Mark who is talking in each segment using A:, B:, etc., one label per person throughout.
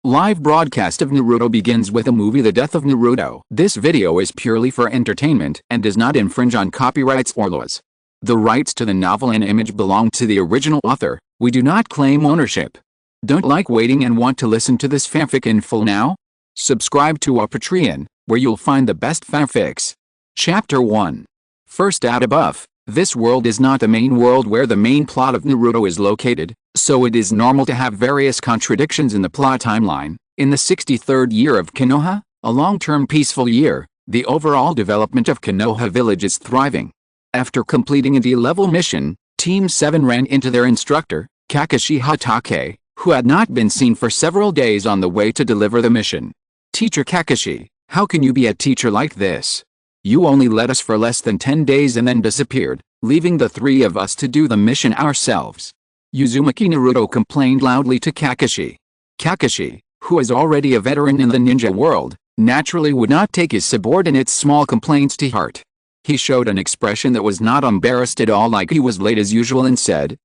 A: Live broadcast of Naruto begins with the movie The Death of Naruto. This video is purely for entertainment and does not infringe on copyrights or laws. The rights to the novel and image belong to the original author. We do not claim ownership. Don't like waiting and want to listen to this fanfic in full now? Subscribe to our Patreon, where you'll find the best fanfics. Chapter 1. First ad above. This world is not the main world where the main plot of Naruto is located, so it is normal to have various contradictions in the plot timeline. In the 63rd year of Konoha, a long-term peaceful year, the overall development of Konoha village is thriving. After completing a D-level mission, Team 7 ran into their instructor, Kakashi Hatake, who had not been seen for several days on the way to deliver the mission. "Teacher Kakashi, how can you be a teacher like this? You only led us for less than 10 days and then disappeared, leaving the three of us to do the mission ourselves." Uzumaki Naruto complained loudly to Kakashi. Kakashi, who is already a veteran in the ninja world, naturally would not take his subordinate's small complaints to heart. He showed an expression that was not embarrassed at all, like he was late as usual, and said,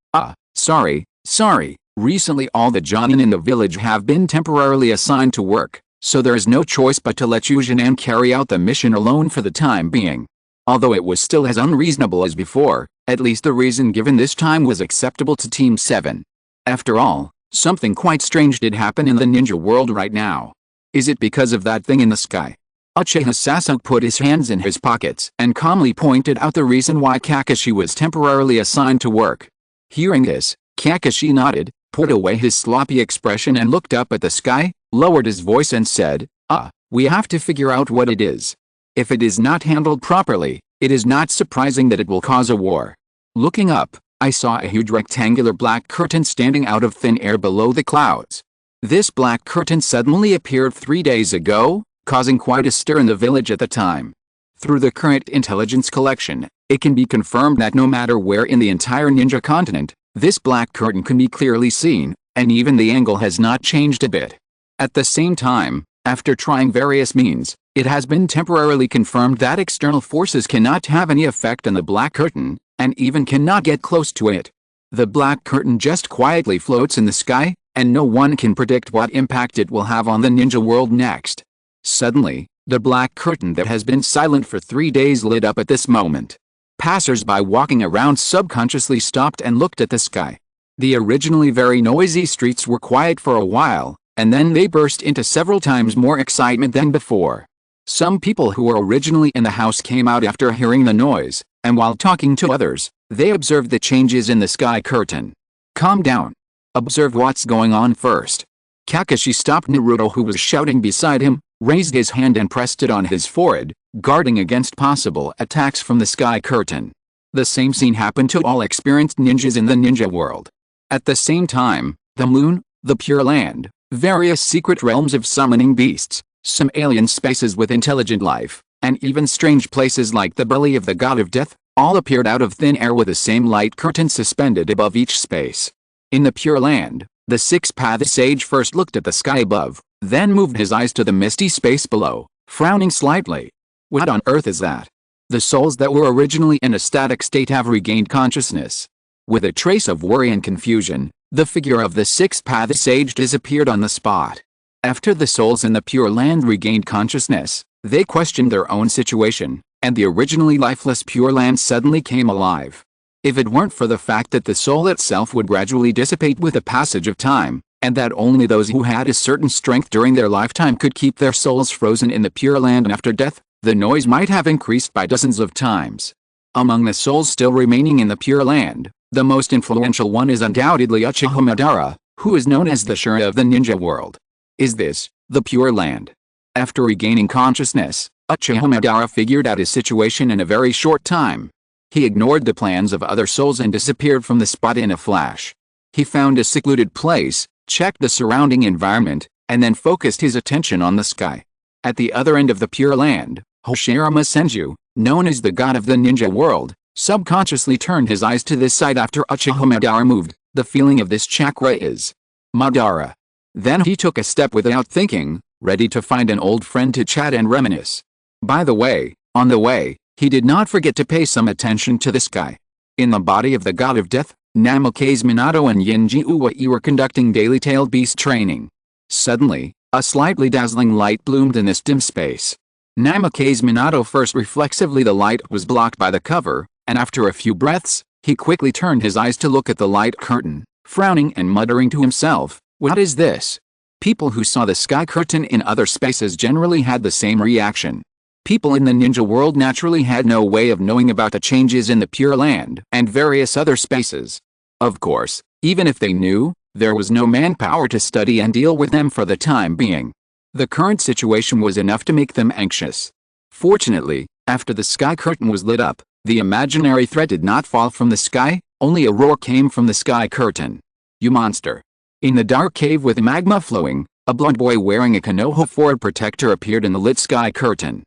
A: Sorry. Recently all the jonin in the village have been temporarily assigned to work, so there is no choice but to let Ujinan carry out the mission alone for the time being." Although it was still as unreasonable as before, at least the reason given this time was acceptable to Team 7. After all, something quite strange did happen in the ninja world right now. Is it because of that thing in the sky? Uchiha Sasuke put his hands in his pockets and calmly pointed out the reason why Kakashi was temporarily assigned to work. Hearing this, Kakashi nodded, put away his sloppy expression and looked up at the sky, lowered his voice and said, We have to figure out what it is. If it is not handled properly, it is not surprising that it will cause a war." Looking up, I saw a huge rectangular black curtain standing out of thin air below the clouds. This black curtain suddenly appeared 3 days ago, causing quite a stir in the village at the time. Through the current intelligence collection, it can be confirmed that no matter where in the entire ninja continent, this black curtain can be clearly seen, and even the angle has not changed a bit. At the same time, after trying various means, it has been temporarily confirmed that external forces cannot have any effect on the black curtain, and even cannot get close to it. The black curtain just quietly floats in the sky, and no one can predict what impact it will have on the ninja world next. Suddenly, the black curtain that has been silent for 3 days lit up at this moment. Passers-by walking around subconsciously stopped and looked at the sky. The originally very noisy streets were quiet for a while, and then they burst into several times more excitement than before. Some people who were originally in the house came out after hearing the noise, and while talking to others, they observed the changes in the sky curtain. "Calm down. Observe what's going on first." Kakashi stopped Naruto, who was shouting beside him, raised his hand and pressed it on his forehead, guarding against possible attacks from the sky curtain. The same scene happened to all experienced ninjas in the ninja world. At the same time, the moon, the Pure Land, various secret realms of summoning beasts, some alien spaces with intelligent life, and even strange places like the belly of the god of death, all appeared out of thin air with the same light curtain suspended above each space. In the Pure Land, the six-path sage first looked at the sky above, then moved his eyes to the misty space below, frowning slightly. "What on earth is that?" The souls that were originally in a static state have regained consciousness. With a trace of worry and confusion, the figure of the six-path sage disappeared on the spot. After the souls in the Pure Land regained consciousness, they questioned their own situation, and the originally lifeless Pure Land suddenly came alive. If it weren't for the fact that the soul itself would gradually dissipate with the passage of time, and that only those who had a certain strength during their lifetime could keep their souls frozen in the Pure Land after death, the noise might have increased by dozens of times. Among the souls still remaining in the Pure Land, the most influential one is undoubtedly Uchiha Madara, who is known as the Shura of the ninja world. Is this the Pure Land? After regaining consciousness, Uchiha Madara figured out his situation in a very short time. He ignored the plans of other souls and disappeared from the spot in a flash. He found a secluded place, checked the surrounding environment, and then focused his attention on the sky. At the other end of the Pure Land, Hoshirama Senju, known as the god of the ninja world, subconsciously turned his eyes to this side after Uchiha Madara moved. The feeling of this chakra is Madara. Then he took a step without thinking, ready to find an old friend to chat and reminisce. By the way, on the way, he did not forget to pay some attention to the sky. In the body of the god of death, Namikaze Minato and Yenji Uwai were conducting daily tailed beast training. Suddenly, a slightly dazzling light bloomed in this dim space. Namake's Minato first reflexively the light was blocked by the cover, and after a few breaths, he quickly turned his eyes to look at the light curtain, frowning and muttering to himself, "What is this?" People who saw the sky curtain in other spaces generally had the same reaction. People in the ninja world naturally had no way of knowing about the changes in the Pure Land and various other spaces. Of course, even if they knew, there was no manpower to study and deal with them for the time being. The current situation was enough to make them anxious. Fortunately, after the sky curtain was lit up, the imaginary threat did not fall from the sky, only a roar came from the sky curtain. "You monster!" In the dark cave with magma flowing, a blonde boy wearing a Konoha forward protector appeared in the lit sky curtain.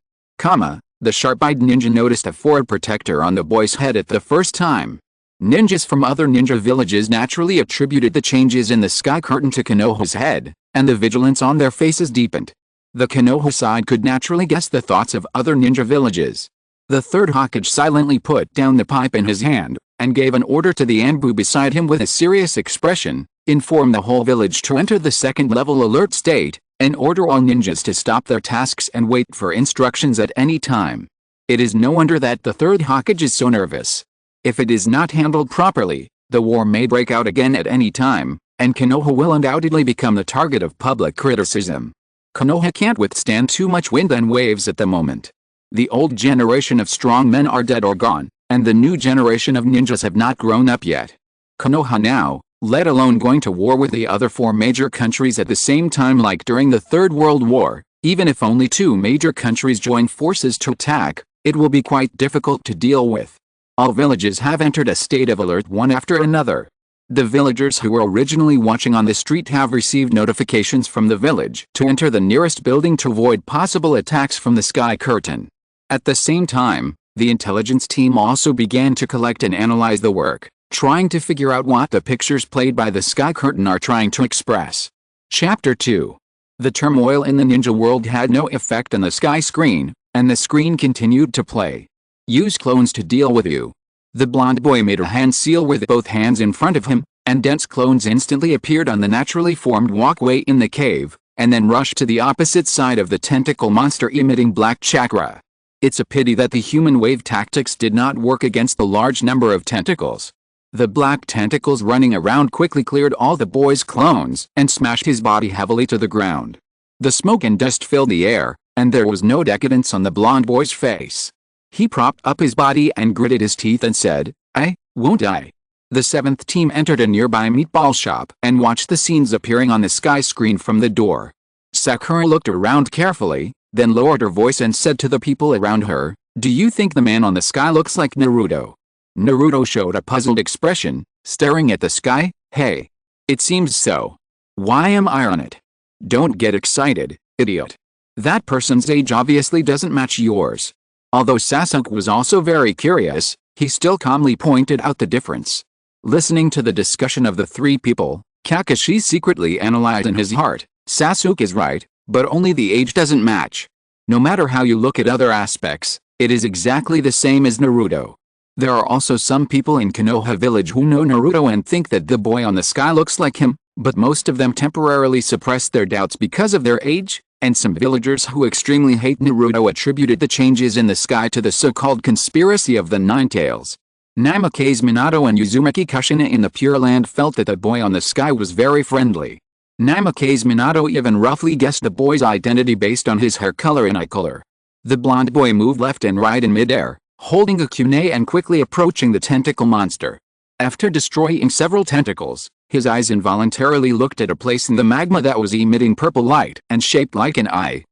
A: The sharp-eyed ninja noticed a forward protector on the boy's head at the first time. Ninjas from other ninja villages naturally attributed the changes in the sky curtain to Konoha's head, and the vigilance on their faces deepened. The Konoha side could naturally guess the thoughts of other ninja villages. The third Hokage silently put down the pipe in his hand, and gave an order to the Anbu beside him with a serious expression, inform the whole village to enter the second-level alert state, and order all ninjas to stop their tasks and wait for instructions at any time. It is no wonder that the third Hokage is so nervous. If it is not handled properly, the war may break out again at any time, and Konoha will undoubtedly become the target of public criticism. Konoha can't withstand too much wind and waves at the moment. The old generation of strong men are dead or gone, and the new generation of ninjas have not grown up yet. Konoha now, let alone going to war with the other four major countries at the same time like during the Third World War, even if only two major countries join forces to attack, it will be quite difficult to deal with. All villages have entered a state of alert one after another. The villagers who were originally watching on the street have received notifications from the village to enter the nearest building to avoid possible attacks from the sky curtain. At the same time, the intelligence team also began to collect and analyze the work, trying to figure out what the pictures played by the sky curtain are trying to express. Chapter 2. The turmoil in the ninja world had no effect on the sky screen, and the screen continued to play. Use clones to deal with you. The blonde boy made a hand seal with both hands in front of him, and dense clones instantly appeared on the naturally formed walkway in the cave, and then rushed to the opposite side of the tentacle monster emitting black chakra. It's a pity that the human wave tactics did not work against the large number of tentacles. The black tentacles running around quickly cleared all the boy's clones and smashed his body heavily to the ground. The smoke and dust filled the air, and there was no decadence on the blonde boy's face. He propped up his body and gritted his teeth and said, "I won't die." The seventh team entered a nearby meatball shop and watched the scenes appearing on the sky screen from the door. Sakura looked around carefully, then lowered her voice and said to the people around her, "Do you think the man on the sky looks like Naruto?" Naruto showed a puzzled expression, staring at the sky. "Hey. It seems so. Why am I on it?" "Don't get excited, idiot. That person's age obviously doesn't match yours." Although Sasuke was also very curious, he still calmly pointed out the difference. Listening to the discussion of the three people, Kakashi secretly analyzed in his heart, Sasuke is right, but only the age doesn't match. No matter how you look at other aspects, it is exactly the same as Naruto. There are also some people in Konoha village who know Naruto and think that the boy on the sky looks like him, but most of them temporarily suppress their doubts because of their age, and some villagers who extremely hate Naruto attributed the changes in the sky to the so-called conspiracy of the Nine Tails. Namake's Minato and Uzumaki Kushina in the Pure Land felt that the boy on the sky was very friendly. Namake's Minato even roughly guessed the boy's identity based on his hair color and eye color. The blonde boy moved left and right in midair, holding a kunai and quickly approaching the tentacle monster. After destroying several tentacles, his eyes involuntarily looked at a place in the magma that was emitting purple light and shaped like an eye.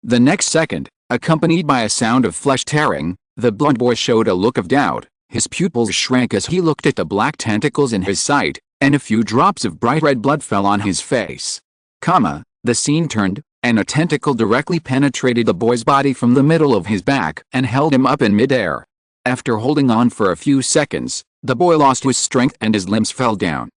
A: The next second, accompanied by a sound of flesh tearing, the blonde boy showed a look of doubt. His pupils shrank as he looked at the black tentacles in his sight, and a few drops of bright red blood fell on his face. The scene turned, and a tentacle directly penetrated the boy's body from the middle of his back and held him up in midair. After holding on for a few seconds, the boy lost his strength and his limbs fell down.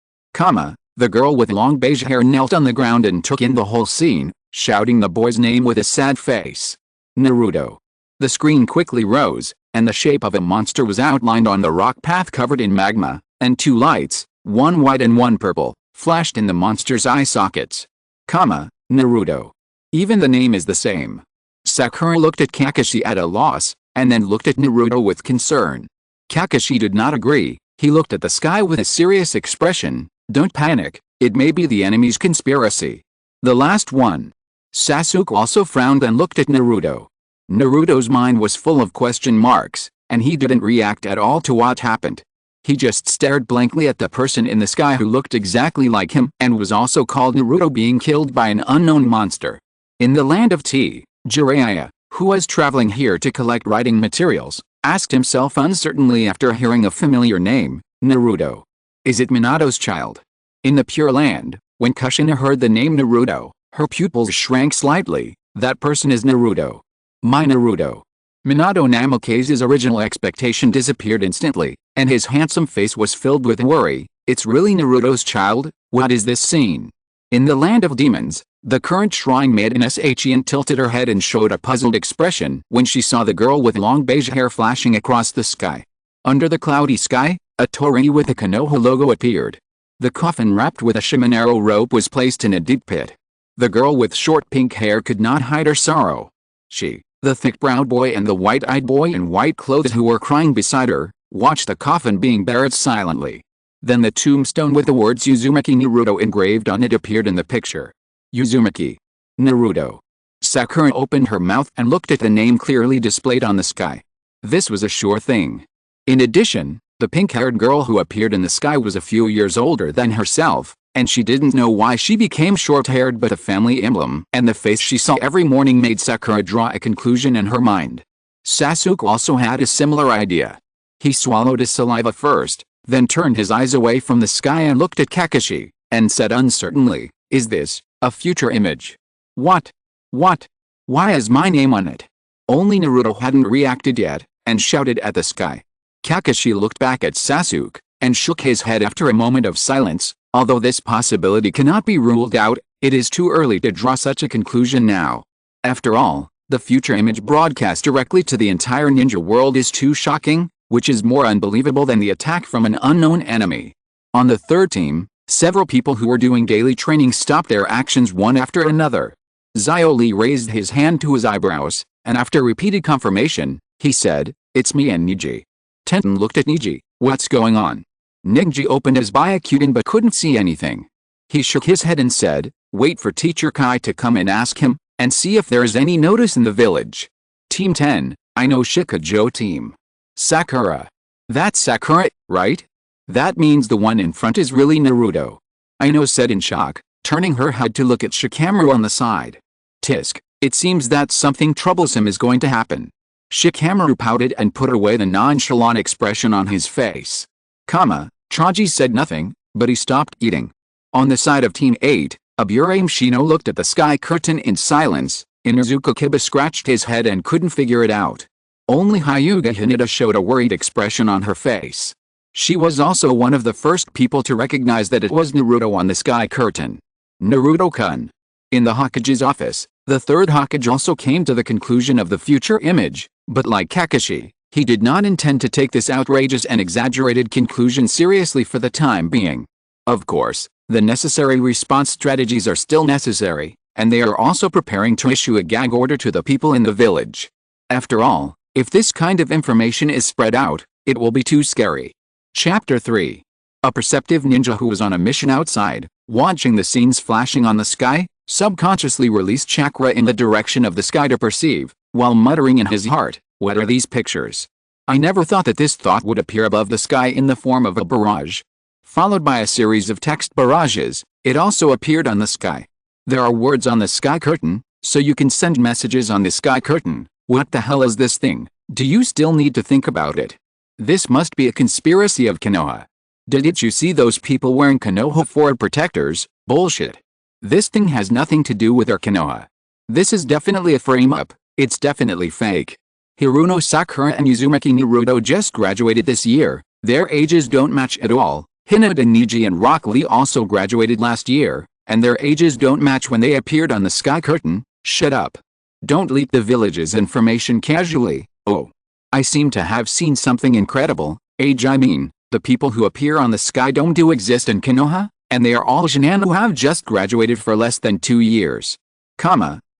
A: The girl with long beige hair knelt on the ground and took in the whole scene, shouting the boy's name with a sad face. Naruto. The screen quickly rose, and the shape of a monster was outlined on the rock path covered in magma, and two lights, one white and one purple, flashed in the monster's eye sockets. Naruto. Even the name is the same. Sakura looked at Kakashi at a loss, and then looked at Naruto with concern. Kakashi did not agree. He looked at the sky with a serious expression. Don't panic, it may be the enemy's conspiracy. The last one. Sasuke also frowned and looked at Naruto. Naruto's mind was full of question marks, and he didn't react at all to what happened. He just stared blankly at the person in the sky who looked exactly like him and was also called Naruto, being killed by an unknown monster. In the land of Jiraiya, who was traveling here to collect writing materials, asked himself uncertainly after hearing a familiar name, Naruto. Is it Minato's child? In the Pure Land, when Kushina heard the name Naruto, her pupils shrank slightly. That person is Naruto. My Naruto. Minato Namake's original expectation disappeared instantly, and his handsome face was filled with worry. It's really Naruto's child? What is this scene? In the land of demons, the current shrine maiden Shin tilted her head and showed a puzzled expression when she saw the girl with long beige hair flashing across the sky. Under the cloudy sky, a torii with a Konoha logo appeared. The coffin wrapped with a Shimonero rope was placed in a deep pit. The girl with short pink hair could not hide her sorrow. She, the thick-browed boy and the white-eyed boy in white clothes who were crying beside her, watched the coffin being buried silently. Then the tombstone with the words Uzumaki Naruto engraved on it appeared in the picture. Uzumaki. Naruto. Sakura opened her mouth and looked at the name clearly displayed on the sky. This was a sure thing. In addition, the pink-haired girl who appeared in the sky was a few years older than herself, and she didn't know why she became short-haired, but the family emblem and the face she saw every morning made Sakura draw a conclusion in her mind. Sasuke also had a similar idea. He swallowed his saliva first, then turned his eyes away from the sky and looked at Kakashi, and said uncertainly, is this a future image? What? Why is my name on it? Only Naruto hadn't reacted yet, and shouted at the sky. Kakashi looked back at Sasuke, and shook his head after a moment of silence. Although this possibility cannot be ruled out, it is too early to draw such a conclusion now. After all, the future image broadcast directly to the entire ninja world is too shocking, which is more unbelievable than the attack from an unknown enemy. On the third team, several people who were doing daily training stopped their actions one after another. Xiaoli raised his hand to his eyebrows, and after repeated confirmation, he said, it's me and Niji. Tenten looked at Niji. What's going on? Niji opened his Byakugan but couldn't see anything. He shook his head and said, wait for Teacher Kai to come and ask him, and see if there is any notice in the village. Team 10, I know Shikajo team. Sakura. That's Sakura, right? That means the one in front is really Naruto. Aino said in shock, turning her head to look at Shikamaru on the side. Tisk, it seems that something troublesome is going to happen. Shikamaru pouted and put away the nonchalant expression on his face. Chaji said nothing, but he stopped eating. On the side of Team 8, Aburame Shino looked at the sky curtain in silence. Inuzuka Kiba scratched his head and couldn't figure it out. Only Hyuga Hinata showed a worried expression on her face. She was also one of the first people to recognize that it was Naruto on the sky curtain. Naruto-kun. In the Hokage's office, the third Hokage also came to the conclusion of the future image, but like Kakashi, he did not intend to take this outrageous and exaggerated conclusion seriously for the time being. Of course, the necessary response strategies are still necessary, and they are also preparing to issue a gag order to the people in the village. After all, if this kind of information is spread out, it will be too scary. Chapter 3. A perceptive ninja who was on a mission outside, watching the scenes flashing on the sky, subconsciously released chakra in the direction of the sky to perceive, while muttering in his heart, what are these pictures? I never thought that this thought would appear above the sky in the form of a barrage. Followed by a series of text barrages, it also appeared on the sky. There are words on the sky curtain, so you can send messages on the sky curtain. What the hell is this thing? Do you still need to think about it? This must be a conspiracy of Konoha. Didn't you see those people wearing Konoha Ford protectors? Bullshit. This thing has nothing to do with our Konoha. This is definitely a frame-up. It's definitely fake. Hiruno Sakura and Uzumaki Naruto just graduated this year. Their ages don't match at all. Hinata Niji and Rock Lee also graduated last year, and their ages don't match when they appeared on the sky curtain. Shut up. Don't leak the village's information casually. Oh. I seem to have seen something incredible. I mean, the people who appear on the sky dome do exist in Konoha? And they are all Shinan who have just graduated for less than 2 years.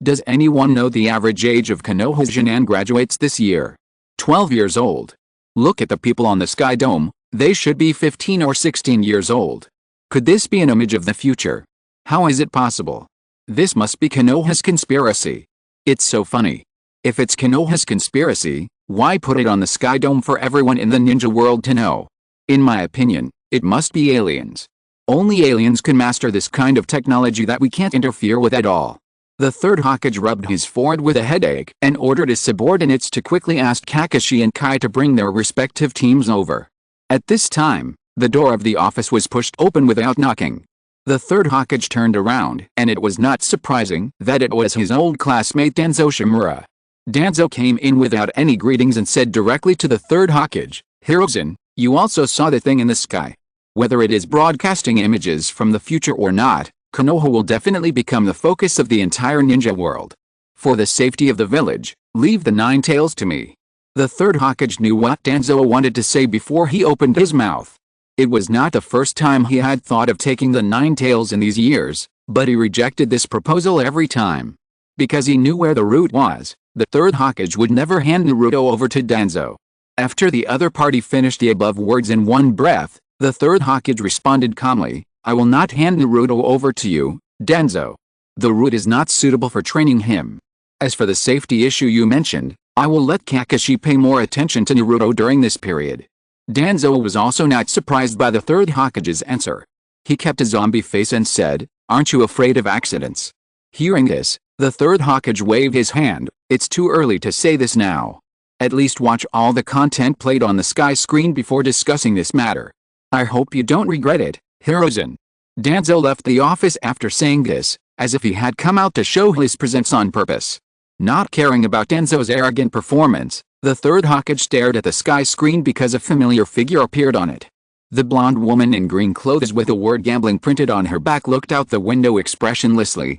A: Does anyone know the average age of Konoha's Shinan graduates this year? 12 years old. Look at the people on the Sky Dome, they should be 15 or 16 years old. Could this be an image of the future? How is it possible? This must be Konoha's conspiracy. It's so funny. If it's Konoha's conspiracy, why put it on the Sky Dome for everyone in the ninja world to know? In my opinion, it must be aliens. Only aliens can master this kind of technology that we can't interfere with at all. The third Hokage rubbed his forehead with a headache and ordered his subordinates to quickly ask Kakashi and Kai to bring their respective teams over. At this time, the door of the office was pushed open without knocking. The third Hokage turned around, and it was not surprising that it was his old classmate Danzo Shimura. Danzo came in without any greetings and said directly to the third Hokage, "Hirozen, you also saw the thing in the sky. Whether it is broadcasting images from the future or not, Konoha will definitely become the focus of the entire ninja world. For the safety of the village, leave the Nine Tails to me." The third Hokage knew what Danzo wanted to say before he opened his mouth. It was not the first time he had thought of taking the Nine Tails in these years, but he rejected this proposal every time. Because he knew where the route was, the third Hokage would never hand Naruto over to Danzo. After the other party finished the above words in one breath, the third Hokage responded calmly, "I will not hand Naruto over to you, Danzo. The route is not suitable for training him. As for the safety issue you mentioned, I will let Kakashi pay more attention to Naruto during this period." Danzo was also not surprised by the third Hokage's answer. He kept a zombie face and said, "Aren't you afraid of accidents?" Hearing this, the third Hokage waved his hand, "It's too early to say this now. At least watch all the content played on the sky screen before discussing this matter. I hope you don't regret it, Hirozen." Danzo left the office after saying this, as if he had come out to show his presence on purpose. Not caring about Danzo's arrogant performance, the third Hokage stared at the sky screen because a familiar figure appeared on it. The blonde woman in green clothes with the word gambling printed on her back looked out the window expressionlessly.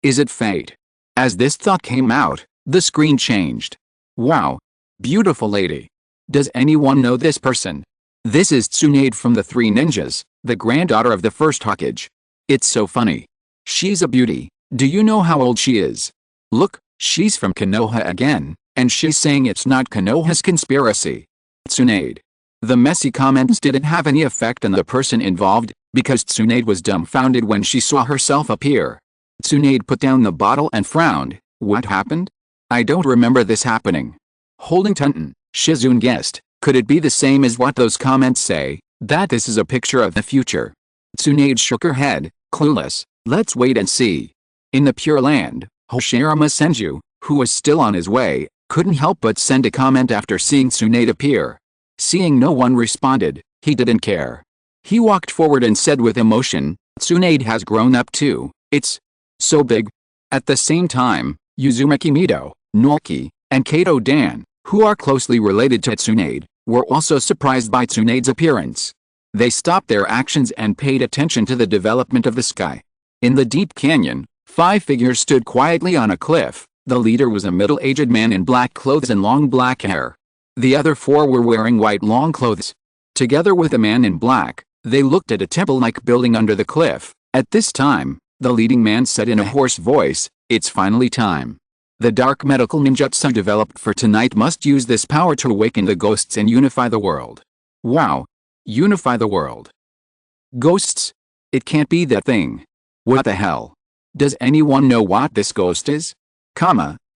A: Is it fate? As this thought came out, the screen changed. Wow. Beautiful lady. Does anyone know this person? This is Tsunade from the Three Ninjas, the granddaughter of the first Hokage. It's so funny. She's a beauty. Do you know how old she is? Look, she's from Konoha again, and she's saying it's not Konoha's conspiracy. Tsunade. The messy comments didn't have any effect on the person involved, because Tsunade was dumbfounded when she saw herself appear. Tsunade put down the bottle and frowned. What happened? I don't remember this happening. Holding Tunton, Shizune guessed, could it be the same as what those comments say, that this is a picture of the future? Tsunade shook her head, clueless. Let's wait and see. In the Pure Land, Hoshirama Senju, who was still on his way, couldn't help but send a comment after seeing Tsunade appear. Seeing no one responded, he didn't care. He walked forward and said with emotion, "Tsunade has grown up too, it's so big." At the same time, Uzumaki Mido, Naoki, and Kato Dan, who are closely related to Tsunade, were also surprised by Tsunade's appearance. They stopped their actions and paid attention to the development of the sky. In the deep canyon, 5 figures stood quietly on a cliff. The leader was a middle-aged man in black clothes and long black hair. The other 4 were wearing white long clothes. Together with the man in black, they looked at a temple-like building under the cliff. At this time, the leading man said in a hoarse voice, "It's finally time. The dark medical ninjutsu developed for tonight must use this power to awaken the ghosts and unify the world." Wow. Unify the world. Ghosts? It can't be that thing. What the hell? Does anyone know what this ghost is?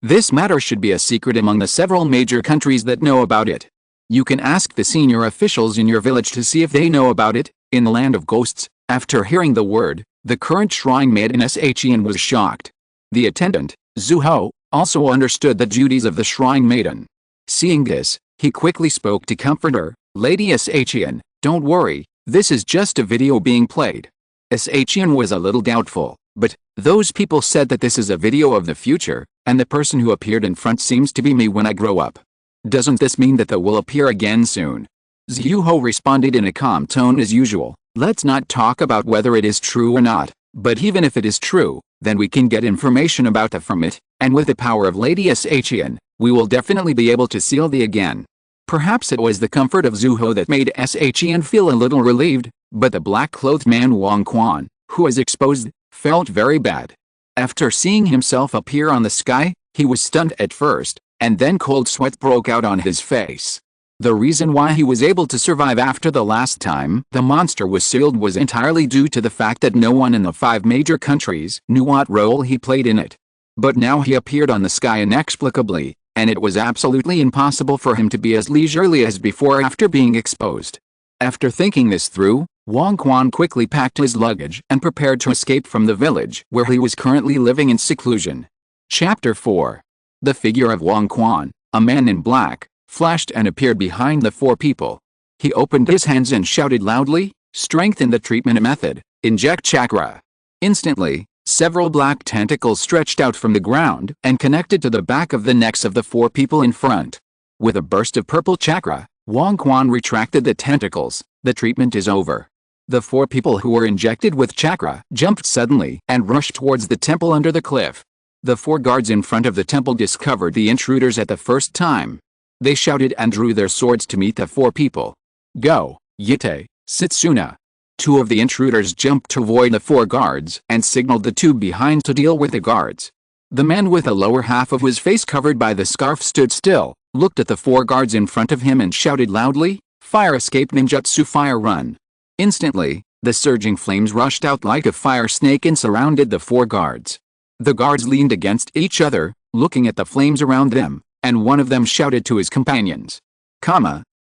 A: This matter should be a secret among the several major countries that know about it. You can ask the senior officials in your village to see if they know about it. In the land of ghosts, after hearing the word, the current shrine maiden Shian was shocked. The attendant, Zuho, also understood the duties of the shrine maiden. Seeing this, he quickly spoke to comfort her, "Lady Shian, don't worry, this is just a video being played." Shian was a little doubtful, but those people said that this is a video of the future, and the person who appeared in front seems to be me when I grow up. Doesn't this mean that they will appear again soon? Zuho responded in a calm tone as usual, "Let's not talk about whether it is true or not, but even if it is true, then we can get information about that from it, and with the power of Lady Shian, we will definitely be able to seal the again." Perhaps it was the comfort of Zuho that made Shian feel a little relieved. But the black-clothed man Wang Quan, who was exposed, felt very bad. After seeing himself appear on the sky, he was stunned at first, and then cold sweat broke out on his face. The reason why he was able to survive after the last time the monster was sealed was entirely due to the fact that no one in the 5 major countries knew what role he played in it. But now he appeared on the sky inexplicably, and it was absolutely impossible for him to be as leisurely as before after being exposed. After thinking this through, Wang Quan quickly packed his luggage and prepared to escape from the village where he was currently living in seclusion. Chapter 4. The figure of Wang Quan, a man in black, flashed and appeared behind the 4 people. He opened his hands and shouted loudly, "Strengthen the treatment method, inject chakra." Instantly, several black tentacles stretched out from the ground and connected to the back of the necks of the 4 people in front. With a burst of purple chakra, Wang Quan retracted the tentacles. The treatment is over. The 4 people who were injected with chakra jumped suddenly and rushed towards the temple under the cliff. The 4 guards in front of the temple discovered the intruders at the first time. They shouted and drew their swords to meet the 4 people. "Go, Yite, Setsuna." 2 of the intruders jumped to avoid the 4 guards and signaled the 2 behind to deal with the guards. The man with the lower half of his face covered by the scarf stood still, looked at the 4 guards in front of him and shouted loudly, "Fire escape ninjutsu, fire run." Instantly, the surging flames rushed out like a fire snake and surrounded the 4 guards. The guards leaned against each other, looking at the flames around them, and one of them shouted to his companions.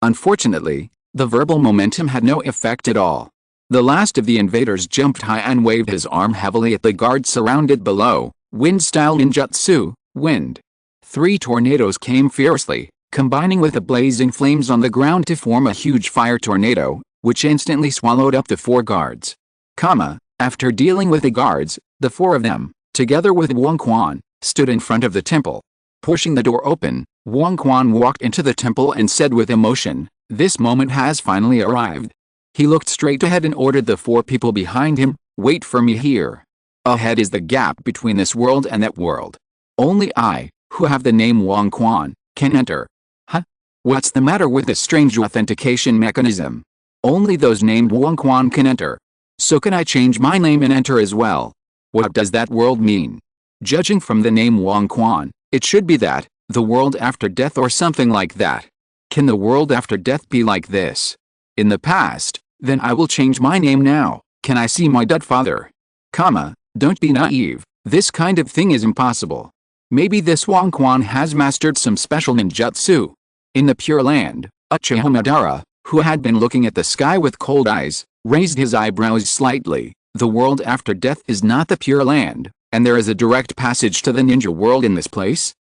A: Unfortunately, the verbal momentum had no effect at all. The last of the invaders jumped high and waved his arm heavily at the guards surrounded below. Wind-style ninjutsu, wind. 3 tornadoes came fiercely, combining with the blazing flames on the ground to form a huge fire tornado, which instantly swallowed up the 4 guards. After dealing with the guards, the 4 of them, together with Wang Quan, stood in front of the temple. Pushing the door open, Wang Quan walked into the temple and said with emotion, "This moment has finally arrived." He looked straight ahead and ordered the 4 people behind him, "Wait for me here. Ahead is the gap between this world and that world. Only I, who have the name Wang Quan, can enter." "Huh? What's the matter with this strange authentication mechanism? Only those named Wang Quan can enter. So can I change my name and enter as well? What does that world mean? Judging from the name Wang Quan, it should be that, the world after death or something like that. Can the world after death be like this? In the past, then I will change my name now. Can I see my dead father? Don't be naive, this kind of thing is impossible. Maybe this Wang Quan has mastered some special ninjutsu." In the Pure Land, Uchiha Madara, who had been looking at the sky with cold eyes, raised his eyebrows slightly. "The world after death is not the Pure Land, and there is a direct passage to the ninja world in this place?"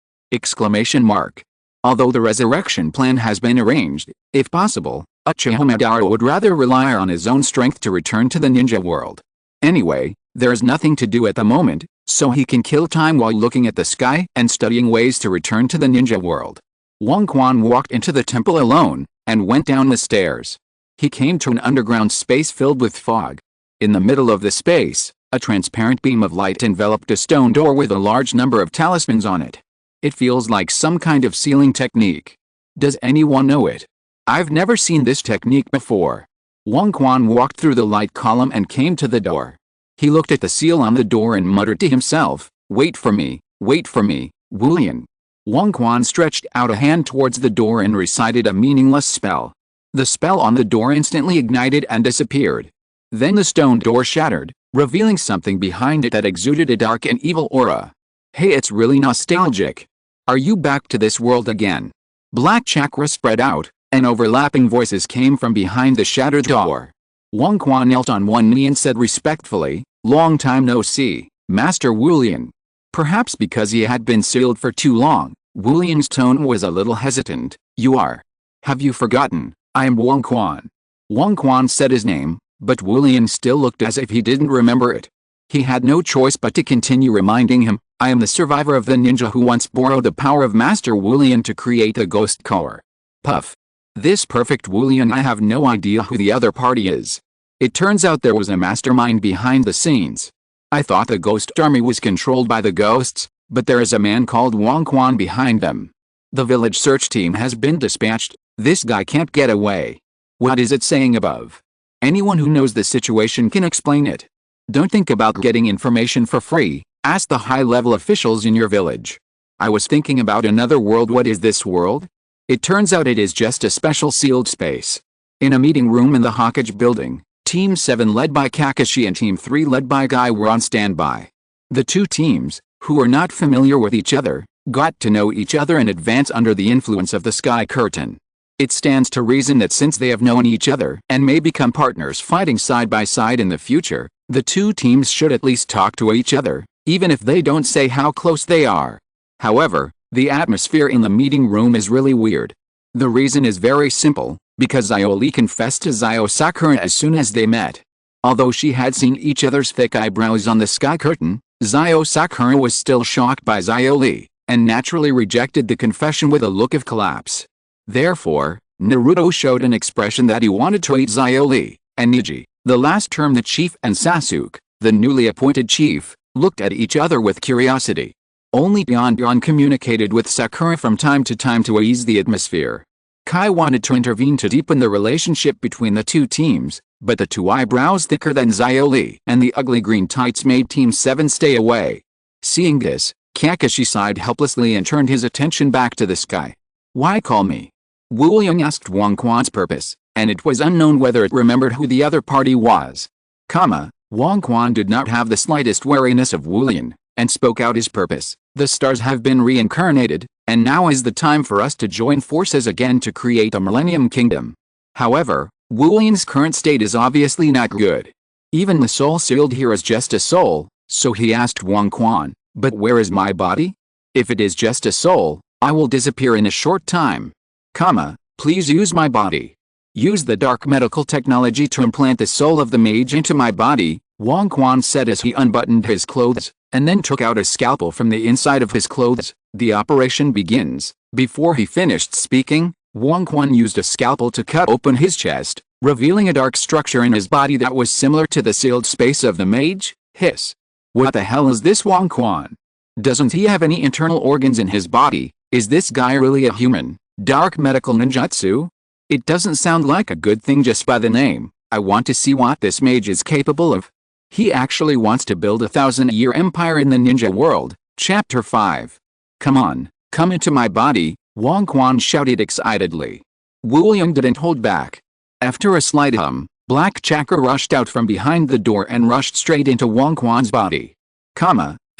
A: Although the resurrection plan has been arranged, if possible, Uchiha Madara would rather rely on his own strength to return to the ninja world. Anyway, there is nothing to do at the moment, so he can kill time while looking at the sky and studying ways to return to the ninja world. Wang Quan walked into the temple alone, and went down the stairs. He came to an underground space filled with fog. In the middle of the space, a transparent beam of light enveloped a stone door with a large number of talismans on it. It feels like some kind of sealing technique. Does anyone know it? I've never seen this technique before. Wang Quan walked through the light column and came to the door. He looked at the seal on the door and muttered to himself, wait for me, Wulian." Wang Quan stretched out a hand towards the door and recited a meaningless spell. The spell on the door instantly ignited and disappeared. Then the stone door shattered, revealing something behind it that exuded a dark and evil aura. "Hey, it's really nostalgic. Are you back to this world again?" Black chakra spread out, and overlapping voices came from behind the shattered door. Wang Quan knelt on one knee and said respectfully, "Long time no see, Master Wulian." Perhaps because he had been sealed for too long, Wulian's tone was a little hesitant. Have you forgotten? I am Wang Quan." Wang Quan said his name, but Wulian still looked as if he didn't remember it. He had no choice but to continue reminding him, "I am the survivor of the ninja who once borrowed the power of Master Wulian to create the ghost core." Puff. This perfect Wulian, I have no idea who the other party is. It turns out there was a mastermind behind the scenes. I thought the ghost army was controlled by the ghosts, but there is a man called Wang Quan behind them. The village search team has been dispatched. This guy can't get away. What is it saying above? Anyone who knows the situation can explain it. Don't think about getting information for free. Ask the high-level officials in your village. I was thinking about another world. What is this world? It turns out it is just a special sealed space. In a meeting room in the Hokage building, Team 7 led by Kakashi and Team 3 led by Guy were on standby. The two teams, who were not familiar with each other, got to know each other in advance under the influence of the Sky Curtain. It stands to reason that since they have known each other and may become partners fighting side by side in the future, the two teams should at least talk to each other, even if they don't say how close they are. However, the atmosphere in the meeting room is really weird. The reason is very simple, because Ioli confessed to Zio Sakura as soon as they met. Although she had seen each other's thick eyebrows on the Sky Curtain, Zio Sakura was still shocked by Ioli, and naturally rejected the confession with a look of collapse. Therefore, Naruto showed an expression that he wanted to eat Ioli, and Neji, the last term the chief, and Sasuke, the newly appointed chief, looked at each other with curiosity. Only Byon communicated with Sakura from time to time to ease the atmosphere. Kai wanted to intervene to deepen the relationship between the two teams, but the two eyebrows thicker than Ioli and the ugly green tights made Team 7 stay away. Seeing this, Kakashi sighed helplessly and turned his attention back to the sky. "Why call me?" Wu Yang asked Wang Quan's purpose, and it was unknown whether it remembered who the other party was. Wang Quan did not have the slightest wariness of Wu Yang, and spoke out his purpose. "The stars have been reincarnated, and now is the time for us to join forces again to create a Millennium Kingdom." However, Wu Yang's current state is obviously not good. Even the soul sealed here is just a soul, so he asked Wang Quan, "But where is my body? If it is just a soul, I will disappear in a short time. Please use my body. Use the dark medical technology to implant the soul of the mage into my body," Wang Quan said as he unbuttoned his clothes, and then took out a scalpel from the inside of his clothes. "The operation begins." Before he finished speaking, Wang Quan used a scalpel to cut open his chest, revealing a dark structure in his body that was similar to the sealed space of the mage. Hiss. "What the hell is this Wang Quan? Doesn't he have any internal organs in his body? Is this guy really a human? Dark medical ninjutsu? It doesn't sound like a good thing just by the name. I want to see what this mage is capable of." He actually wants to build a 1,000-year empire in the ninja world. Chapter 5. "Come on, come into my body," Wang Quan shouted excitedly. Wu Yang didn't hold back. After a slight hum, black chakra rushed out from behind the door and rushed straight into Wang Quan's body.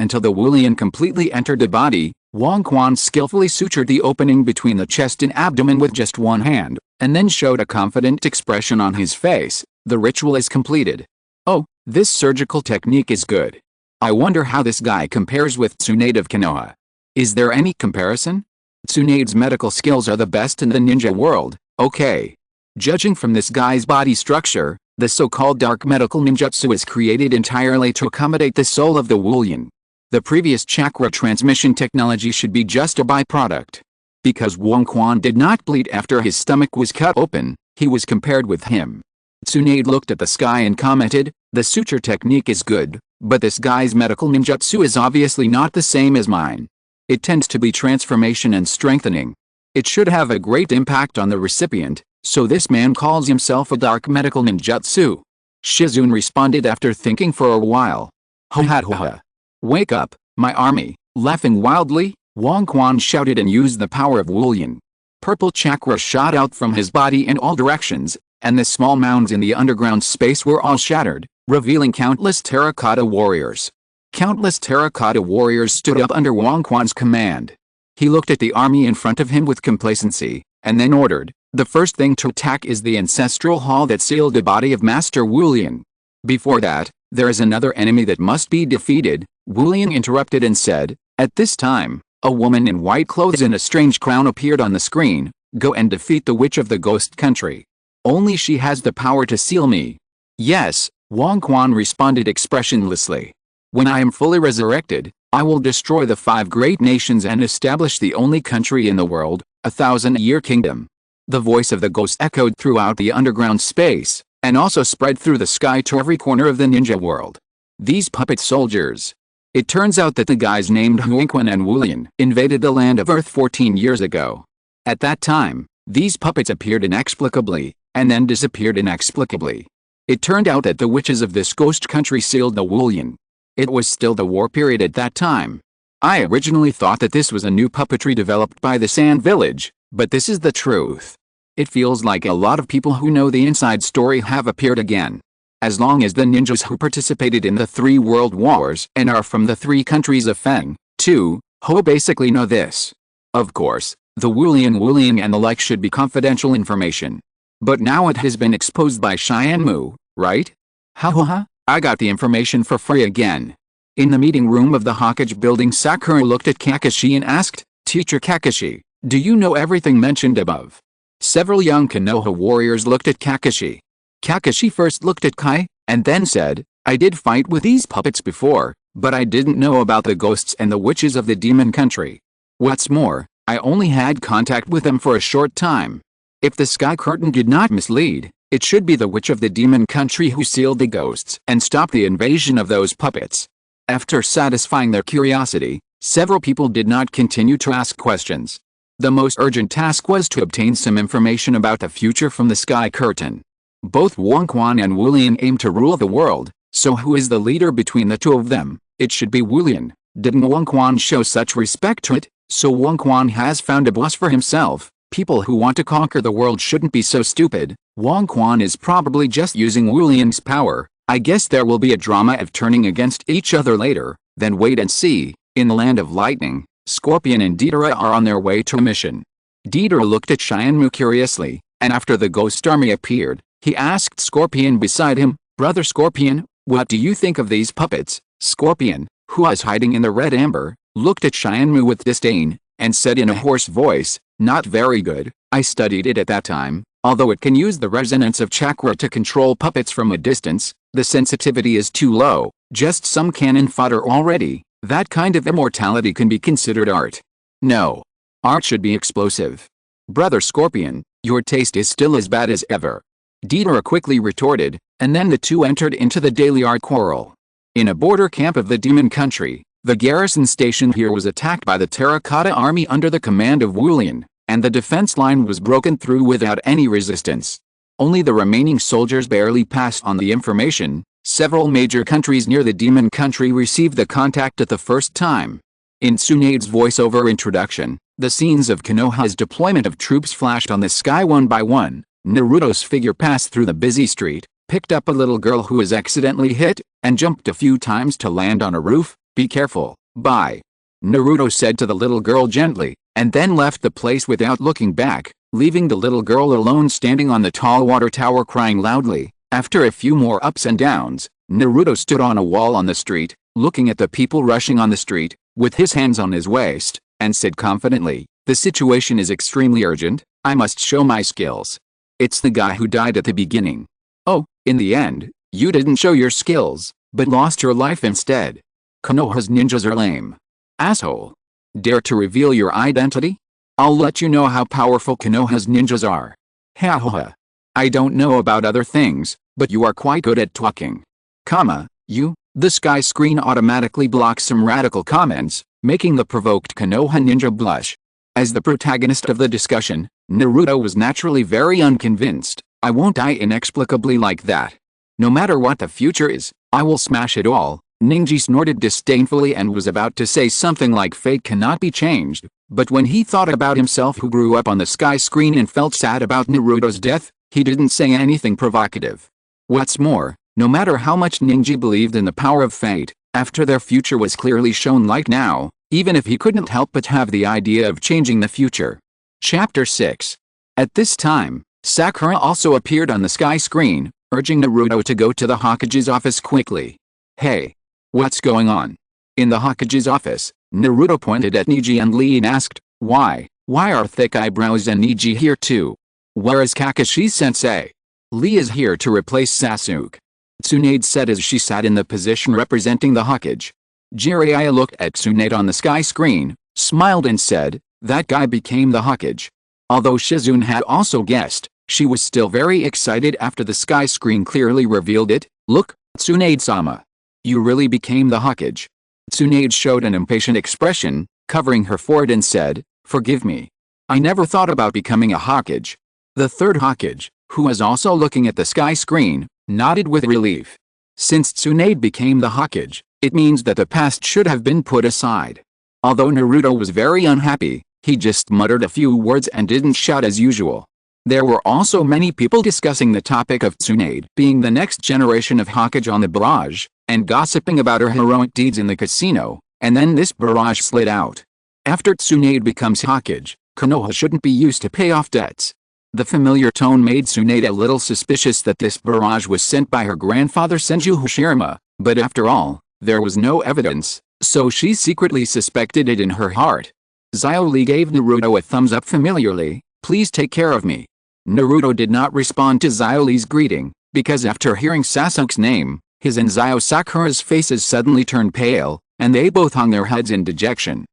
A: Until the Wu Yang completely entered the body, Wang Quan skillfully sutured the opening between the chest and abdomen with just one hand, and then showed a confident expression on his face. "The ritual is completed. Oh, this surgical technique is good. I wonder how this guy compares with Tsunade of Konoha. Is there any comparison? Tsunade's medical skills are the best in the ninja world, okay. Judging from this guy's body structure, the so-called dark medical ninjutsu is created entirely to accommodate the soul of the Wu Yang. The previous chakra transmission technology should be just a byproduct. Because Wang Quan did not bleed after his stomach was cut open, he was compared with him." Tsunade looked at the sky and commented, "The suture technique is good, but this guy's medical ninjutsu is obviously not the same as mine. It tends to be transformation and strengthening. It should have a great impact on the recipient, so this man calls himself a dark medical ninjutsu." Shizune responded after thinking for a while. "Ho. Wake up, my army." Laughing wildly, Wang Quan shouted and used the power of Wu Yang. Purple chakra shot out from his body in all directions, and the small mounds in the underground space were all shattered, revealing countless terracotta warriors. Countless terracotta warriors stood up under Wang Quan's command. He looked at the army in front of him with complacency, and then ordered, "The first thing to attack is the ancestral hall that sealed the body of Master Wu Yang. Before that, there is another enemy that must be defeated." Wu Yang interrupted and said, "At this time, a woman in white clothes and a strange crown appeared on the screen. Go and defeat the witch of the ghost country. Only she has the power to seal me." "Yes," Wang Quan responded expressionlessly. "When I am fully resurrected, I will destroy the 5 great nations and establish the only country in the world, a 1,000-year kingdom." The voice of the ghost echoed throughout the underground space, and also spread through the sky to every corner of the ninja world. These puppet soldiers. It turns out that the guys named Huangquan and Wu Yang invaded the land of Earth 14 years ago. At that time, these puppets appeared inexplicably, and then disappeared inexplicably. It turned out that the witches of this ghost country sealed the Wulian. It was still the war period at that time. I originally thought that this was a new puppetry developed by the Sand Village, but this is the truth. It feels like a lot of people who know the inside story have appeared again. As long as the ninjas who participated in the 3 world wars and are from the 3 countries of Feng, Tu, Ho basically know this. Of course, the Wulian and the like should be confidential information. But now it has been exposed by Xianmu, right? Ha ha ha, I got the information for free again. In the meeting room of the Hokage building, Sakura looked at Kakashi and asked, Teacher Kakashi, do you know everything mentioned above? Several young Konoha warriors looked at Kakashi. Kakashi first looked at Kai, and then said, I did fight with these puppets before, but I didn't know about the ghosts and the witches of the demon country. What's more, I only had contact with them for a short time. If the sky curtain did not mislead, it should be the witch of the demon country who sealed the ghosts and stopped the invasion of those puppets. After satisfying their curiosity, several people did not continue to ask questions. The most urgent task was to obtain some information about the future from the sky curtain. Both Wangquan and Wulian aim to rule the world, so who is the leader between the two of them? It should be Wulian. Didn't Wangquan show such respect to it? So Wangquan has found a boss for himself. People who want to conquer the world shouldn't be so stupid. Wangquan is probably just using Wulian's power. I guess there will be a drama of turning against each other later, then wait and see. In the land of lightning, Scorpion and Deidara are on their way to a mission. Deidara looked at Xianmu curiously, and after the ghost army appeared, he asked Scorpion beside him, Brother Scorpion, what do you think of these puppets? Scorpion, who was hiding in the red amber, looked at Xianmu with disdain, and said in a hoarse voice, not very good. I studied it at that time. Although it can use the resonance of chakra to control puppets from a distance, the sensitivity is too low, just some cannon fodder already. That kind of immortality can be considered art. No. Art should be explosive. Brother Scorpion, your taste is still as bad as ever. Deidara quickly retorted, and then the two entered into the daily art quarrel. In a border camp of the demon country, the garrison station here was attacked by the Terracotta Army under the command of Wulian, and the defense line was broken through without any resistance. Only the remaining soldiers barely passed on the information. Several major countries near the demon country received the contact at the first time. In Tsunade's voiceover introduction, the scenes of Konoha's deployment of troops flashed on the sky one by one. Naruto's figure passed through the busy street, picked up a little girl who was accidentally hit, and jumped a few times to land on a roof. Be careful, bye. Naruto said to the little girl gently, and then left the place without looking back, leaving the little girl alone standing on the tall water tower crying loudly. After a few more ups and downs, Naruto stood on a wall on the street, looking at the people rushing on the street, with his hands on his waist, and said confidently, the situation is extremely urgent, I must show my skills. It's the guy who died at the beginning. Oh, in the end, you didn't show your skills, but lost your life instead. Konoha's ninjas are lame. Asshole. Dare to reveal your identity? I'll let you know how powerful Konoha's ninjas are. Ha ha ha. I don't know about other things, but you are quite good at talking. The sky screen automatically blocks some radical comments, making the provoked Konoha ninja blush. As the protagonist of the discussion, Naruto was naturally very unconvinced. I won't die inexplicably like that. No matter what the future is, I will smash it all. Ninji snorted disdainfully and was about to say something like fate cannot be changed, but when he thought about himself who grew up on the sky screen and felt sad about Naruto's death, he didn't say anything provocative. What's more, no matter how much Ninji believed in the power of fate, after their future was clearly shown like now, even if he couldn't help but have the idea of changing the future. Chapter 6. At this time, Sakura also appeared on the sky screen, urging Naruto to go to the Hokage's office quickly. Hey. What's going on? In the Hokage's office, Naruto pointed at Neji and Lee and asked, Why are Thick Eyebrows and Neji here too? Where is Kakashi-sensei? Lee is here to replace Sasuke. Tsunade said as she sat in the position representing the Hokage. Jiraiya looked at Tsunade on the sky screen, smiled and said, that guy became the Hokage. Although Shizune had also guessed, she was still very excited after the sky screen clearly revealed it. Look, Tsunade-sama. You really became the Hokage. Tsunade showed an impatient expression, covering her forehead and said, Forgive me. I never thought about becoming a Hokage. The third Hokage, who was also looking at the sky screen, nodded with relief. Since Tsunade became the Hokage, it means that the past should have been put aside. Although Naruto was very unhappy, he just muttered a few words and didn't shout as usual. There were also many people discussing the topic of Tsunade being the next generation of Hokage on the barrage, and gossiping about her heroic deeds in the casino, and then this barrage slid out. After Tsunade becomes Hokage, Konoha shouldn't be used to pay off debts. The familiar tone made Tsunade a little suspicious that this barrage was sent by her grandfather Senju Hashirama, but after all, there was no evidence, so she secretly suspected it in her heart. Xiao Li gave Naruto a thumbs up familiarly, "Please take care of me." Naruto did not respond to Xiao Li's greeting, because after hearing Sasuke's name, his and Xiao Sakura's faces suddenly turned pale, and they both hung their heads in dejection.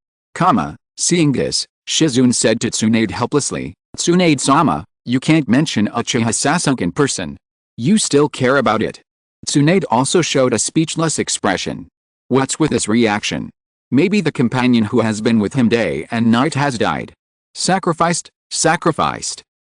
A: Seeing this, Shizune said to Tsunade helplessly, "Tsunade-sama, you can't mention Uchiha Sasuke in person. You still care about it." Tsunade also showed a speechless expression. What's with this reaction? Maybe the companion who has been with him day and night has died. Sacrificed?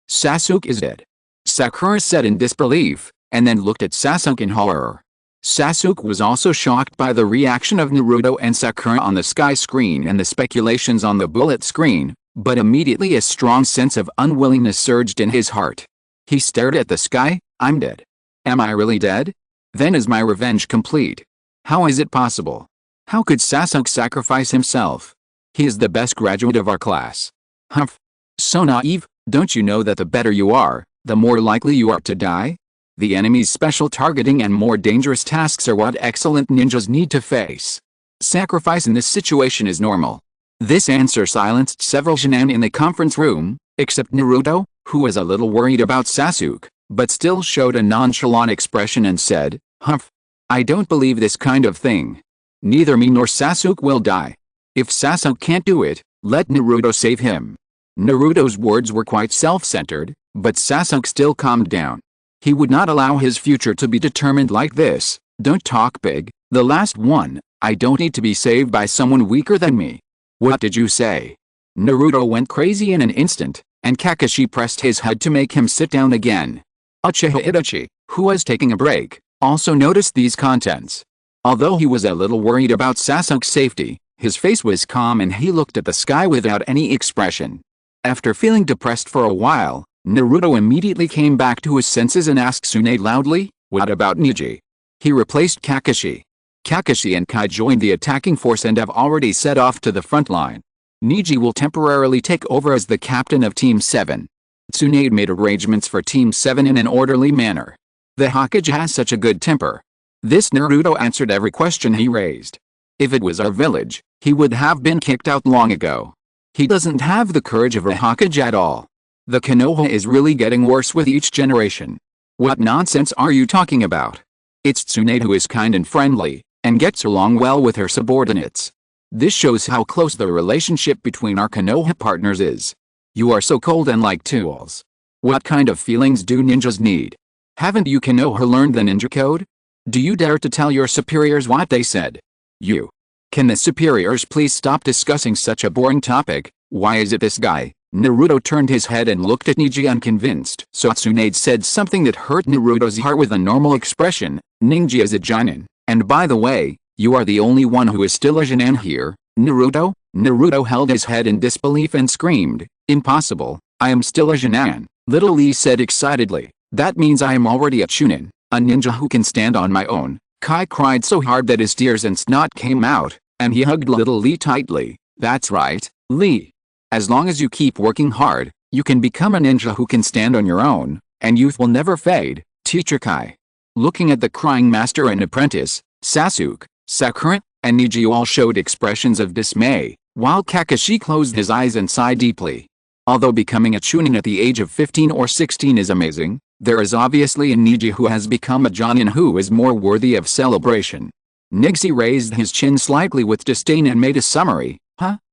A: Sasuke is dead. Sakura said in disbelief, and then looked at Sasuke in horror. Sasuke was also shocked by the reaction of Naruto and Sakura on the sky screen and the speculations on the bullet screen, but immediately a strong sense of unwillingness surged in his heart. He stared at the sky. "I'm dead. Am I really dead? Then is my revenge complete? How is it possible? How could Sasuke sacrifice himself? He is the best graduate of our class. Humph. So naive, don't you know that the better you are, the more likely you are to die? The enemy's special targeting and more dangerous tasks are what excellent ninjas need to face. Sacrifice in this situation is normal." This answer silenced several Jonin in the conference room, except Naruto, who was a little worried about Sasuke, but still showed a nonchalant expression and said, "Humph. I don't believe this kind of thing. Neither me nor Sasuke will die. If Sasuke can't do it, let Naruto save him." Naruto's words were quite self-centered, but Sasuke still calmed down. He would not allow his future to be determined like this. "Don't talk big, the last one. I don't need to be saved by someone weaker than me." "What did you say?" Naruto went crazy in an instant, and Kakashi pressed his head to make him sit down again. Uchiha Itachi, who was taking a break, also noticed these contents. Although he was a little worried about Sasuke's safety, his face was calm and he looked at the sky without any expression. After feeling depressed for a while, Naruto immediately came back to his senses and asked Tsunade loudly, "What about Neji?" He replaced Kakashi. Kakashi and Kai joined the attacking force and have already set off to the front line. Neji will temporarily take over as the captain of Team 7. Tsunade made arrangements for Team 7 in an orderly manner. The Hokage has such a good temper. This Naruto answered every question he raised. If it was our village, he would have been kicked out long ago. He doesn't have the courage of a Hokage at all. The Konoha is really getting worse with each generation. What nonsense are you talking about? It's Tsunade who is kind and friendly, and gets along well with her subordinates. This shows how close the relationship between our Konoha partners is. You are so cold and like tools. What kind of feelings do ninjas need? Haven't you Konoha learned the ninja code? Do you dare to tell your superiors what they said? You. Can the superiors please stop discussing such a boring topic? Why is it this guy? Naruto turned his head and looked at Neji unconvinced. So Tsunade said something that hurt Naruto's heart with a normal expression. "Ninja is a Jonin, and by the way, you are the only one who is still a Jonin here, Naruto." Naruto held his head in disbelief and screamed, "Impossible, I am still a Jonin." Little Lee said excitedly, "That means I am already a Chunin, a ninja who can stand on my own." Kai cried so hard that his tears and snot came out, and he hugged Little Lee tightly. "That's right, Lee. As long as you keep working hard, you can become a ninja who can stand on your own, and youth will never fade." Teacher Kai. Looking at the crying master and apprentice, Sasuke, Sakura, and Neji all showed expressions of dismay, while Kakashi closed his eyes and sighed deeply. Although becoming a Chunin at the age of 15 or 16 is amazing, there is obviously a Neji who has become a Jonin who is more worthy of celebration. Nixie raised his chin slightly with disdain and made a summary,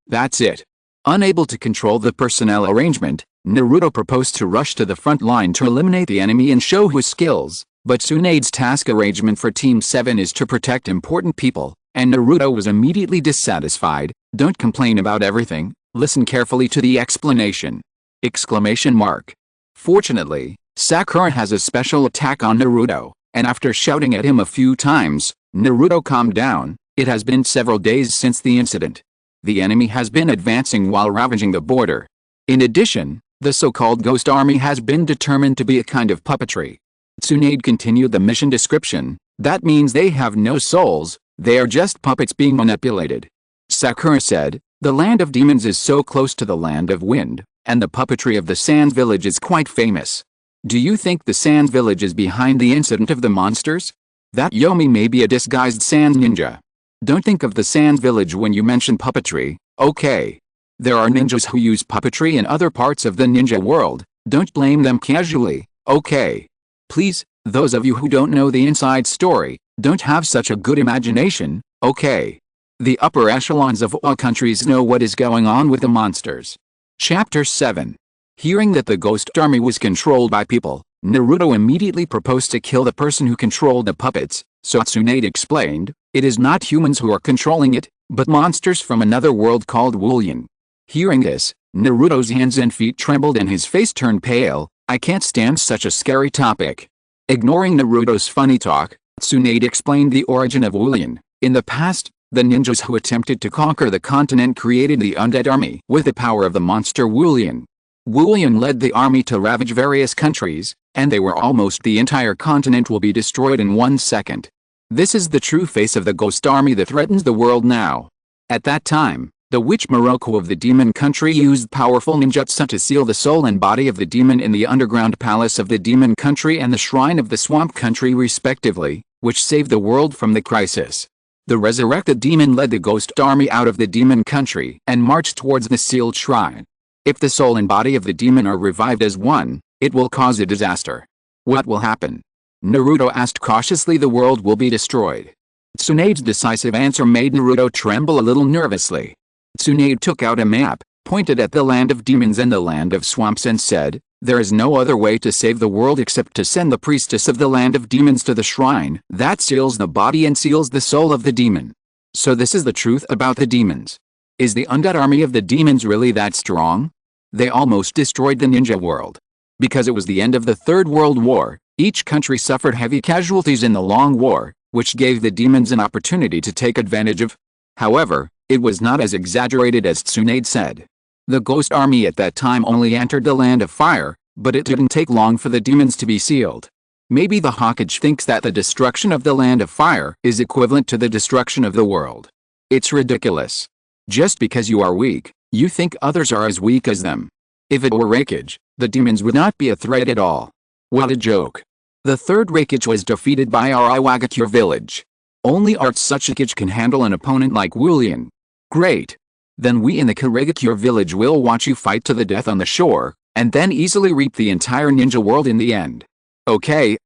A: That's it." Unable to control the personnel arrangement, Naruto proposed to rush to the front line to eliminate the enemy and show his skills, but Tsunade's task arrangement for Team 7 is to protect important people, and Naruto was immediately dissatisfied. "Don't complain about everything, listen carefully to the explanation!" Exclamation mark. Fortunately, Sakura has a special attack on Naruto, and after shouting at him a few times, Naruto calmed down. It has been several days since the incident. The enemy has been advancing while ravaging the border. In addition, the so-called Ghost Army has been determined to be a kind of puppetry. Tsunade continued the mission description. That means they have no souls, they are just puppets being manipulated. Sakura said, the land of demons is so close to the land of wind, and the puppetry of the Sands village is quite famous. Do you think the Sands village is behind the incident of the monsters? That Yomi may be a disguised Sands ninja. Don't think of the Sands village when you mention puppetry, okay? There are ninjas who use puppetry in other parts of the ninja world, don't blame them casually, okay? Please, those of you who don't know the inside story, don't have such a good imagination, okay? The upper echelons of all countries know what is going on with the monsters. Chapter 7. Hearing that the Ghost Army was controlled by people, Naruto immediately proposed to kill the person who controlled the puppets, so Tsunade explained, it is not humans who are controlling it, but monsters from another world called Wullion. Hearing this, Naruto's hands and feet trembled and his face turned pale. I can't stand such a scary topic. Ignoring Naruto's funny talk, Tsunade explained the origin of Wullion. In the past, the ninjas who attempted to conquer the continent created the undead army with the power of the monster Wullion. Wullion led the army to ravage various countries, and they were almost the entire continent will be destroyed in 1 second. This is the true face of the Ghost Army that threatens the world now. At that time, the witch Morocco of the demon country used powerful ninjutsu to seal the soul and body of the demon in the underground palace of the demon country and the shrine of the swamp country respectively, which saved the world from the crisis. The resurrected demon led the Ghost Army out of the demon country and marched towards the sealed shrine. If the soul and body of the demon are revived as one, it will cause a disaster. What will happen? Naruto asked cautiously. The world will be destroyed. Tsunade's decisive answer made Naruto tremble a little nervously. Tsunade took out a map, pointed at the land of demons and the land of swamps and said, there is no other way to save the world except to send the priestess of the land of demons to the shrine that seals the body and seals the soul of the demon. So this is the truth about the demons. Is the undead army of the demons really that strong? They almost destroyed the ninja world. Because it was the end of the Third World War, each country suffered heavy casualties in the long war, which gave the demons an opportunity to take advantage of. However, it was not as exaggerated as Tsunade said. The Ghost Army at that time only entered the land of fire, but it didn't take long for the demons to be sealed. Maybe the Hokage thinks that the destruction of the land of fire is equivalent to the destruction of the world. It's ridiculous. Just because you are weak, you think others are as weak as them. If it were Raikage, the demons would not be a threat at all. What a joke. The third Raikage was defeated by our Iwagakure village. Only Artsukage can handle an opponent like Wullion. Great. Then we in the Karigakure village will watch you fight to the death on the shore, and then easily reap the entire ninja world in the end. Okay,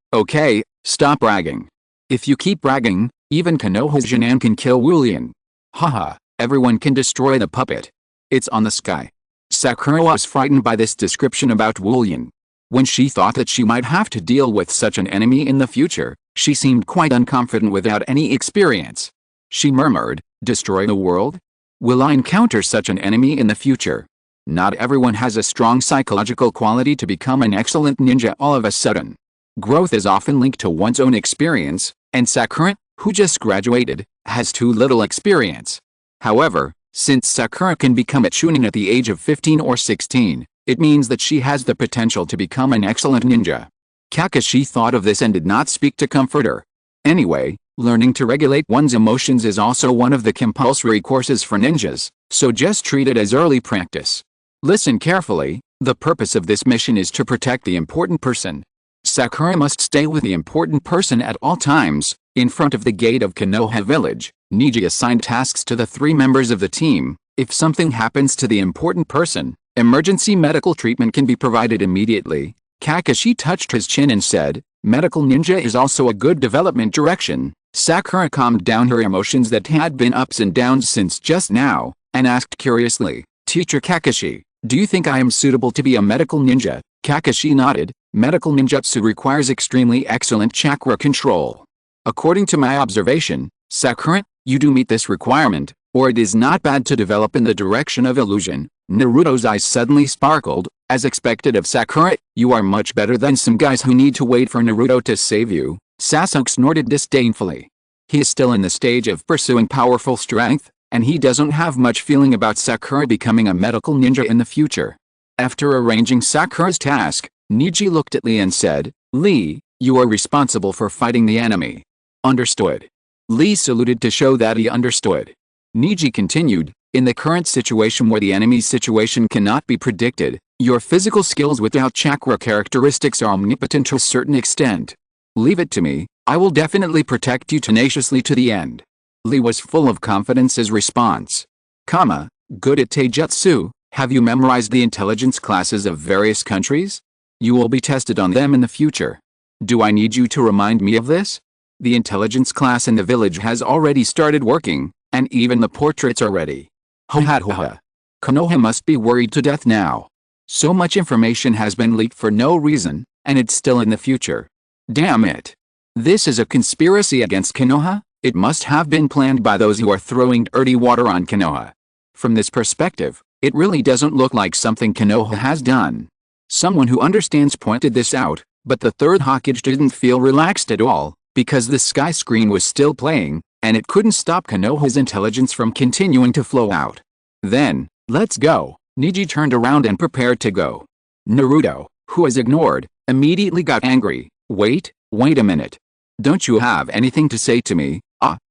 A: stop bragging. If you keep bragging, even Konoha's Jinan can kill Wullion. Haha, everyone can destroy the puppet. It's on the sky. Sakura was frightened by this description about Wullion. When she thought that she might have to deal with such an enemy in the future, she seemed quite unconfident without any experience. She murmured, destroy the world? Will I encounter such an enemy in the future? Not everyone has a strong psychological quality to become an excellent ninja all of a sudden. Growth is often linked to one's own experience, and Sakura, who just graduated, has too little experience. However, since Sakura can become a chunin at the age of 15 or 16, it means that she has the potential to become an excellent ninja. Kakashi thought of this and did not speak to comfort her. Anyway, learning to regulate one's emotions is also one of the compulsory courses for ninjas, so just treat it as early practice. Listen carefully, the purpose of this mission is to protect the important person. Sakura must stay with the important person at all times. In front of the gate of Konoha village, Neji assigned tasks to the 3 members of the team. If something happens to the important person, emergency medical treatment can be provided immediately. Kakashi touched his chin and said, medical ninja is also a good development direction. Sakura calmed down her emotions that had been ups and downs since just now, and asked curiously, Teacher Kakashi, do you think I am suitable to be a medical ninja? Kakashi nodded. Medical ninjutsu requires extremely excellent chakra control. According to my observation, Sakura, you do meet this requirement, or it is not bad to develop in the direction of illusion. Naruto's eyes suddenly sparkled. As expected of Sakura, you are much better than some guys who need to wait for Naruto to save you. Sasuke snorted disdainfully. He is still in the stage of pursuing powerful strength, and he doesn't have much feeling about Sakura becoming a medical ninja in the future. After arranging Sakura's task, Neji looked at Lee and said, "Lee, you are responsible for fighting the enemy." "Understood." Lee saluted to show that he understood. Neji continued, "In the current situation where the enemy's situation cannot be predicted, your physical skills without chakra characteristics are omnipotent to a certain extent. Leave it to me, I will definitely protect you tenaciously to the end." Lee was full of confidence as response. Good at taijutsu, have you memorized the intelligence classes of various countries? You will be tested on them in the future. Do I need you to remind me of this? The intelligence class in the village has already started working, and even the portraits are ready. Konoha must be worried to death now. So much information has been leaked for no reason, and it's still in the future. Damn it. This is a conspiracy against Konoha? It must have been planned by those who are throwing dirty water on Konoha. From this perspective, it really doesn't look like something Konoha has done. Someone who understands pointed this out, but the third Hokage didn't feel relaxed at all, because the sky screen was still playing, and it couldn't stop Konoha's intelligence from continuing to flow out. Then, let's go. Neji turned around and prepared to go. Naruto, who was ignored, immediately got angry. Wait a minute. Don't you have anything to say to me?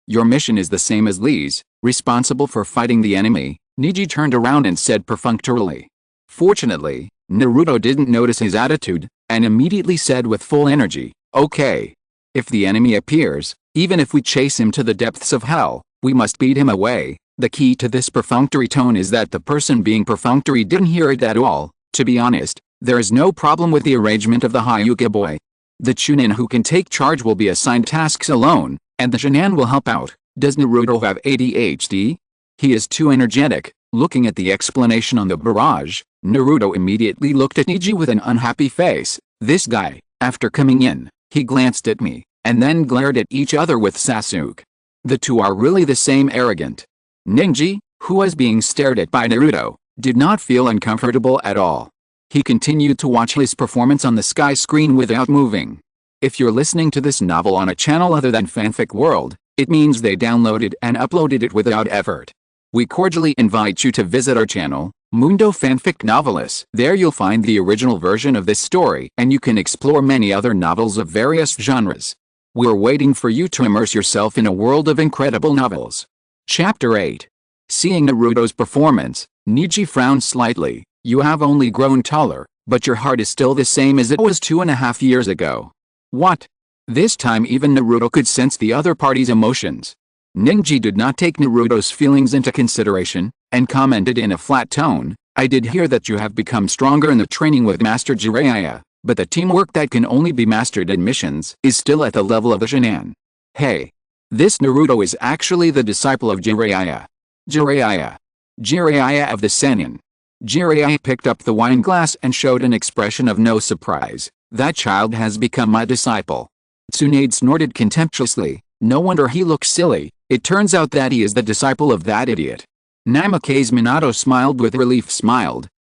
A: Your mission is the same as Lee's, responsible for fighting the enemy. Neji turned around and said perfunctorily. Fortunately, Naruto didn't notice his attitude, and immediately said with full energy, "Okay. If the enemy appears, even if we chase him to the depths of hell, we must beat him away." The key to this perfunctory tone is that the person being perfunctory didn't hear it at all. To be honest, there is no problem with the arrangement of the Hyuga boy. The Chunin who can take charge will be assigned tasks alone, and the Shanan will help out. Does Naruto have ADHD? He is too energetic. Looking at the explanation on the barrage, Naruto immediately looked at Neji with an unhappy face. This guy, after coming in, he glanced at me, and then glared at each other with Sasuke. The two are really the same arrogant. Neji, who was being stared at by Naruto, did not feel uncomfortable at all. He continued to watch his performance on the sky screen without moving. If you're listening to this novel on a channel other than Fanfic World, it means they downloaded and uploaded it without effort. We cordially invite you to visit our channel, Mundo Fanfic Novelis. There you'll find the original version of this story, and you can explore many other novels of various genres. We're waiting for you to immerse yourself in a world of incredible novels. Chapter 8. Seeing Naruto's performance, Neji frowned slightly. You have only grown taller, but your heart is still the same as it was 2.5 years ago. What? This time even Naruto could sense the other party's emotions. Neji did not take Naruto's feelings into consideration, and commented in a flat tone, "I did hear that you have become stronger in the training with Master Jiraiya, but the teamwork that can only be mastered in missions is still at the level of the Shanan. Hey. This Naruto is actually the disciple of Jiraiya. Jiraiya of the Sennin." Jiraiya picked up the wine glass and showed an expression of no surprise. "That child has become my disciple." Tsunade snorted contemptuously. No wonder he looks silly. It turns out that he is the disciple of that idiot. Namake's Minato smiled with relief.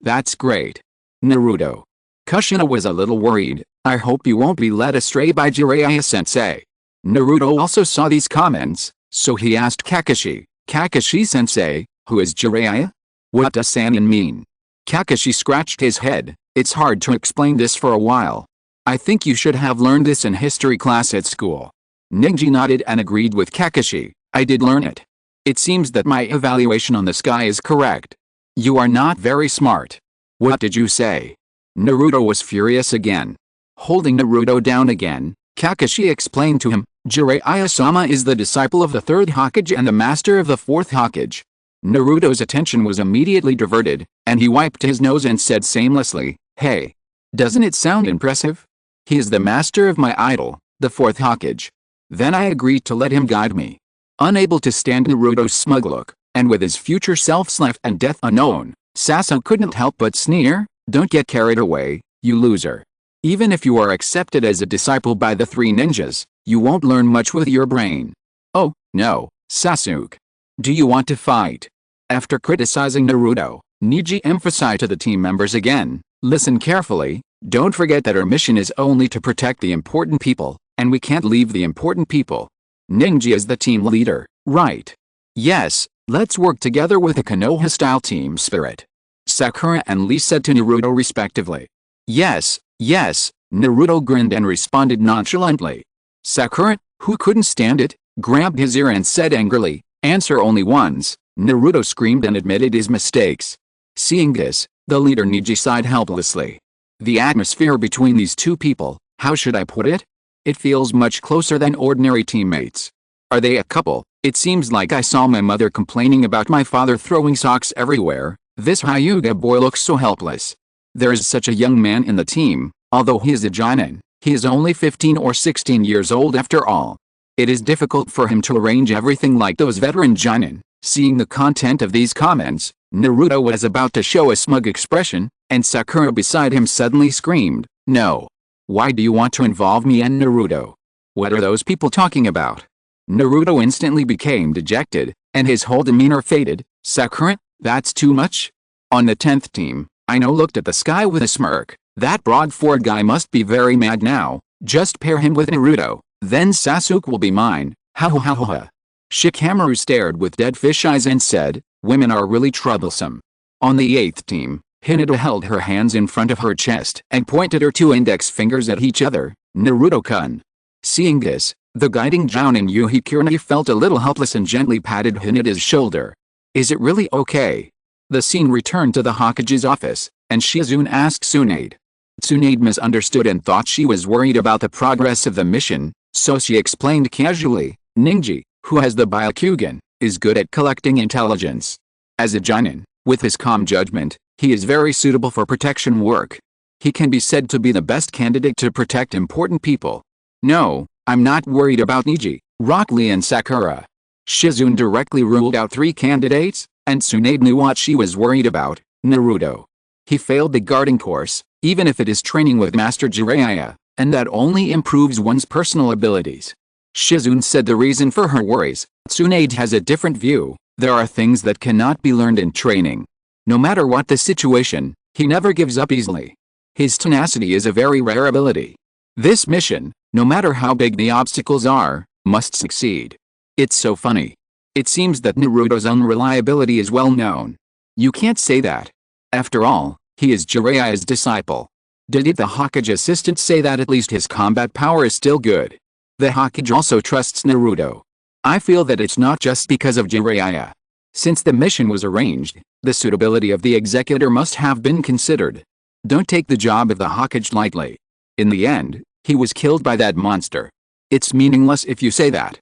A: That's great. Naruto. Kushina was a little worried. I hope you won't be led astray by Jiraiya-sensei. Naruto also saw these comments, so he asked Kakashi, Kakashi-sensei, who is Jiraiya? What does Sannin mean? Kakashi scratched his head. It's hard to explain this for a while. I think you should have learned this in history class at school. Neji nodded and agreed with Kakashi. I did learn it. It seems that my evaluation on the sky is correct. You are not very smart. What did you say? Naruto was furious again. Holding Naruto down again, Kakashi explained to him, Jiraiya-sama is the disciple of the third Hokage and the master of the fourth Hokage. Naruto's attention was immediately diverted, and he wiped his nose and said shamelessly, Hey. Doesn't it sound impressive? He is the master of my idol, the fourth Hokage. Then I agreed to let him guide me. Unable to stand Naruto's smug look, and with his future self-life and death unknown, Sasuke couldn't help but sneer, Don't get carried away, you loser. Even if you are accepted as a disciple by the three ninjas, you won't learn much with your brain. Oh, no, Sasuke. Do you want to fight? After criticizing Naruto, Neji emphasized to the team members again, Listen carefully, don't forget that our mission is only to protect the important people, And we can't leave the important people. Ninja is the team leader, right? Yes, let's work together with a Konoha-style team spirit. Sakura and Lee said to Naruto respectively. Yes, yes, Naruto grinned and responded nonchalantly. Sakura, who couldn't stand it, grabbed his ear and said angrily, "Answer only once." Naruto screamed and admitted his mistakes. Seeing this, the leader Neji sighed helplessly. The atmosphere between these two people, how should I put it? It feels much closer than ordinary teammates. Are they a couple? It seems like I saw my mother complaining about my father throwing socks everywhere. This Hyuga boy looks so helpless. There is such a young man in the team, although he is a jonin. He is only 15 or 16 years old after all. It is difficult for him to arrange everything like those veteran jonin. Seeing the content of these comments, Naruto was about to show a smug expression, and Sakura beside him suddenly screamed, "No! Why do you want to involve me and Naruto? What are those people talking about?" Naruto instantly became dejected, and his whole demeanor faded. "Sakura, that's too much?" On the 10th team, Ino looked at the sky with a smirk. That broad-forehead guy must be very mad now. Just pair him with Naruto, then Sasuke will be mine. Ha ha ha ha. Shikamaru stared with dead fish eyes and said, "Women are really troublesome." On the 8th team, Hinata held her hands in front of her chest and pointed her two index fingers at each other. "Naruto-kun." Seeing this, the guiding jounin Yuhikirani felt a little helpless and gently patted Hinata's shoulder. "Is it really okay?" The scene returned to the Hokage's office, and Shizune asked Tsunade. Tsunade misunderstood and thought she was worried about the progress of the mission, so she explained casually, "Ninji, who has the Byakugan, is good at collecting intelligence. As a jonin, with his calm judgment, he is very suitable for protection work. He can be said to be the best candidate to protect important people." "No, I'm not worried about Neji, Rock Lee and Sakura." Shizune directly ruled out 3 candidates, and Tsunade knew what she was worried about, Naruto. He failed the guarding course, even if it is training with Master Jiraiya, and that only improves one's personal abilities. Shizune said the reason for her worries. Tsunade has a different view. There are things that cannot be learned in training. No matter what the situation, he never gives up easily. His tenacity is a very rare ability. This mission, no matter how big the obstacles are, must succeed. It's so funny. It seems that Naruto's unreliability is well known. You can't say that. After all, he is Jiraiya's disciple. Didn't the Hokage assistant say that at least his combat power is still good? The Hokage also trusts Naruto. I feel that it's not just because of Jiraiya. Since the mission was arranged, the suitability of the executor must have been considered. Don't take the job of the Hokage lightly. In the end, he was killed by that monster. It's meaningless if you say that.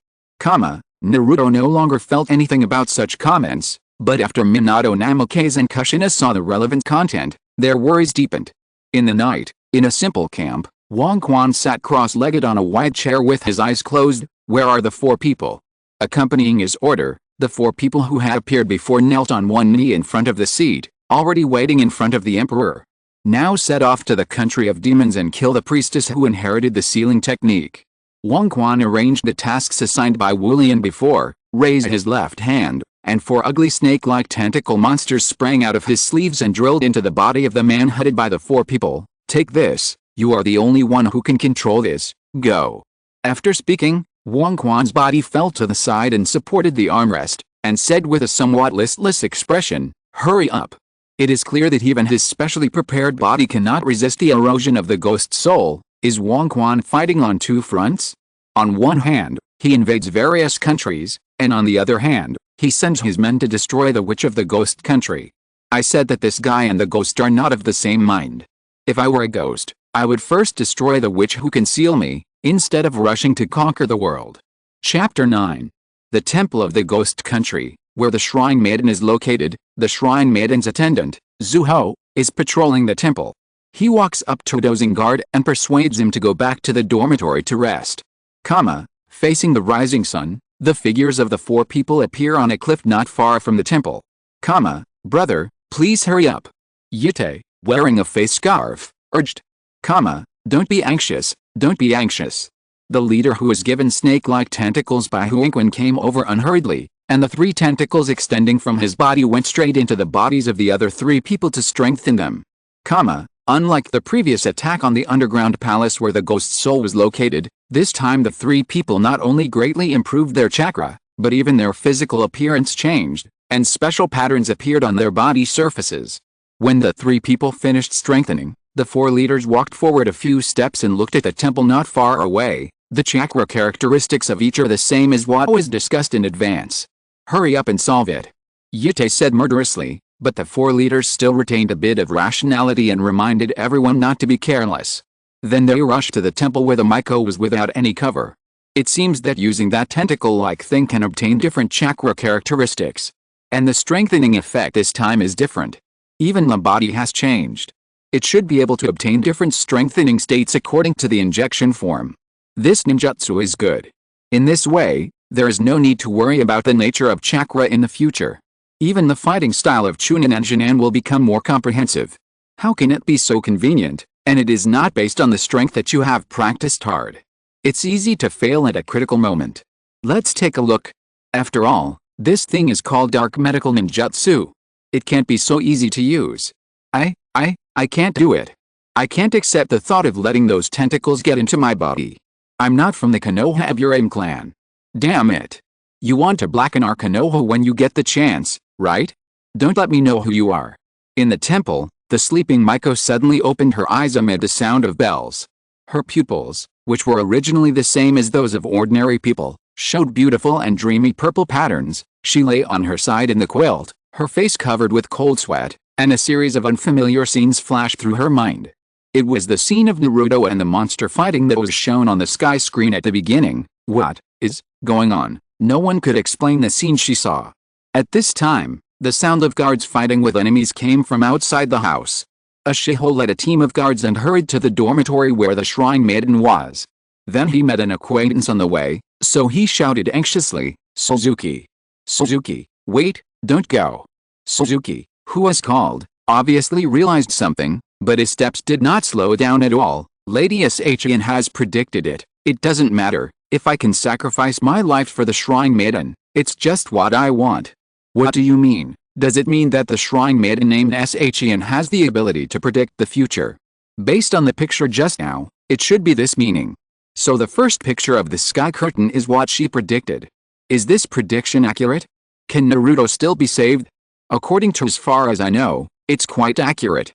A: Naruto no longer felt anything about such comments, but after Minato Namikaze and Kushina saw the relevant content, their worries deepened. In the night, in a simple camp, Wang Quan sat cross-legged on a wide chair with his eyes closed. Where are the 4 people? Accompanying his order, the 4 people who had appeared before knelt on one knee in front of the seat, already waiting in front of the emperor. Now set off to the country of demons and kill the priestess who inherited the sealing technique. Wang Quan arranged the tasks assigned by Wu Lian before, raised his left hand, and 4 ugly snake-like tentacle monsters sprang out of his sleeves and drilled into the body of the man headed by the 4 people. "Take this, you are the only one who can control this, go." After speaking, Wang Quan's body fell to the side and supported the armrest, and said with a somewhat listless expression, "Hurry up." It is clear that even his specially prepared body cannot resist the erosion of the ghost soul. Is Wang Quan fighting on 2 fronts? On one hand, he invades various countries, and on the other hand, he sends his men to destroy the witch of the ghost country. I said that this guy and the ghost are not of the same mind. If I were a ghost, I would first destroy the witch who conceal me, instead of rushing to conquer the world. Chapter 9. The Temple of the Ghost Country, where the Shrine Maiden is located. The Shrine Maiden's attendant, Zuho, is patrolling the temple. He walks up to a dozing guard and persuades him to go back to the dormitory to rest. Facing the rising sun, the figures of the 4 people appear on a cliff not far from the temple. Brother, please hurry up. Yute, wearing a face scarf, urged. Don't be anxious, don't be anxious. The leader who was given snake-like tentacles by Huinquan came over unhurriedly, and the 3 tentacles extending from his body went straight into the bodies of the other 3 people to strengthen them. Unlike the previous attack on the underground palace where the ghost soul was located, this time the three people not only greatly improved their chakra, but even their physical appearance changed, and special patterns appeared on their body surfaces. When the three people finished strengthening, the four leaders walked forward a few steps and looked at the temple not far away. The chakra characteristics of each are the same as what was discussed in advance. Hurry up and solve it, Yute said murderously, but the four leaders still retained a bit of rationality and reminded everyone not to be careless. Then they rushed to the temple where the Miko was without any cover. It seems that using that tentacle-like thing can obtain different chakra characteristics. And the strengthening effect this time is different. Even the body has changed. It should be able to obtain different strengthening states according to the injection form. This ninjutsu is good. In this way, there is no need to worry about the nature of chakra in the future. Even the fighting style of Chunin and Jinan will become more comprehensive. How can it be so convenient, and it is not based on the strength that you have practiced hard? It's easy to fail at a critical moment. Let's take a look. After all, this thing is called Dark Medical Ninjutsu. It can't be so easy to use. I can't do it. I can't accept the thought of letting those tentacles get into my body. I'm not from the Konoha Aburame clan. Damn it. You want to blacken our Konoha when you get the chance, right? Don't let me know who you are. In the temple, the sleeping Miko suddenly opened her eyes amid the sound of bells. Her pupils, which were originally the same as those of ordinary people, showed beautiful and dreamy purple patterns. She lay on her side in the quilt, her face covered with cold sweat, and a series of unfamiliar scenes flashed through her mind. It was the scene of Naruto and the monster fighting that was shown on the sky screen at the beginning. What is going on? No one could explain the scene she saw. At this time, the sound of guards fighting with enemies came from outside the house. A shiho led a team of guards and hurried to the dormitory where the shrine maiden was. Then he met an acquaintance on the way, so he shouted anxiously, "Suzuki! Suzuki, wait, don't go!" Suzuki, who was called, obviously realized something, but his steps did not slow down at all. Lady Shin has predicted it. It doesn't matter, if I can sacrifice my life for the shrine maiden, it's just what I want. What do you mean? Does it mean that the shrine maiden named Shin has the ability to predict the future? Based on the picture just now, it should be this meaning. So the first picture of the sky curtain is what she predicted. Is this prediction accurate? Can Naruto still be saved? According to as far as I know, it's quite accurate.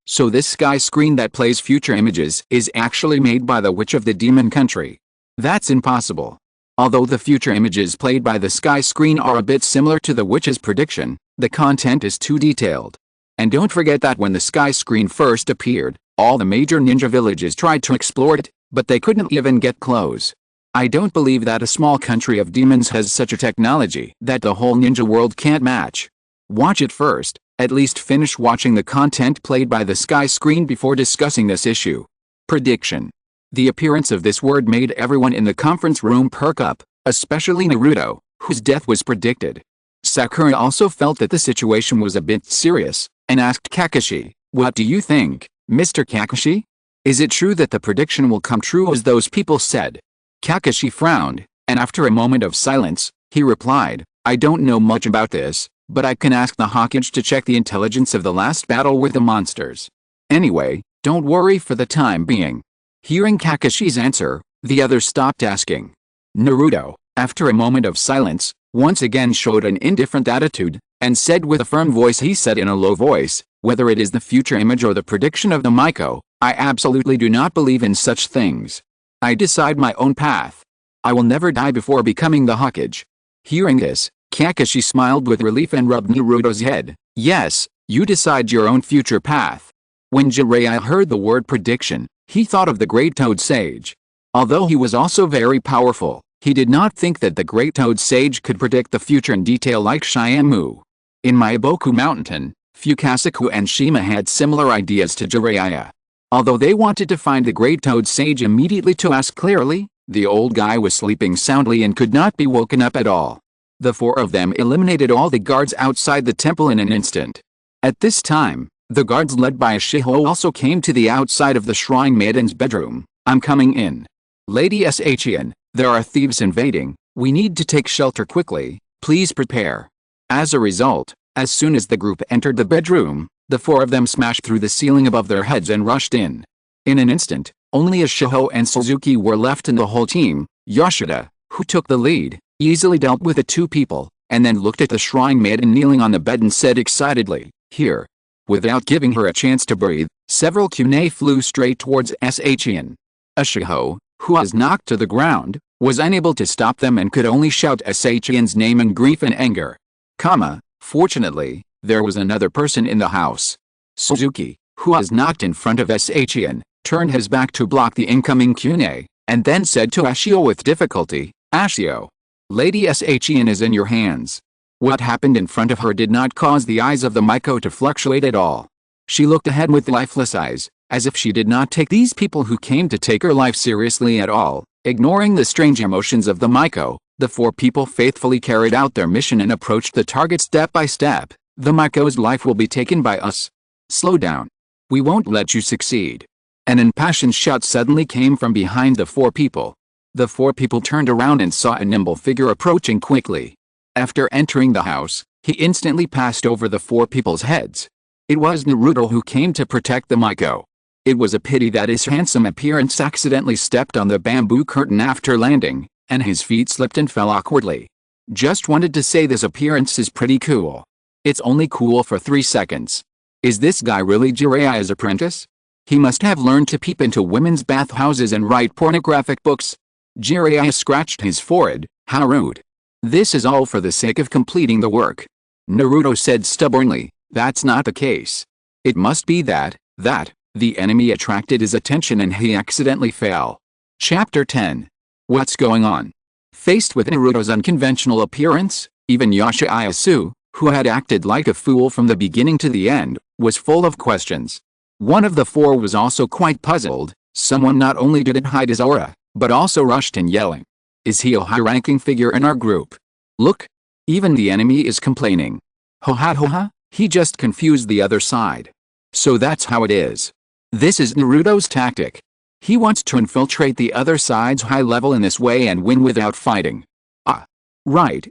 A: So this sky screen that plays future images is actually made by the witch of the demon country. That's impossible. Although the future images played by the sky screen are a bit similar to the witch's prediction, the content is too detailed. And don't forget that when the sky screen first appeared, all the major ninja villages tried to explore it, but they couldn't even get close. I don't believe that a small country of demons has such a technology that the whole ninja world can't match. Watch it first, at least finish watching the content played by the sky screen before discussing this issue. Prediction. The appearance of this word made everyone in the conference room perk up, especially Naruto, whose death was predicted. Sakura also felt that the situation was a bit serious, and asked Kakashi, "What do you think, Mr. Kakashi? Is it true that the prediction will come true as those people said?" Kakashi frowned, and after a moment of silence, he replied, "I don't know much about this, but I can ask the Hokage to check the intelligence of the last battle with the monsters. Anyway, don't worry for the time being." Hearing Kakashi's answer, the others stopped asking. Naruto, after a moment of silence, once again showed an indifferent attitude, and said with a firm voice, he said in a low voice, "Whether it is the future image or the prediction of the Miko, I absolutely do not believe in such things. I decide my own path. I will never die before becoming the Hokage." Hearing this, Kakashi smiled with relief and rubbed Naruto's head. "Yes, you decide your own future path." When Jiraiya heard the word prediction, he thought of the Great Toad Sage. Although he was also very powerful, he did not think that the Great Toad Sage could predict the future in detail like Shiamu. In Maiboku Mountain, Fukasaku and Shima had similar ideas to Jiraiya. Although they wanted to find the Great Toad Sage immediately to ask clearly, the old guy was sleeping soundly and could not be woken up at all. The four of them eliminated all the guards outside the temple in an instant. At this time, the guards led by a shiho also came to the outside of the shrine maiden's bedroom. "I'm coming in. Lady Shin, there are thieves invading, we need to take shelter quickly, please prepare." As a result, as soon as the group entered the bedroom, The four of them smashed through the ceiling above their heads and rushed in. In an instant, only Ashiho and Suzuki were left in the whole team. Yoshida, who took the lead, easily dealt with the two people, and then looked at the shrine maiden kneeling on the bed and said excitedly, "Here." Without giving her a chance to breathe, several kunai flew straight towards Shion. Ashiho, who was knocked to the ground, was unable to stop them and could only shout Shion's name in grief and anger. Fortunately, there was another person in the house. Suzuki, who was knocked in front of Shion, turned his back to block the incoming kunai, and then said to Ashio with difficulty, "Ashio, Lady Shion is in your hands." What happened in front of her did not cause the eyes of the Miko to fluctuate at all. She looked ahead with lifeless eyes, as if she did not take these people who came to take her life seriously at all. Ignoring the strange emotions of the Miko, the four people faithfully carried out their mission and approached the target step by step. "The Miko's life will be taken by us. Slow down. We won't let you succeed." An impassioned shout suddenly came from behind the four people. The four people turned around and saw a nimble figure approaching quickly. After entering the house, he instantly passed over the four people's heads. It was Naruto who came to protect the Miko. It was a pity that his handsome appearance accidentally stepped on the bamboo curtain after landing, and his feet slipped and fell awkwardly. Just wanted to say this appearance is pretty cool. It's only cool for 3 seconds. Is this guy really Jiraiya's apprentice? He must have learned to peep into women's bathhouses and write pornographic books. Jiraiya scratched his forehead. How rude. "This is all for the sake of completing the work," Naruto said stubbornly. "That's not the case. It must be that the enemy attracted his attention and he accidentally fell." Chapter 10. What's going on? Faced with Naruto's unconventional appearance, even Yoshiyasu, who had acted like a fool from the beginning to the end, was full of questions. One of the four was also quite puzzled. Someone not only didn't hide his aura, but also rushed in yelling, "Is he a high-ranking figure in our group? Look! Even the enemy is complaining. Hoha, he just confused the other side." So that's how it is. This is Naruto's tactic. He wants to infiltrate the other side's high level in this way and win without fighting. Right.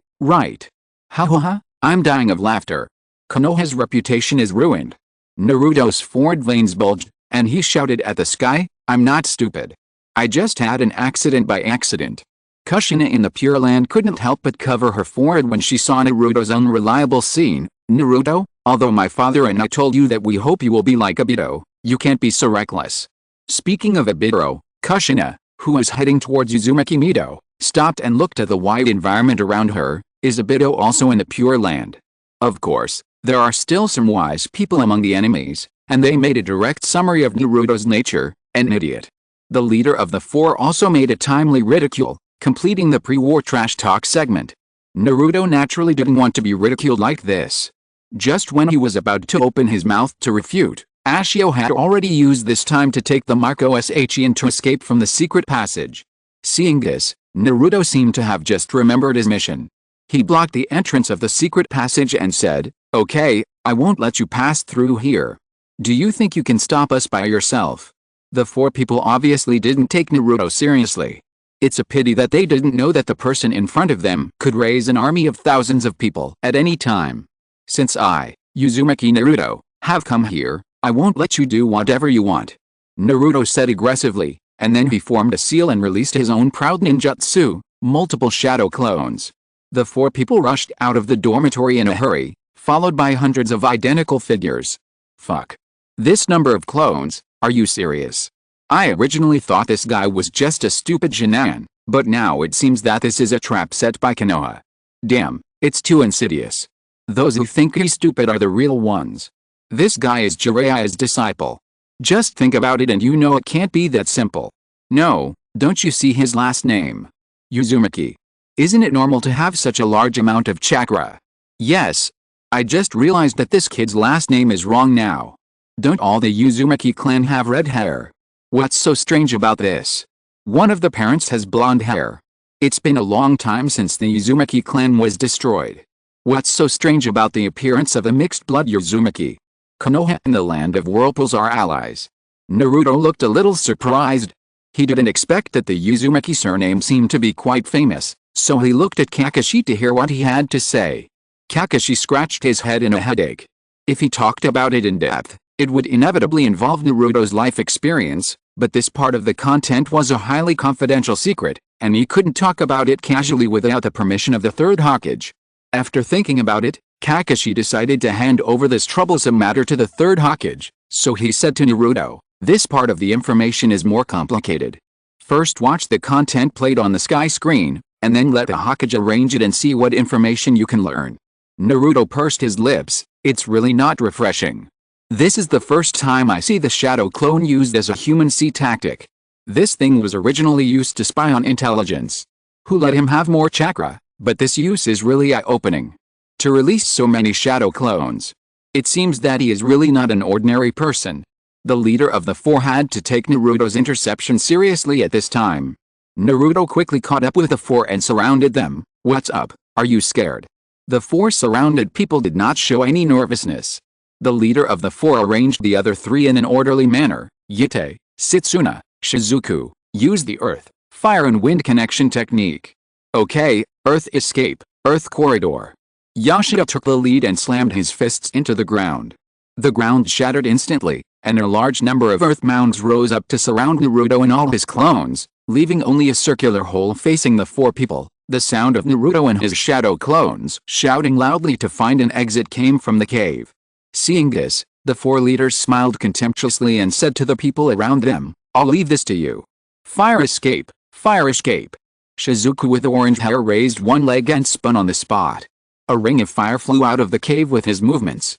A: Ha, I'm dying of laughter. Konoha's reputation is ruined. Naruto's forward veins bulged, and he shouted at the sky, "I'm not stupid. I just had an accident by accident." Kushina in the Pure Land couldn't help but cover her forehead when she saw Naruto's unreliable scene. "Naruto, although my father and I told you that we hope you will be like Obito, you can't be so reckless." Speaking of Obito, Kushina, who was heading towards Uzumaki Mido, stopped and looked at the wide environment around her. Is Obito also in the Pure Land? Of course, there are still some wise people among the enemies, and they made a direct summary of Naruto's nature, an idiot. The leader of the four also made a timely ridicule, completing the pre-war trash talk segment. Naruto naturally didn't want to be ridiculed like this. Just when he was about to open his mouth to refute, Ashio had already used this time to take the Mako Shion to escape from the secret passage. Seeing this, Naruto seemed to have just remembered his mission. He blocked the entrance of the secret passage and said, "Okay, I won't let you pass through here. Do you think you can stop us by yourself?" The four people obviously didn't take Naruto seriously. It's a pity that they didn't know that the person in front of them could raise an army of thousands of people at any time. "Since I, Uzumaki Naruto, have come here, I won't let you do whatever you want," Naruto said aggressively, and then he formed a seal and released his own proud ninjutsu, multiple shadow clones. The four people rushed out of the dormitory in a hurry, followed by hundreds of identical figures. Fuck. This number of clones, are you serious? I originally thought this guy was just a stupid Jinan, but now it seems that this is a trap set by Konoha. Damn, it's too insidious. Those who think he's stupid are the real ones. This guy is Jiraiya's disciple. Just think about it and you know it can't be that simple. No, don't you see his last name? Uzumaki. Isn't it normal to have such a large amount of chakra? Yes. I just realized that this kid's last name is wrong now. Don't all the Uzumaki clan have red hair? What's so strange about this? One of the parents has blonde hair. It's been a long time since the Uzumaki clan was destroyed. What's so strange about the appearance of a mixed-blood Uzumaki? Konoha and the Land of Whirlpools are allies. Naruto looked a little surprised. He didn't expect that the Uzumaki surname seemed to be quite famous, so he looked at Kakashi to hear what he had to say. Kakashi scratched his head in a headache. If he talked about it in depth, it would inevitably involve Naruto's life experience, but this part of the content was a highly confidential secret, and he couldn't talk about it casually without the permission of the third Hokage. After thinking about it, Kakashi decided to hand over this troublesome matter to the third Hokage, so he said to Naruto, "This part of the information is more complicated. First watch the content played on the sky screen, and then let the Hokage arrange it and see what information you can learn." Naruto pursed his lips. "It's really not refreshing. This is the first time I see the shadow clone used as a human C tactic. This thing was originally used to spy on intelligence. Who let him have more chakra, but this use is really eye-opening. To release so many shadow clones. It seems that he is really not an ordinary person." The leader of the four had to take Naruto's interception seriously at this time. Naruto quickly caught up with the four and surrounded them. "What's up? Are you scared?" The four surrounded people did not show any nervousness. The leader of the four arranged the other three in an orderly manner. Yatte, Setsuna, Shizuku, use the earth, fire and wind connection technique. Okay, earth escape, earth corridor. Yashida took the lead and slammed his fists into the ground. The ground shattered instantly, and a large number of earth mounds rose up to surround Naruto and all his clones, leaving only a circular hole facing the four people. The sound of Naruto and his shadow clones shouting loudly to find an exit came from the cave. Seeing this, the four leaders smiled contemptuously and said to the people around them, "I'll leave this to you. Fire escape, fire escape." Shizuku with orange hair raised one leg and spun on the spot. A ring of fire flew out of the cave with his movements.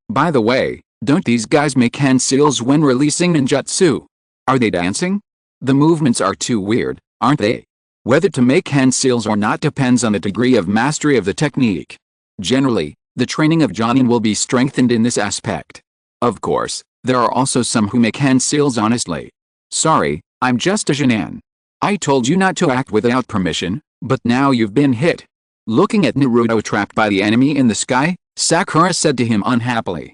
A: By the way, don't these guys make hand seals when releasing ninjutsu? Are they dancing? The movements are too weird, aren't they? Whether to make hand seals or not depends on the degree of mastery of the technique. Generally, the training of Jonin will be strengthened in this aspect. Of course, there are also some who make hand seals honestly. Sorry, I'm just a Jonin. I told you not to act without permission, but now you've been hit. Looking at Naruto trapped by the enemy in the sky, Sakura said to him unhappily.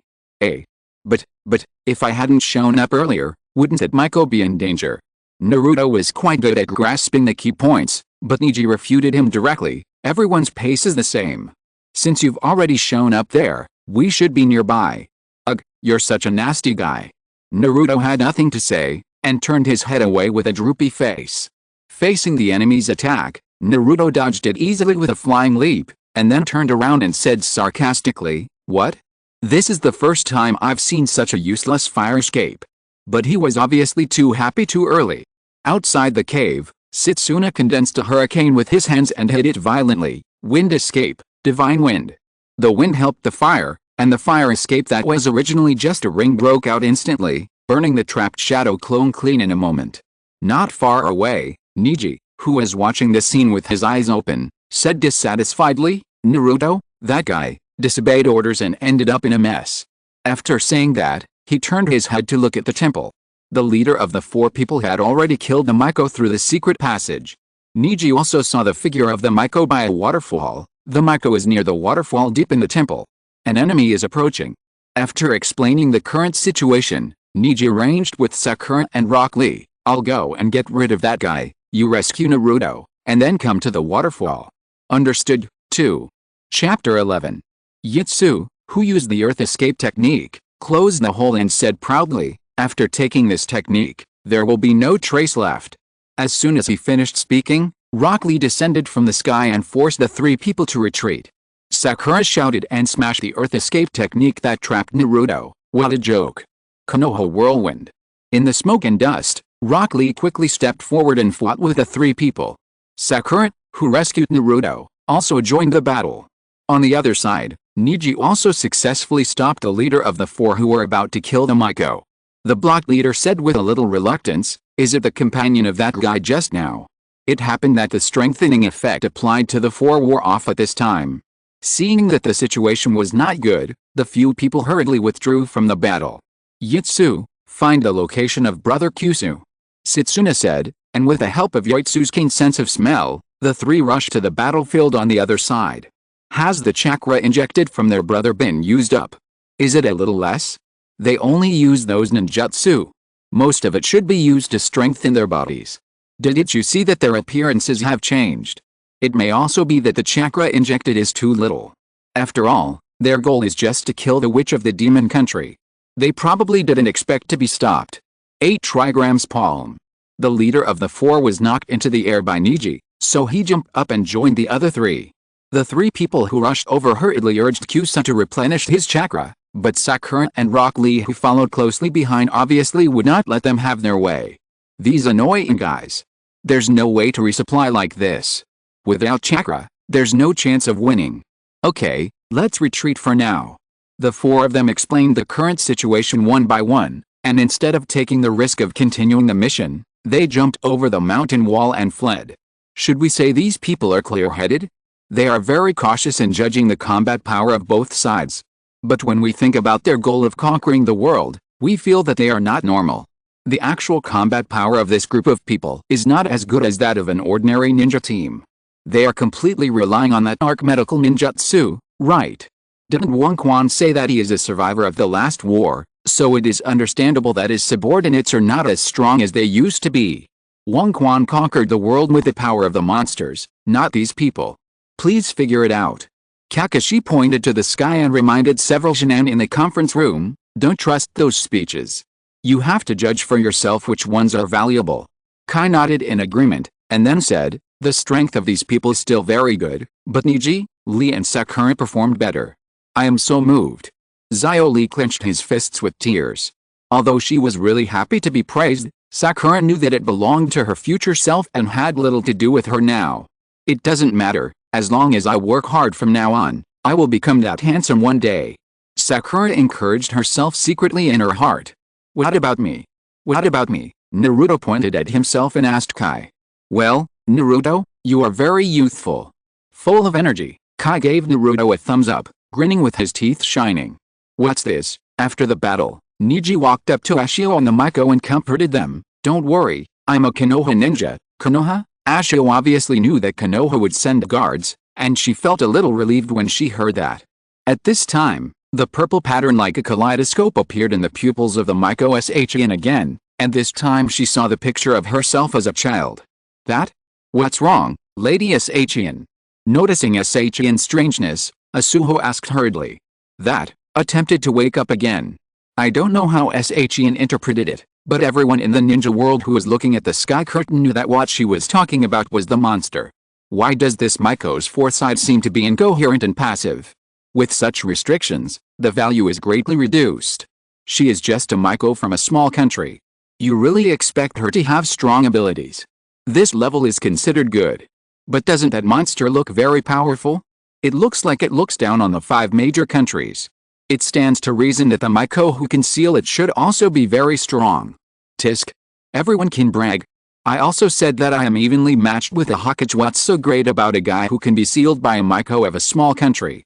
A: But, if I hadn't shown up earlier, wouldn't that Miko be in danger? Naruto was quite good at grasping the key points, but Neji refuted him directly. Everyone's pace is the same. Since you've already shown up there, we should be nearby. Ugh, you're such a nasty guy. Naruto had nothing to say, and turned his head away with a droopy face. Facing the enemy's attack, Naruto dodged it easily with a flying leap, and then turned around and said sarcastically, "What? This is the first time I've seen such a useless fire escape." But he was obviously too happy too early. Outside the cave, Setsuna condensed a hurricane with his hands and hit it violently. Wind escape, divine wind. The wind helped the fire, and the fire escape that was originally just a ring broke out instantly, burning the trapped shadow clone clean in a moment. Not far away, Neji, who was watching the scene with his eyes open, said dissatisfiedly, "Naruto, that guy, disobeyed orders and ended up in a mess." After saying that, he turned his head to look at the temple. The leader of the four people had already killed the Miko through the secret passage. Neji also saw the figure of the Miko by a waterfall. The Miko is near the waterfall deep in the temple. An enemy is approaching. After explaining the current situation, Neji arranged with Sakura and Rock Lee, "I'll go and get rid of that guy, you rescue Naruto, and then come to the waterfall." Understood. 2. Chapter 11. Yitsu, who used the earth escape technique, closed the hole and said proudly, "After taking this technique, there will be no trace left." As soon as he finished speaking, Rock Lee descended from the sky and forced the three people to retreat. Sakura shouted and smashed the earth escape technique that trapped Naruto. What a joke. Konoha whirlwind. In the smoke and dust, Rock Lee quickly stepped forward and fought with the three people. Sakura, who rescued Naruto, also joined the battle. On the other side, Neji also successfully stopped the leader of the four who were about to kill the Miko. The block leader said with a little reluctance, "Is it the companion of that guy just now?" It happened that the strengthening effect applied to the four wore off at this time. Seeing that the situation was not good, the few people hurriedly withdrew from the battle. "Yitsu, find the location of Brother Kyusu," Setsuna said, and with the help of Yitsu's keen sense of smell, the three rushed to the battlefield on the other side. Has the chakra injected from their brother been used up? Is it a little less? They only use those ninjutsu. Most of it should be used to strengthen their bodies. Didn't you see that their appearances have changed? It may also be that the chakra injected is too little. After all, Their goal is just to kill the witch of the demon country. They probably didn't expect to be stopped. 8 trigrams palm. The leader of the 4 was knocked into the air by Niji, so he jumped up and joined the other 3. The 3 people who rushed over hurriedly urged Kusa to replenish his chakra, but Sakura and Rock Lee, who followed closely behind, obviously would not let them have their way. These annoying guys. There's no way to resupply like this. Without chakra, there's no chance of winning. Okay, let's retreat for now. The 4 of them explained the current situation one by one, and instead of taking the risk of continuing the mission, they jumped over the mountain wall and fled. Should we say these people are clear-headed? They are very cautious in judging the combat power of both sides. But when we think about their goal of conquering the world, we feel that they are not normal. The actual combat power of this group of people is not as good as that of an ordinary ninja team. They are completely relying on that arc medical ninjutsu, right? Didn't Wang Quan say that he is a survivor of the last war, so it is understandable that his subordinates are not as strong as they used to be. Wang Quan conquered the world with the power of the monsters, not these people. Please figure it out. Kakashi pointed to the sky and reminded several Shinan in the conference room, don't trust those speeches. You have to judge for yourself which ones are valuable. Kai nodded in agreement, and then said, the strength of these people is still very good, but Niji, Lee and Sakura performed better. I am so moved. Zio Lee clenched his fists with tears. Although she was really happy to be praised, Sakura knew that it belonged to her future self and had little to do with her now. It doesn't matter, as long as I work hard from now on, I will become that handsome one day. Sakura encouraged herself secretly in her heart. What about me? What about me? Naruto pointed at himself and asked Kai. Well, Naruto, you are very youthful. Full of energy, Kai gave Naruto a thumbs up, grinning with his teeth shining. What's this? After the battle, Niji walked up to Ashio and the Miko and comforted them. Don't worry, I'm a Konoha ninja. Konoha? Ashio obviously knew that Konoha would send guards, and she felt a little relieved when she heard that. At this time, the purple pattern like a kaleidoscope appeared in the pupils of the Miko Shin again, and this time she saw the picture of herself as a child. That? What's wrong, Lady Shin? Noticing Shin's strangeness, Asuho asked hurriedly. That, attempted to wake up again. I don't know how Shin interpreted it, but everyone in the ninja world who was looking at the sky curtain knew that what she was talking about was the monster. Why does this Miko's foresight seem to be incoherent and passive? With such restrictions, the value is greatly reduced. She is just a Miko from a small country. You really expect her to have strong abilities. This level is considered good. But doesn't that monster look very powerful? It looks like it looks down on the 5 major countries. It stands to reason that the Miko who conceal it should also be very strong. Tisk. Everyone can brag. I also said that I am evenly matched with a Hokage. What's so great about a guy who can be sealed by a Miko of a small country?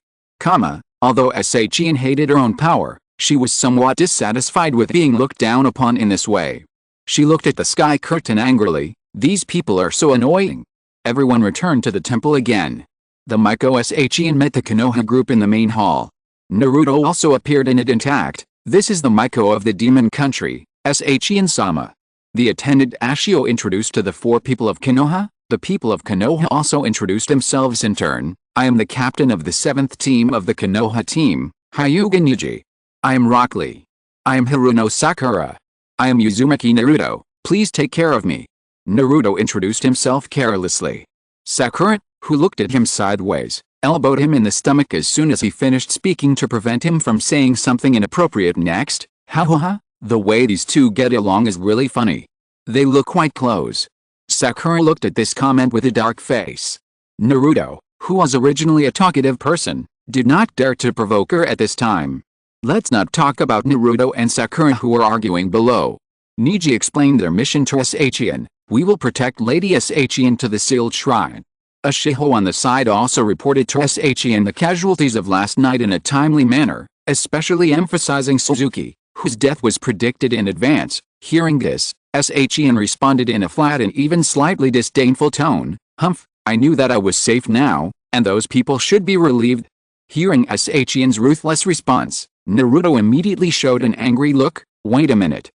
A: Although Shin hated her own power, she was somewhat dissatisfied with being looked down upon in this way. She looked at the sky curtain angrily. These people are so annoying. Everyone returned to the temple again. The Miko Shin met the Konoha group in the main hall. Naruto also appeared in it intact. This is the Miko of the demon country, Shin-sama. The attendant Ashio introduced to the 4 people of Konoha. The people of Konoha also introduced themselves in turn. I am the captain of the 7th team of the Konoha team, Hyuga Niji. I am Rock Lee. I am Haruno Sakura. I am Uzumaki Naruto, please take care of me. Naruto introduced himself carelessly. Sakura, who looked at him sideways, elbowed him in the stomach as soon as he finished speaking to prevent him from saying something inappropriate next. Ha, the way these two get along is really funny. They look quite close. Sakura looked at this comment with a dark face. Naruto, who was originally a talkative person, did not dare to provoke her at this time. Let's not talk about Naruto and Sakura who were arguing below. Niji explained their mission to Shin. We will protect Lady Shin to the sealed shrine. Ashiho on the side also reported to Shin the casualties of last night in a timely manner, especially emphasizing Suzuki, whose death was predicted in advance. Hearing this, Shin responded in a flat and even slightly disdainful tone. Humph, I knew that I was safe now, and those people should be relieved. Hearing Shin's ruthless response, Naruto immediately showed an angry look. Wait a minute.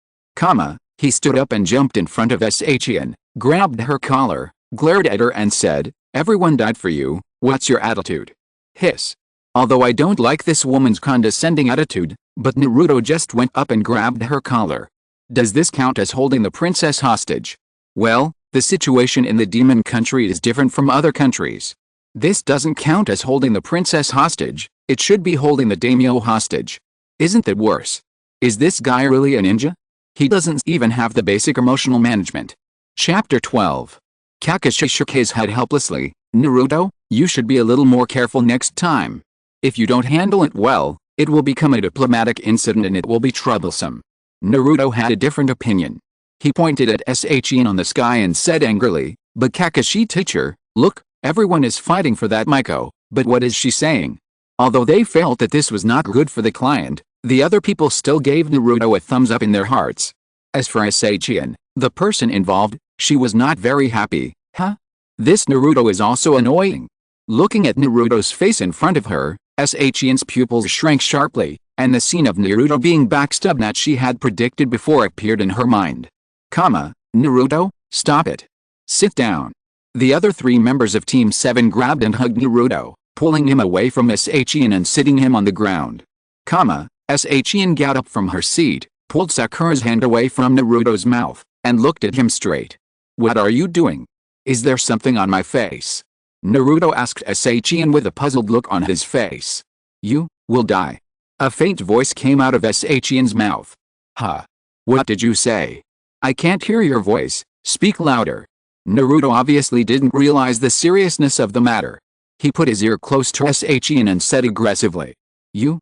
A: He stood up and jumped in front of Shin, grabbed her collar, glared at her and said, everyone died for you, what's your attitude? Hiss. Although I don't like this woman's condescending attitude, but Naruto just went up and grabbed her collar. Does this count as holding the princess hostage? Well, the situation in the demon country is different from other countries. This doesn't count as holding the princess hostage, it should be holding the daimyo hostage. Isn't that worse? Is this guy really a ninja? He doesn't even have the basic emotional management. Chapter 12. Kakashi shook his head helplessly. Naruto, you should be a little more careful next time. If you don't handle it well, it will become a diplomatic incident and it will be troublesome. Naruto had a different opinion. He pointed at SYNOPSIS on the sky and said angrily, "But Kakashi teacher, look, everyone is fighting for that Miko, but what is she saying?" Although they felt that this was not good for the client, the other people still gave Naruto a thumbs up in their hearts. As for SYNOPSIS, the person involved, she was not very happy. Huh? This Naruto is also annoying. Looking at Naruto's face in front of her, SYNOPSIS' pupils shrank sharply, and the scene of Naruto being backstabbed that she had predicted before appeared in her mind. Naruto, stop it. Sit down. The other three members of Team 7 grabbed and hugged Naruto, pulling him away from SYNOPSIS and sitting him on the ground. SYNOPSIS got up from her seat, pulled Sakura's hand away from Naruto's mouth, and looked at him straight. "What are you doing? Is there something on my face?" Naruto asked SYNOPSIS with a puzzled look on his face. "You will die." A faint voice came out of SYNOPSIS' mouth. "Huh? What did you say? I can't hear your voice, speak louder." Naruto obviously didn't realize the seriousness of the matter. He put his ear close to SYNOPSIS and said aggressively, You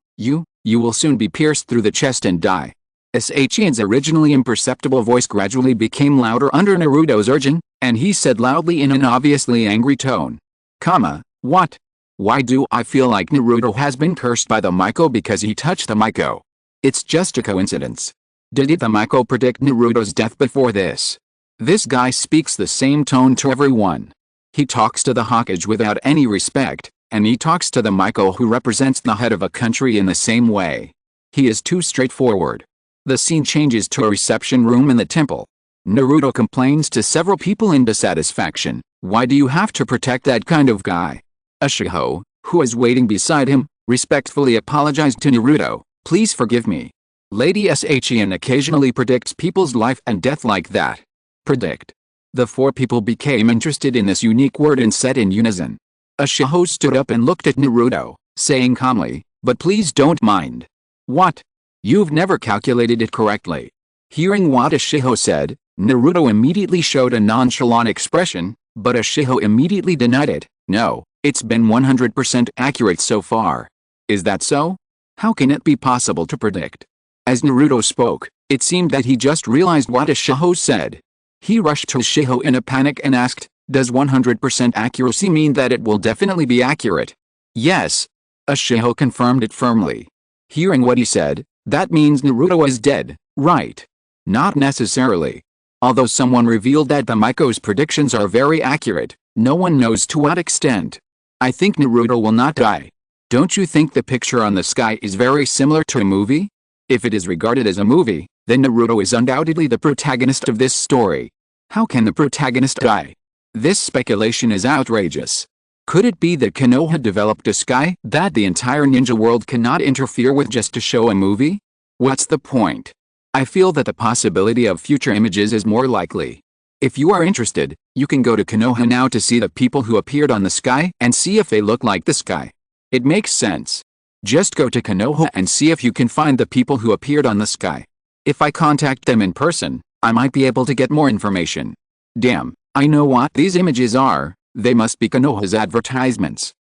A: will soon be pierced through the chest and die." SYNOPSIS' originally imperceptible voice gradually became louder under Naruto's urging, and he said loudly in an obviously angry tone. What? Why do I feel like Naruto has been cursed by the Miko because he touched the Miko? It's just a coincidence. Did the Miko predict Naruto's death before this? This guy speaks the same tone to everyone. He talks to the Hokage without any respect, and he talks to the Miko who represents the head of a country in the same way. He is too straightforward. The scene changes to a reception room in the temple. Naruto complains to several people in dissatisfaction. "Why do you have to protect that kind of guy?" Ashiho, who is waiting beside him, respectfully apologized to Naruto. "Please forgive me. Lady SYNOPSIS occasionally predicts people's life and death like that." Predict. The four people became interested in this unique word and said in unison. Ashiho stood up and looked at Naruto, saying calmly, "But please don't mind." "What? You've never calculated it correctly." Hearing what Ashiho said, Naruto immediately showed a nonchalant expression, but Ashiho immediately denied it. "No, it's been 100% accurate so far." "Is that so? How can it be possible to predict?" As Naruto spoke, it seemed that he just realized what Ashiho said. He rushed to Ashiho in a panic and asked, "Does 100% accuracy mean that it will definitely be accurate?" "Yes." Ashiho confirmed it firmly. Hearing what he said, "That means Naruto is dead, right?" "Not necessarily. Although someone revealed that the Miko's predictions are very accurate, no one knows to what extent. I think Naruto will not die. Don't you think the picture on the sky is very similar to a movie? If it is regarded as a movie, then Naruto is undoubtedly the protagonist of this story. How can the protagonist die? This speculation is outrageous. Could it be that Konoha developed a sky that the entire ninja world cannot interfere with just to show a movie? What's the point? I feel that the possibility of future images is more likely. If you are interested, you can go to Konoha now to see the people who appeared on the sky and see if they look like the sky. It makes sense. Just go to Konoha and see if you can find the people who appeared on the sky. If I contact them in person, I might be able to get more information. Damn, I know what these images are. They must be Konoha's advertisements.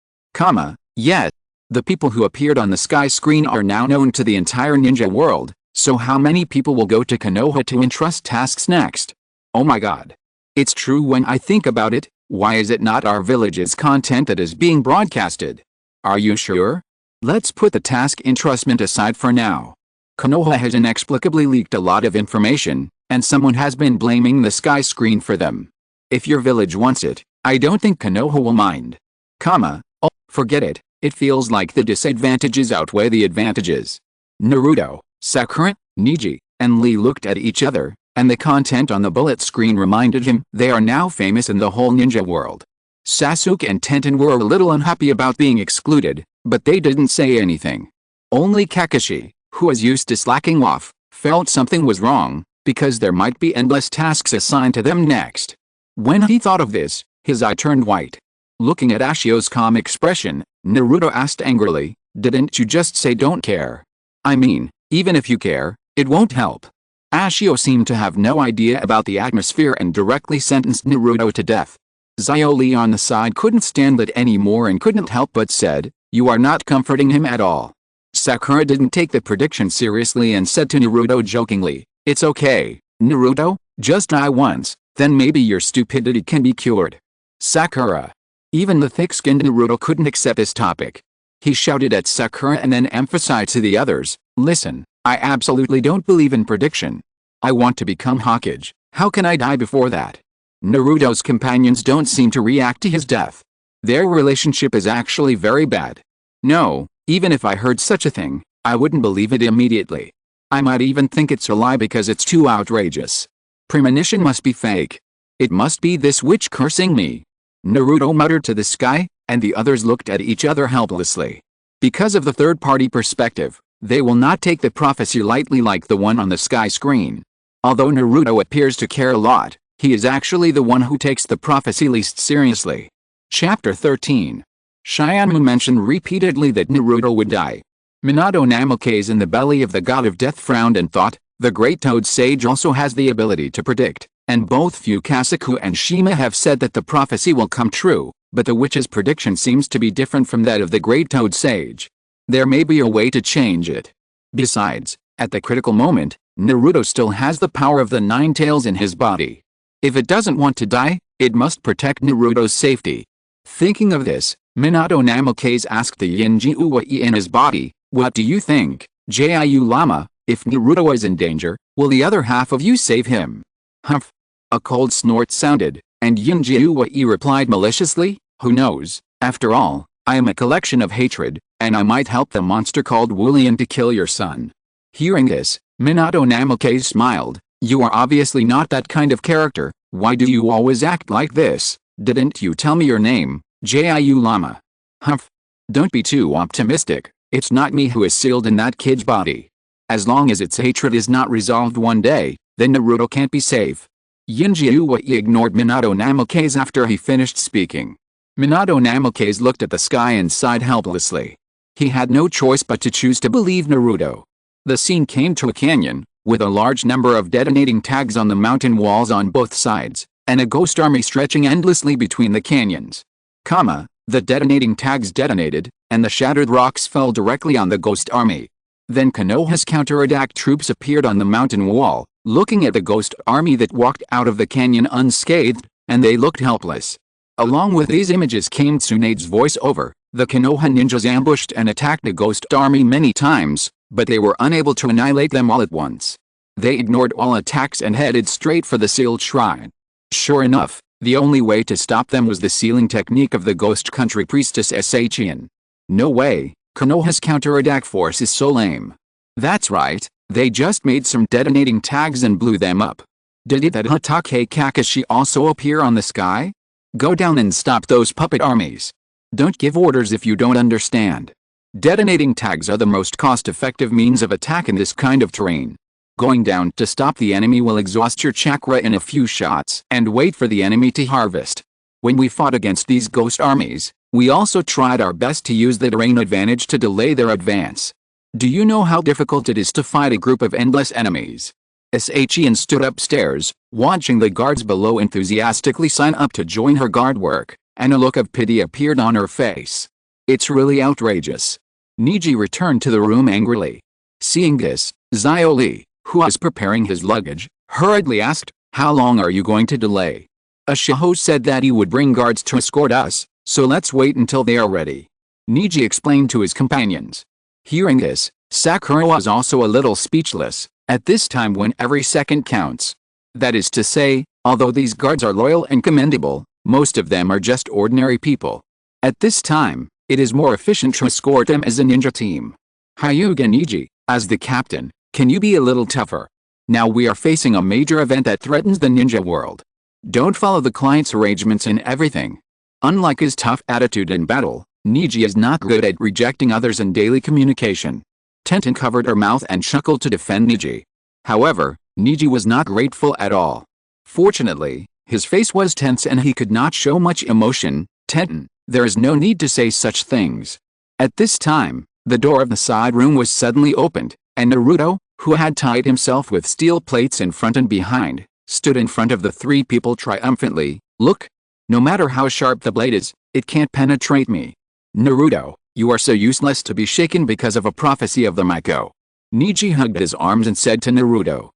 A: Yes. The people who appeared on the sky screen are now known to the entire ninja world, so how many people will go to Konoha to entrust tasks next? Oh my god. It's true when I think about it. Why is it not our village's content that is being broadcasted? Are you sure? Let's put the task entrustment aside for now. Konoha has inexplicably leaked a lot of information, and someone has been blaming the sky screen for them. If your village wants it, I don't think Konoha will mind. Oh, forget it. It feels like the disadvantages outweigh the advantages. Naruto, Sakura, Neji, and Lee looked at each other, and the content on the bullet screen reminded him they are now famous in the whole ninja world. Sasuke and Tenten were a little unhappy about being excluded, but they didn't say anything. Only Kakashi, who was used to slacking off, felt something was wrong, because there might be endless tasks assigned to them next. When he thought of this, his eye turned white. Looking at Ashio's calm expression, Naruto asked angrily, "Didn't you just say don't care? I mean, even if you care, it won't help." Ashio seemed to have no idea about the atmosphere and directly sentenced Naruto to death. Xiaoli on the side couldn't stand it anymore and couldn't help but said, "You are not comforting him at all." Sakura didn't take the prediction seriously and said to Naruto jokingly, "It's okay, Naruto, just die once, then maybe your stupidity can be cured." Sakura. Even the thick-skinned Naruto couldn't accept this topic. He shouted at Sakura and then emphasized to the others, "Listen, I absolutely don't believe in prediction. I want to become Hokage. How can I die before that?" Naruto's companions don't seem to react to his death. Their relationship is actually very bad. No, even if I heard such a thing, I wouldn't believe it immediately. I might even think it's a lie because it's too outrageous. Premonition must be fake. It must be this witch cursing me. Naruto muttered to the sky, and the others looked at each other helplessly. Because of the third-party perspective, they will not take the prophecy lightly like the one on the sky screen. Although Naruto appears to care a lot, he is actually the one who takes the prophecy least seriously. Chapter 13. Shianmu mentioned repeatedly that Naruto would die. Minato Namikaze in the belly of the god of death frowned and thought, the great toad sage also has the ability to predict, and both Fukasaku and Shima have said that the prophecy will come true, but the witch's prediction seems to be different from that of the great toad sage. There may be a way to change it. Besides, at the critical moment, Naruto still has the power of the nine tails in his body. If it doesn't want to die, it must protect Naruto's safety. Thinking of this, Minato Namikaze asked the Yinji Uwai in his body, "What do you think, Jiu Lama, if Naruto is in danger, will the other half of you save him?" Humph. A cold snort sounded, and Yinji Uwai replied maliciously, "Who knows, after all, I am a collection of hatred, and I might help the monster called Wulian to kill your son." Hearing this, Minato Namikaze smiled, "You are obviously not that kind of character. Why do you always act like this? Didn't you tell me your name, Jiu Lama?" Humph. Don't be too optimistic, it's not me who is sealed in that kid's body. As long as its hatred is not resolved one day, then Naruto can't be safe. Yinji Uwai ignored Minato Namikaze after he finished speaking. Minato Namikaze looked at the sky and sighed helplessly. He had no choice but to choose to believe Naruto. The scene came to a canyon, with a large number of detonating tags on the mountain walls on both sides, and a ghost army stretching endlessly between the canyons. The detonating tags detonated, and the shattered rocks fell directly on the ghost army. Then Konoha's counterattack troops appeared on the mountain wall, looking at the ghost army that walked out of the canyon unscathed, and they looked helpless. Along with these images came Tsunade's voice-over. The Konoha ninjas ambushed and attacked the ghost army many times, but they were unable to annihilate them all at once. They ignored all attacks and headed straight for the sealed shrine. Sure enough, the only way to stop them was the sealing technique of the ghost country priestess Sachian. No way, Konoha's counterattack force is so lame. That's right, they just made some detonating tags and blew them up. Did that Hatake Kakashi also appear on the sky? Go down and stop those puppet armies. Don't give orders if you don't understand. Detonating tags are the most cost-effective means of attack in this kind of terrain. Going down to stop the enemy will exhaust your chakra in a few shots and wait for the enemy to harvest. When we fought against these ghost armies, we also tried our best to use the terrain advantage to delay their advance. Do you know how difficult it is to fight a group of endless enemies? Sachian stood upstairs, watching the guards below enthusiastically sign up to join her guard work, and a look of pity appeared on her face. It's really outrageous. Niji returned to the room angrily. Seeing this, Xiaoli, who was preparing his luggage, hurriedly asked, "How long are you going to delay?" Ashiho said that he would bring guards to escort us, so let's wait until they are ready. Niji explained to his companions. Hearing this, Sakura was also a little speechless, at this time when every second counts. That is to say, although these guards are loyal and commendable, most of them are just ordinary people. At this time, it is more efficient to escort them as a ninja team. Hyuga Niji, as the captain, can you be a little tougher? Now we are facing a major event that threatens the ninja world. Don't follow the client's arrangements in everything. Unlike his tough attitude in battle, Niji is not good at rejecting others in daily communication. Tenten covered her mouth and chuckled to defend Niji. However, Niji was not grateful at all. Fortunately, his face was tense and he could not show much emotion. Tenten, there is no need to say such things. At this time, the door of the side room was suddenly opened, and Naruto, who had tied himself with steel plates in front and behind, stood in front of the three people triumphantly. Look! No matter how sharp the blade is, it can't penetrate me. Naruto, you are so useless to be shaken because of a prophecy of the Miko. Niji hugged his arms and said to Naruto.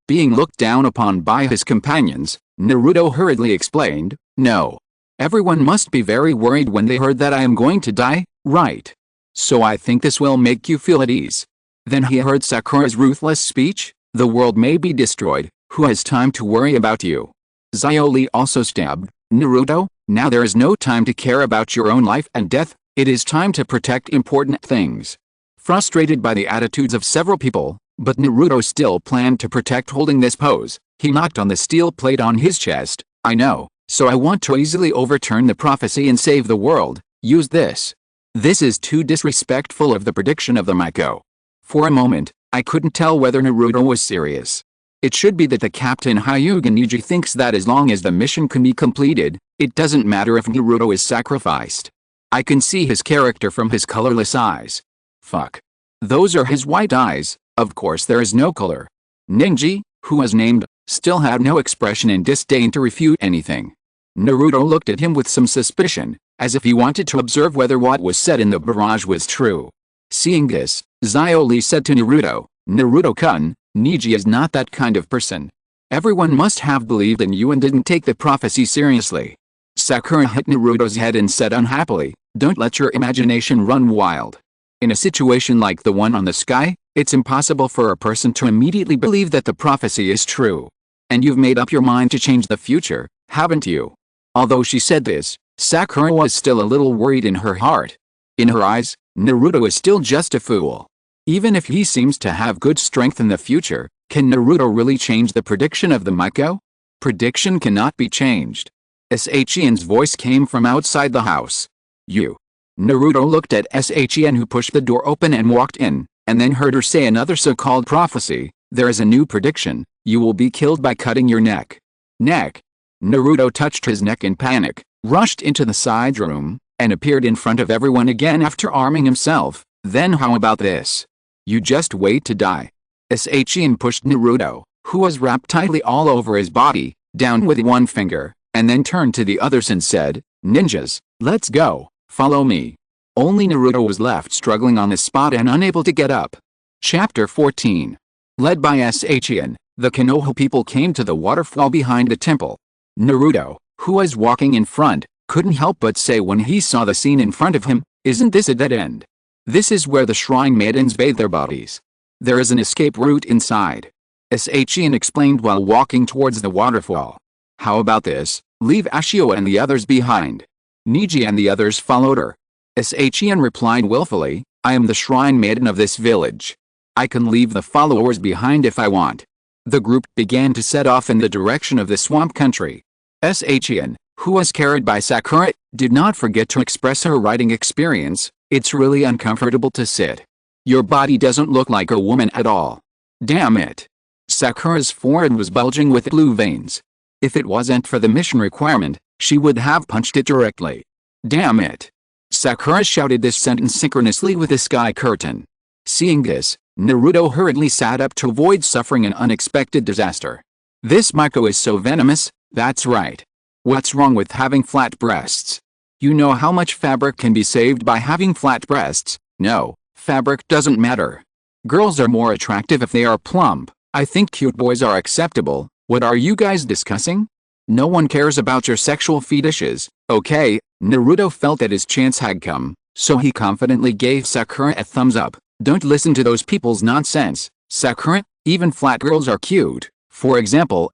A: Being looked down upon by his companions, Naruto hurriedly explained, no. Everyone must be very worried when they heard that I am going to die, right? So I think this will make you feel at ease. Then he heard Sakura's ruthless speech, the world may be destroyed, who has time to worry about you? Xiaoli also stabbed, Naruto, now there is no time to care about your own life and death, it is time to protect important things. Frustrated by the attitudes of several people, but Naruto still planned to protect holding this pose, he knocked on the steel plate on his chest. I know, so I want to easily overturn the prophecy and save the world, use this. This is too disrespectful of the prediction of the Miko. For a moment, I couldn't tell whether Naruto was serious. It should be that the Captain Hyuga Niji thinks that as long as the mission can be completed, it doesn't matter if Naruto is sacrificed. I can see his character from his colorless eyes. Fuck. Those are his white eyes, of course there is no color. Ninji, who was named, still had no expression and disdain to refute anything. Naruto looked at him with some suspicion, as if he wanted to observe whether what was said in the barrage was true. Seeing this, Xiaoli said to Naruto, Naruto-kun, Niji is not that kind of person. Everyone must have believed in you and didn't take the prophecy seriously. Sakura hit Naruto's head and said unhappily, don't let your imagination run wild. In a situation like the one on the sky, it's impossible for a person to immediately believe that the prophecy is true. And you've made up your mind to change the future, haven't you? Although she said this, Sakura was still a little worried in her heart. In her eyes, Naruto is still just a fool. Even if he seems to have good strength in the future, can Naruto really change the prediction of the Miko? Prediction cannot be changed. Shien's voice came from outside the house. You. Naruto looked at Shien who pushed the door open and walked in, and then heard her say another so-called prophecy, there is a new prediction, you will be killed by cutting your neck. Neck. Naruto touched his neck in panic, rushed into the side room, and appeared in front of everyone again after arming himself. Then how about this? You just wait to die. Shien pushed Naruto, who was wrapped tightly all over his body, down with one finger, and then turned to the others and said, ninjas, let's go, follow me. Only Naruto was left struggling on the spot and unable to get up. Chapter 14. Led by Shien, the Konoha people came to the waterfall behind the temple. Naruto, who was walking in front, couldn't help but say when he saw the scene in front of him, isn't this a dead end? This is where the shrine maidens bathe their bodies. There is an escape route inside. Shien explained while walking towards the waterfall. How about this, leave Ashio and the others behind. Niji and the others followed her. Shien replied willfully, I am the shrine maiden of this village. I can leave the followers behind if I want. The group began to set off in the direction of the swamp country. Shien, who was carried by Sakura, did not forget to express her riding experience, it's really uncomfortable to sit. Your body doesn't look like a woman at all. Damn it. Sakura's forehead was bulging with blue veins. If it wasn't for the mission requirement, she would have punched it directly. Damn it. Sakura shouted this sentence synchronously with the sky curtain. Seeing this, Naruto hurriedly sat up to avoid suffering an unexpected disaster. This Miko is so venomous, that's right. What's wrong with having flat breasts? You know how much fabric can be saved by having flat breasts? No, fabric doesn't matter. Girls are more attractive if they are plump. I think cute boys are acceptable. What are you guys discussing? No one cares about your sexual fetishes, okay? Naruto felt that his chance had come, so he confidently gave Sakura a thumbs up. Don't listen to those people's nonsense, Sakura, even flat girls are cute. For example,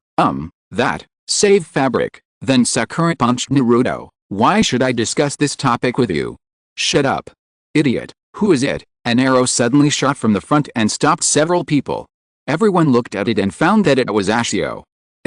A: that, save fabric. Then Sakura punched Naruto. Why should I discuss this topic with you? Shut up. Idiot, who is it? An arrow suddenly shot from the front and stopped several people. Everyone looked at it and found that it was Ashio.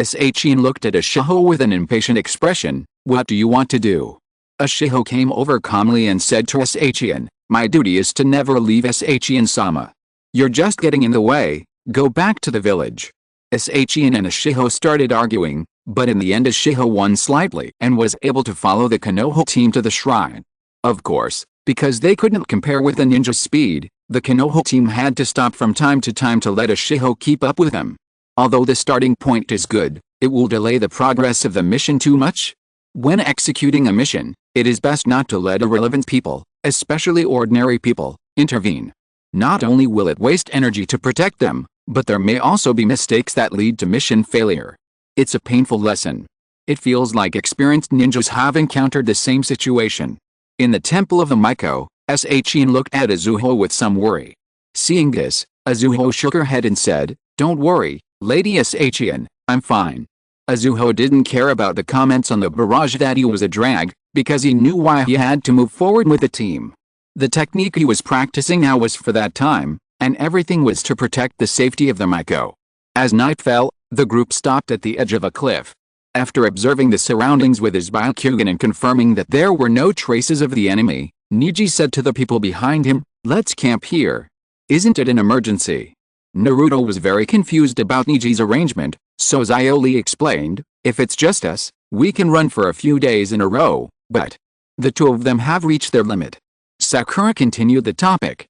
A: Shin looked at Ashiho with an impatient expression. What do you want to do? Ashiho came over calmly and said to Shin, my duty is to never leave Shin-sama. You're just getting in the way, go back to the village. Shin and Ashiho started arguing, but in the end Ashiho won slightly and was able to follow the Konoha team to the shrine. Of course, because they couldn't compare with the ninja's speed, the Konoha team had to stop from time to time to let Ashiho keep up with them. Although the starting point is good, it will delay the progress of the mission too much. When executing a mission, it is best not to let irrelevant people, especially ordinary people, intervene. Not only will it waste energy to protect them, but there may also be mistakes that lead to mission failure. It's a painful lesson. It feels like experienced ninjas have encountered the same situation. In the Temple of the Miko, Shin looked at Azuho with some worry. Seeing this, Azuho shook her head and said, don't worry, Lady Shin, I'm fine. Azuho didn't care about the comments on the barrage that he was a drag, because he knew why he had to move forward with the team. The technique he was practicing now was for that time, and everything was to protect the safety of the Miko. As night fell, the group stopped at the edge of a cliff. After observing the surroundings with his Byakugan and confirming that there were no traces of the enemy, Niji said to the people behind him, let's camp here. Isn't it an emergency? Naruto was very confused about Niji's arrangement, so Xioli explained, if it's just us, we can run for a few days in a row, but the two of them have reached their limit. Sakura continued the topic.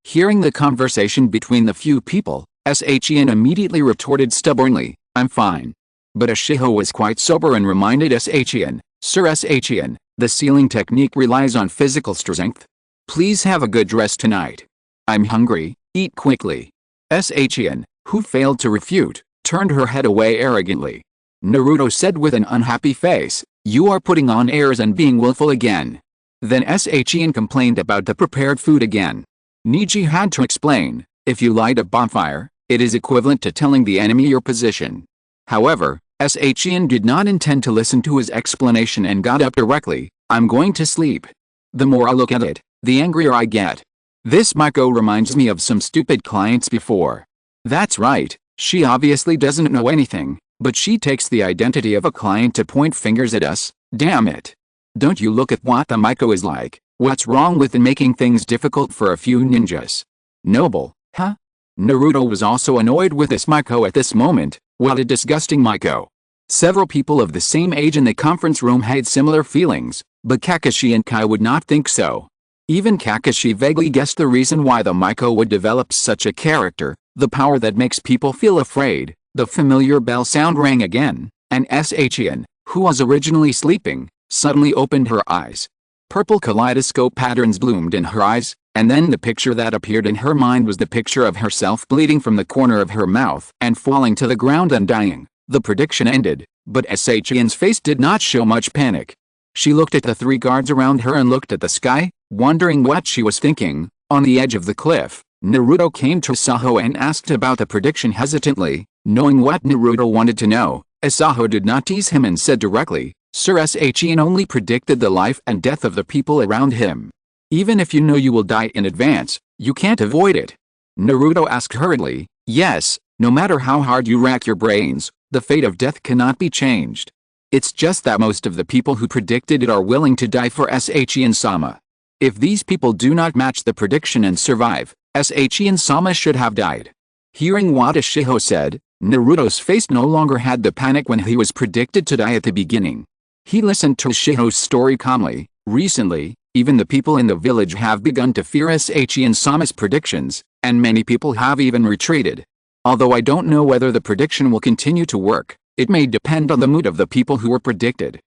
A: Hearing the conversation between the few people, Shin immediately retorted stubbornly, I'm fine. But Ashiho was quite sober and reminded Shin, Sir Shin, the sealing technique relies on physical strength. Please have a good rest tonight. I'm hungry, eat quickly. Shin, who failed to refute, turned her head away arrogantly. Naruto said with an unhappy face, you are putting on airs and being willful again. Then Shin complained about the prepared food again. Niji had to explain, if you light a bonfire, it is equivalent to telling the enemy your position. However, Shin did not intend to listen to his explanation and got up directly, I'm going to sleep. The more I look at it, the angrier I get. This Miko reminds me of some stupid clients before. That's right, she obviously doesn't know anything, but she takes the identity of a client to point fingers at us, damn it. Don't you look at what the Miko is like, what's wrong with making things difficult for a few ninjas? Noble, huh? Naruto was also annoyed with this Miko at this moment, what a disgusting Miko. Several people of the same age in the conference room had similar feelings, but Kakashi and Kai would not think so. Even Kakashi vaguely guessed the reason why the Miko would develop such a character, the power that makes people feel afraid. The familiar bell sound rang again, and Shin, who was originally sleeping, suddenly opened her eyes. Purple kaleidoscope patterns bloomed in her eyes, and then the picture that appeared in her mind was the picture of herself bleeding from the corner of her mouth and falling to the ground and dying. The prediction ended, but Shin's face did not show much panic. She looked at the three guards around her and looked at the sky, wondering what she was thinking. On the edge of the cliff, Naruto came to Asaho and asked about the prediction hesitantly. Knowing what Naruto wanted to know, Asaho did not tease him and said directly, Sir Shin only predicted the life and death of the people around him. Even if you know you will die in advance, you can't avoid it. Naruto asked hurriedly, yes, no matter how hard you rack your brains, the fate of death cannot be changed. It's just that most of the people who predicted it are willing to die for Shin-sama. If these people do not match the prediction and survive, Shin-sama should have died. Hearing what Ashiho said, Naruto's face no longer had the panic when he was predicted to die at the beginning. He listened to Ashiho's story calmly. Recently, even the people in the village have begun to fear Shin-sama's predictions, and many people have even retreated. Although I don't know whether the prediction will continue to work, it may depend on the mood of the people who were predicted.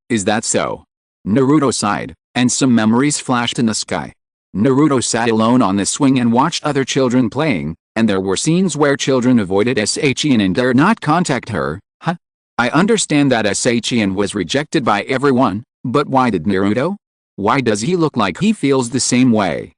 A: Is that so? Naruto sighed, and some memories flashed in the sky. Naruto sat alone on the swing and watched other children playing, and there were scenes where children avoided Shin and dared not contact her. I understand that Shin was rejected by everyone, but why did Naruto? Why does he look like he feels the same way?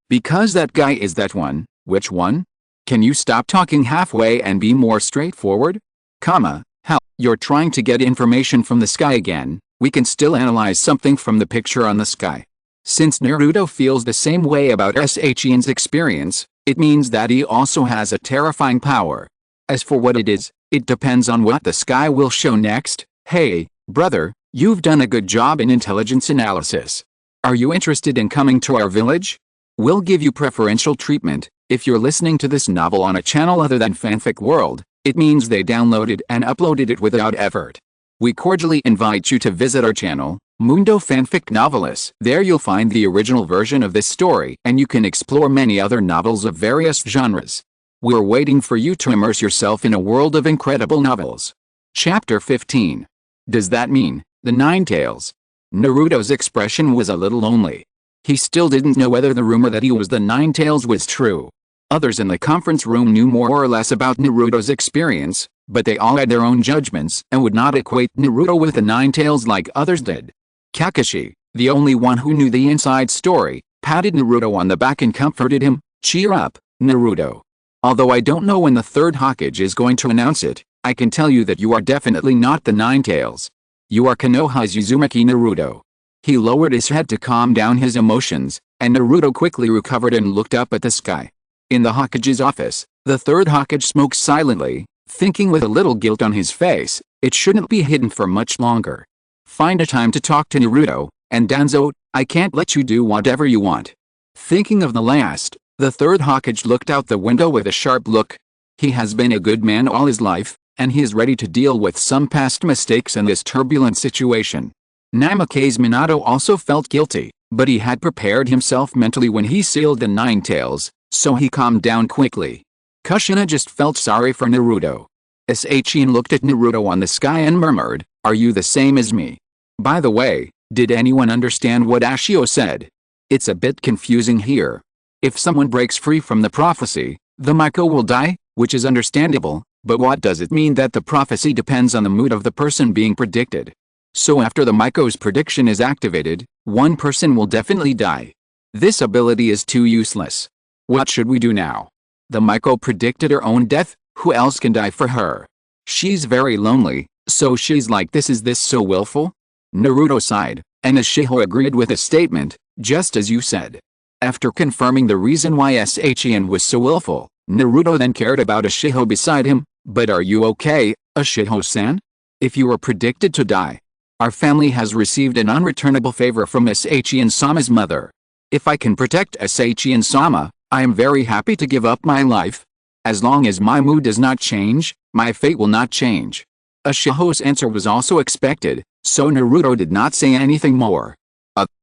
A: Because that guy is that one. Which one? Can you stop talking halfway and be more straightforward? How? You're trying to get information from the sky again. We can still analyze something from the picture on the sky. Since Naruto feels the same way about Shin's experience, it means that he also has a terrifying power. As for what it is, It depends on what the sky will show next. Hey, brother, you've done a good job in intelligence analysis. Are you interested in coming to our village? We'll give you preferential treatment. If you're listening to this novel on a channel other than Fanfic World, it means they downloaded and uploaded it without effort. We cordially invite you to visit our channel, Mundo Fanfic Novelist. There you'll find the original version of this story, and you can explore many other novels of various genres. We're waiting for you to immerse yourself in a world of incredible novels. Chapter 15. Does that mean the Nine Tails? Naruto's expression was a little lonely. He still didn't know whether the rumor that he was the Nine Tails was true. Others in the conference room knew more or less about Naruto's experience, but they all had their own judgments and would not equate Naruto with the Nine Tails like others did. Kakashi, the only one who knew the inside story, patted Naruto on the back and comforted him. Cheer up, Naruto. Although I don't know when the third Hokage is going to announce it, I can tell you that you are definitely not the Nine Tails. You are Konoha's Uzumaki Naruto. He lowered his head to calm down his emotions, and Naruto quickly recovered and looked up at the sky. In the Hokage's office, the third Hokage smoked silently, thinking with a little guilt on his face. It shouldn't be hidden for much longer. Find a time to talk to Naruto, and Danzo, I can't let you do whatever you want. Thinking of the last, the third Hokage looked out the window with a sharp look. He has been a good man all his life, and he is ready to deal with some past mistakes in this turbulent situation. Namake's Minato also felt guilty, but he had prepared himself mentally when he sealed the Nine Tails, so he calmed down quickly. Kushina just felt sorry for Naruto. Shin looked at Naruto on the sky and murmured, "Are you the same as me?" By the way, did anyone understand what Ashio said? It's a bit confusing here. If someone breaks free from the prophecy, the Miko will die, which is understandable, but what does it mean that the prophecy depends on the mood of the person being predicted? So after the Miko's prediction is activated, one person will definitely die. This ability is too useless. What should we do now? The Miko predicted her own death, who else can die for her? She's very lonely, so she's like this. Is this so willful? Naruto sighed, and Ashiho agreed with his statement, just as you said. After confirming the reason why Shin was so willful, Naruto then cared about Ashiho beside him. But are you okay, Ashiho-san? If you were predicted to die, our family has received an unreturnable favor from Shin-sama's mother. If I can protect Shin-sama, I am very happy to give up my life. As long as my mood does not change, my fate will not change. Ashiho's answer was also expected, so Naruto did not say anything more.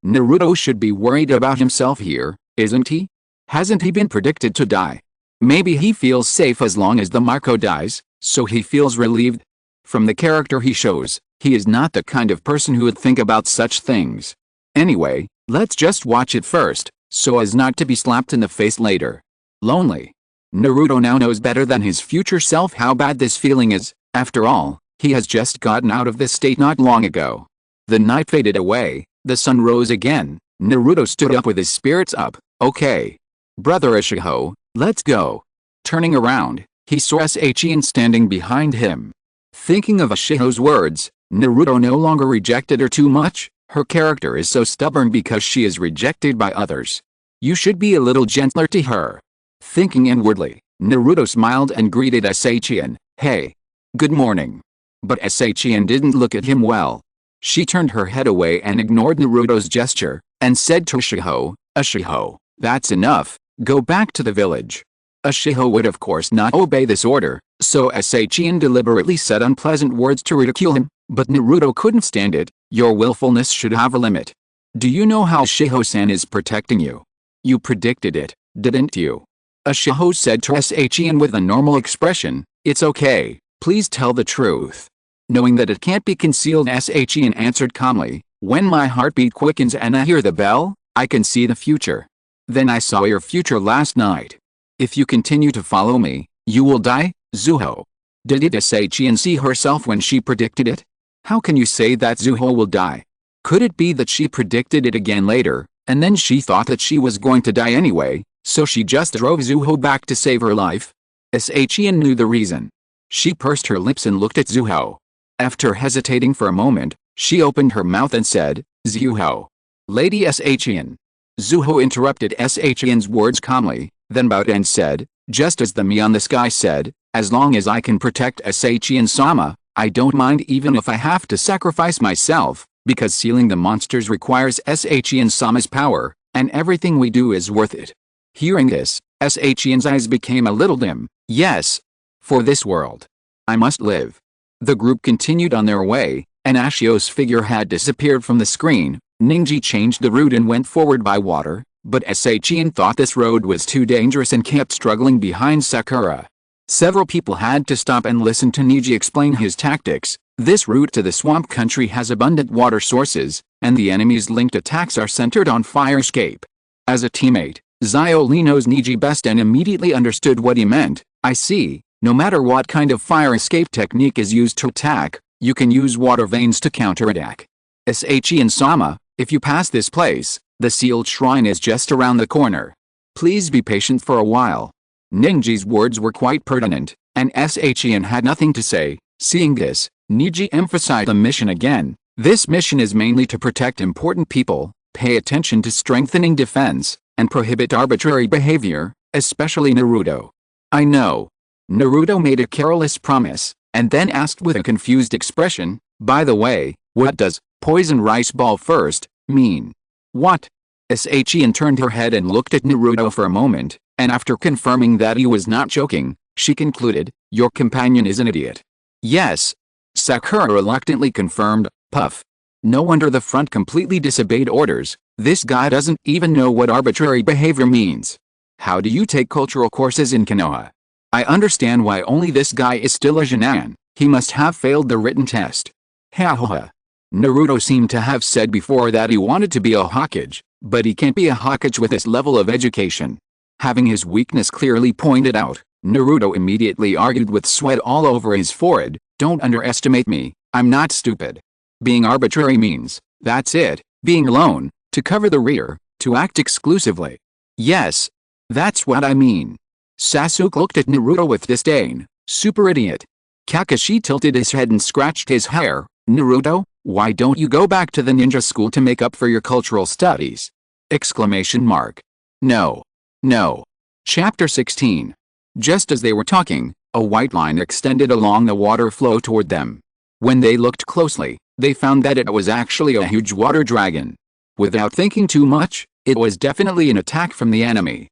A: Naruto should be worried about himself here, isn't he? Hasn't he been predicted to die? Maybe he feels safe as long as the Miko dies, so he feels relieved. From the character he shows, he is not the kind of person who would think about such things. Anyway, let's just watch it first, so as not to be slapped in the face later. Lonely. Naruto now knows better than his future self how bad this feeling is. After all, he has just gotten out of this state not long ago. The night faded away, the sun rose again. Naruto stood up with his spirits up. Okay. Brother Ashiho, let's go. Turning around, he saw Shin standing behind him. Thinking of Ashiho's words, Naruto no longer rejected her too much. Her character is so stubborn because she is rejected by others. You should be a little gentler to her. Thinking inwardly, Naruto smiled and greeted Shin. Hey. Good morning. But Shin didn't look at him well. She turned her head away and ignored Naruto's gesture, and said to Ashiho, Ashiho, that's enough, go back to the village. Ashiho would of course not obey this order, so Shin deliberately said unpleasant words to ridicule him, but Naruto couldn't stand it. Your willfulness should have a limit. Do you know how Ashiho-san is protecting you? You predicted it, didn't you? Ashiho said to Shin with a normal expression, it's okay, please tell the truth. Knowing that it can't be concealed, Shin answered calmly, when my heartbeat quickens and I hear the bell, I can see the future. Then I saw your future last night. If you continue to follow me, you will die, Zuho. Did Shin see herself when she predicted it? How can you say that Zuho will die? Could it be that she predicted it again later, and then she thought that she was going to die anyway, so she just drove Zuho back to save her life? Shin knew the reason. She pursed her lips and looked at Zuho. After hesitating for a moment, she opened her mouth and said, Zuho. Lady Shin. Zuho interrupted Shin's words calmly, then bowed and said, Just as the me on the sky said, as long as I can protect Shin-sama, I don't mind even if I have to sacrifice myself, because sealing the monsters requires Shin-sama's power, and everything we do is worth it. Hearing this, Shin's eyes became a little dim. Yes. For this world. I must live. The group continued on their way, and Ashio's figure had disappeared from the screen. Ninji changed the route and went forward by water, but Shin thought this road was too dangerous and kept struggling behind Sakura. Several people had to stop and listen to Ninji explain his tactics. This route to the swamp country has abundant water sources, and the enemy's linked attacks are centered on fire escape. As a teammate, Xiaoli knows Ninji best and immediately understood what he meant. I see, no matter what kind of fire escape technique is used to attack, you can use water veins to counterattack. Shin-sama, if you pass this place, the sealed shrine is just around the corner. Please be patient for a while. Ninji's words were quite pertinent, and Shin had nothing to say. Seeing this, Ninji emphasized the mission again. This mission is mainly to protect important people, pay attention to strengthening defense, and prohibit arbitrary behavior, especially Naruto. I know. Naruto made a careless promise, and then asked with a confused expression, by the way, what does poison rice ball first mean? What? Shin turned her head and looked at Naruto for a moment, and after confirming that he was not joking, she concluded, your companion is an idiot. Yes. Sakura reluctantly confirmed, puff. No wonder the front completely disobeyed orders, this guy doesn't even know what arbitrary behavior means. How do you take cultural courses in Konoha? I understand why only this guy is still a Genin, he must have failed the written test. Ha ha ha. Naruto seemed to have said before that he wanted to be a Hokage, but he can't be a Hokage with this level of education. Having his weakness clearly pointed out, Naruto immediately argued with sweat all over his forehead, don't underestimate me, I'm not stupid. Being arbitrary means, that's it, being alone, to cover the rear, to act exclusively. Yes. That's what I mean. Sasuke looked at Naruto with disdain, super idiot. Kakashi tilted his head and scratched his hair, Naruto, why don't you go back to the ninja school to make up for your cultural studies? Exclamation mark. No. No. Chapter 16. Just as they were talking, a white line extended along the water flow toward them. When they looked closely, they found that it was actually a huge water dragon. Without thinking too much, it was definitely an attack from the enemy.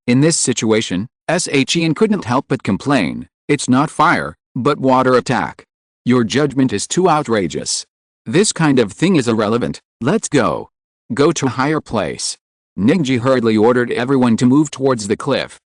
A: In this situation, Shin couldn't help but complain, it's not fire, but water attack. Your judgment is too outrageous. This kind of thing is irrelevant, let's go. Go to a higher place. Ninji hurriedly ordered everyone to move towards the cliff.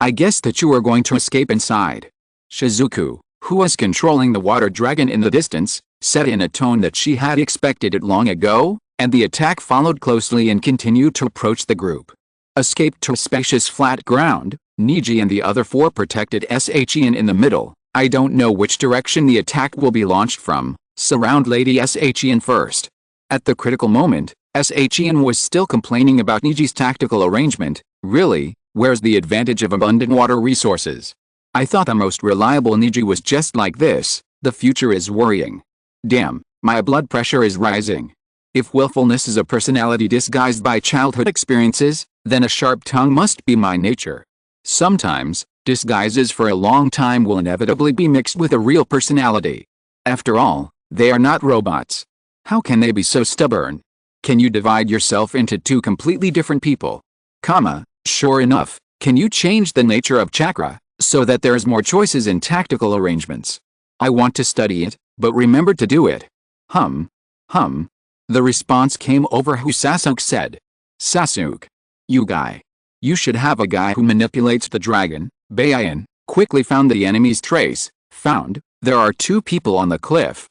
A: I guess that you are going to escape inside. Shizuku, who was controlling the water dragon in the distance, said in a tone that she had expected it long ago, and the attack followed closely and continued to approach the group. Escaped to spacious flat ground, Ninji and the other four protected Shin in the middle. I don't know which direction the attack will be launched from, surround Lady Shin first. At the critical moment, Shin was still complaining about Niji's tactical arrangement. Really, where's the advantage of abundant water resources? I thought the most reliable Niji was just like this, the future is worrying. Damn, my blood pressure is rising. If willfulness is a personality disguised by childhood experiences, then a sharp tongue must be my nature. Sometimes, disguises for a long time will inevitably be mixed with a real personality. After all, they are not robots. How can they be so stubborn? Can you divide yourself into two completely different people? Sure enough, can you change the nature of chakra, so that there's more choices in tactical arrangements? I want to study it, but remember to do it. The response came over who Sasuke said. Sasuke. You guy. You should have a guy who manipulates the dragon. Baiyan quickly found the enemy's trace. Found, there are two people on the cliff.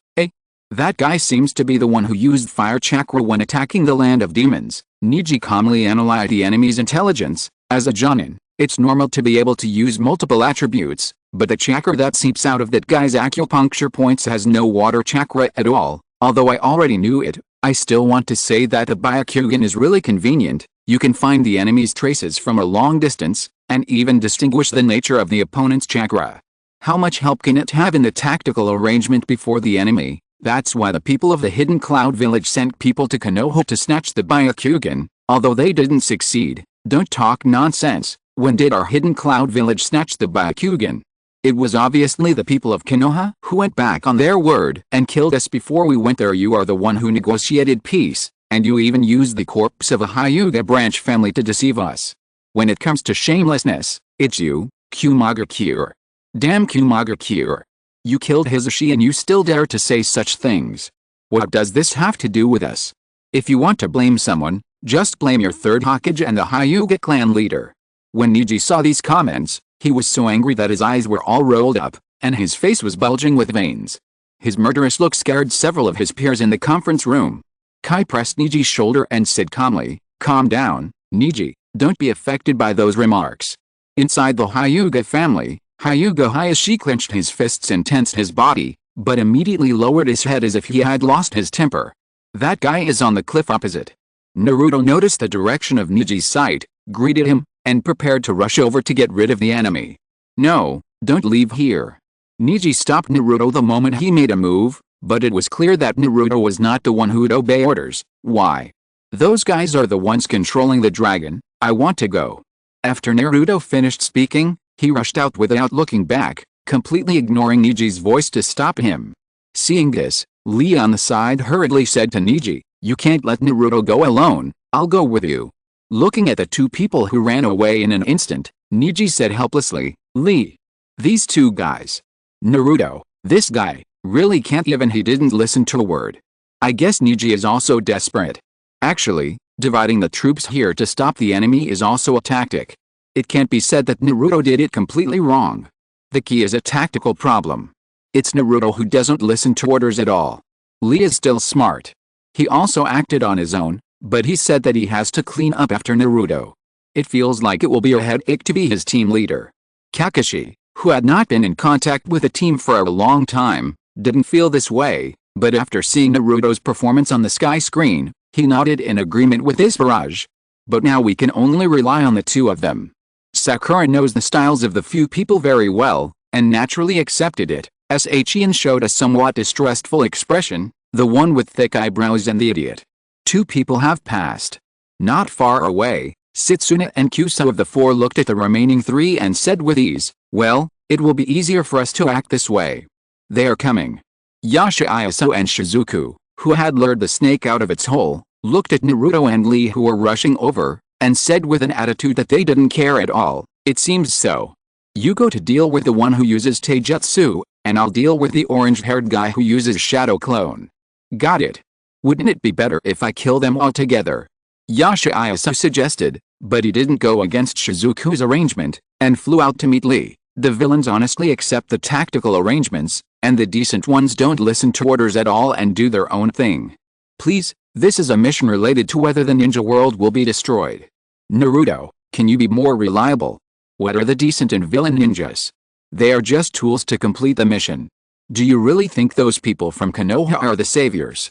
A: That guy seems to be the one who used fire chakra when attacking the land of demons. Niji calmly analyzed the enemy's intelligence. As a Jonin, it's normal to be able to use multiple attributes, but the chakra that seeps out of that guy's acupuncture points has no water chakra at all. Although I already knew it, I still want to say that the Byakugan is really convenient. You can find the enemy's traces from a long distance, and even distinguish the nature of the opponent's chakra. How much help can it have in the tactical arrangement before the enemy? That's why the people of the Hidden Cloud Village sent people to Konoha to snatch the Byakugan, although they didn't succeed. Don't talk nonsense, When did our hidden cloud village snatch the Byakugan? It was obviously the people of Konoha who went back on their word and killed us before we went there. You are the one who negotiated peace, and you even used the corpse of a Hyuga branch family to deceive us. When it comes to shamelessness, it's you, Kumagakure. Damn Kumagakure. You killed Hisashi and you still dare to say such things. What does this have to do with us? If you want to blame someone, just blame your third Hokage and the Hyuga clan leader. When Neji saw these comments, he was so angry that his eyes were all rolled up, and his face was bulging with veins. His murderous look scared several of his peers in the conference room. Kai pressed Neji's shoulder and said calmly, "Calm down, Neji, don't be affected by those remarks." Inside the Hyuga family, Hyuga Hayashi clenched his fists and tensed his body, but immediately lowered his head as if he had lost his temper. That guy is on the cliff opposite. Naruto noticed the direction of Neji's sight, greeted him, and prepared to rush over to get rid of the enemy. "No, don't leave here." Neji stopped Naruto the moment he made a move, but it was clear that Naruto was not the one who'd obey orders. "Why? Those guys are the ones controlling the dragon. I want to go." After Naruto finished speaking, he rushed out without looking back, completely ignoring Neji's voice to stop him. Seeing this, Lee on the side hurriedly said to Neji, "You can't let Naruto go alone, I'll go with you." Looking at the two people who ran away in an instant, Neji said helplessly, "Lee. These two guys. Naruto, this guy, really can't even he didn't listen to a word. I guess Neji is also desperate. Actually, dividing the troops here to stop the enemy is also a tactic. It can't be said that Naruto did it completely wrong. The key is a tactical problem. It's Naruto who doesn't listen to orders at all. Lee is still smart. He also acted on his own, but he said that he has to clean up after Naruto. It feels like it will be a headache to be his team leader." Kakashi, who had not been in contact with the team for a long time, didn't feel this way, but after seeing Naruto's performance on the sky screen, he nodded in agreement with this barrage. But now we can only rely on the two of them. Sakura knows the styles of the few people very well, and naturally accepted it, as Saiyan showed a somewhat distrustful expression, the one with thick eyebrows and the idiot. 2 people have passed. Not far away, Setsuna and Kusa of the 4 looked at the remaining 3 and said with ease, "Well, it will be easier for us to act this way. They are coming." Yashaayasu and Shizuku, who had lured the snake out of its hole, looked at Naruto and Lee who were rushing over, and said with an attitude that they didn't care at all, "It seems so. You go to deal with the one who uses taijutsu, and I'll deal with the orange-haired guy who uses shadow clone. Got it? Wouldn't it be better if I kill them all together?" Yashaayasu suggested, but he didn't go against Shizuku's arrangement, and flew out to meet Lee. The villains honestly accept the tactical arrangements, and the decent ones don't listen to orders at all and do their own thing. Please, this is a mission related to whether the ninja world will be destroyed. Naruto, can you be more reliable? What are the decent and villain ninjas? They are just tools to complete the mission. Do you really think those people from Konoha are the saviors?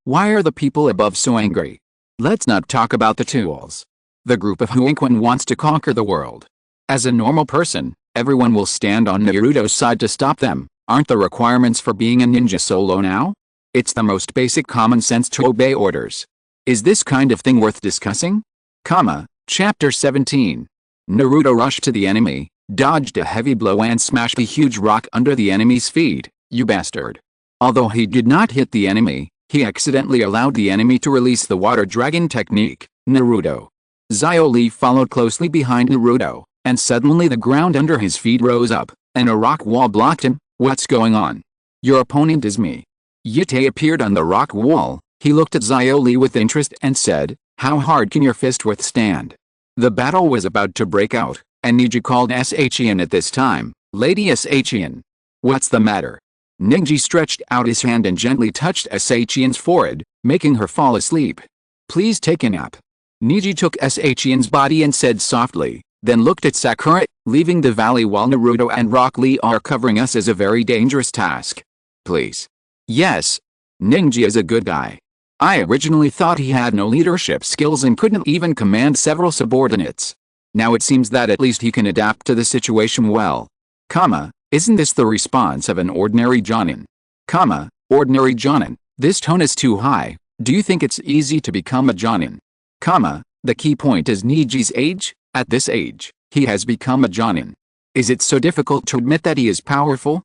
A: Why are the people above so angry? Let's not talk about the tools. The group of Huinquan wants to conquer the world. As a normal person, everyone will stand on Naruto's side to stop them. Aren't the requirements for being a ninja so low now? It's the most basic common sense to obey orders. Is this kind of thing worth discussing? Chapter 17. Naruto rushed to the enemy, dodged a heavy blow and smashed a huge rock under the enemy's feet. You bastard. Although he did not hit the enemy, he accidentally allowed the enemy to release the water dragon technique. Naruto. Lee followed closely behind Naruto, and suddenly the ground under his feet rose up, and a rock wall blocked him. What's going on? Your opponent is me. Yute appeared on the rock wall. He looked at Lee with interest and said, "How hard can your fist withstand?" The battle was about to break out, and Neji called Saiyan at this time. "Lady Saiyan. What's the matter?" Neji stretched out his hand and gently touched Saiyan's forehead, making her fall asleep. "Please take a nap." Neji took Saiyan's body and said softly, then looked at Sakura. "Leaving the valley while Naruto and Rock Lee are covering us is a very dangerous task. Please." "Yes. Neji is a good guy. I originally thought he had no leadership skills and couldn't even command several subordinates. Now it seems that at least he can adapt to the situation well. Isn't this the response of an ordinary jonin? Ordinary jonin. This tone is too high. Do you think it's easy to become a jonin? The key point is Neji's age. At this age, he has become a jonin. Is it so difficult to admit that he is powerful?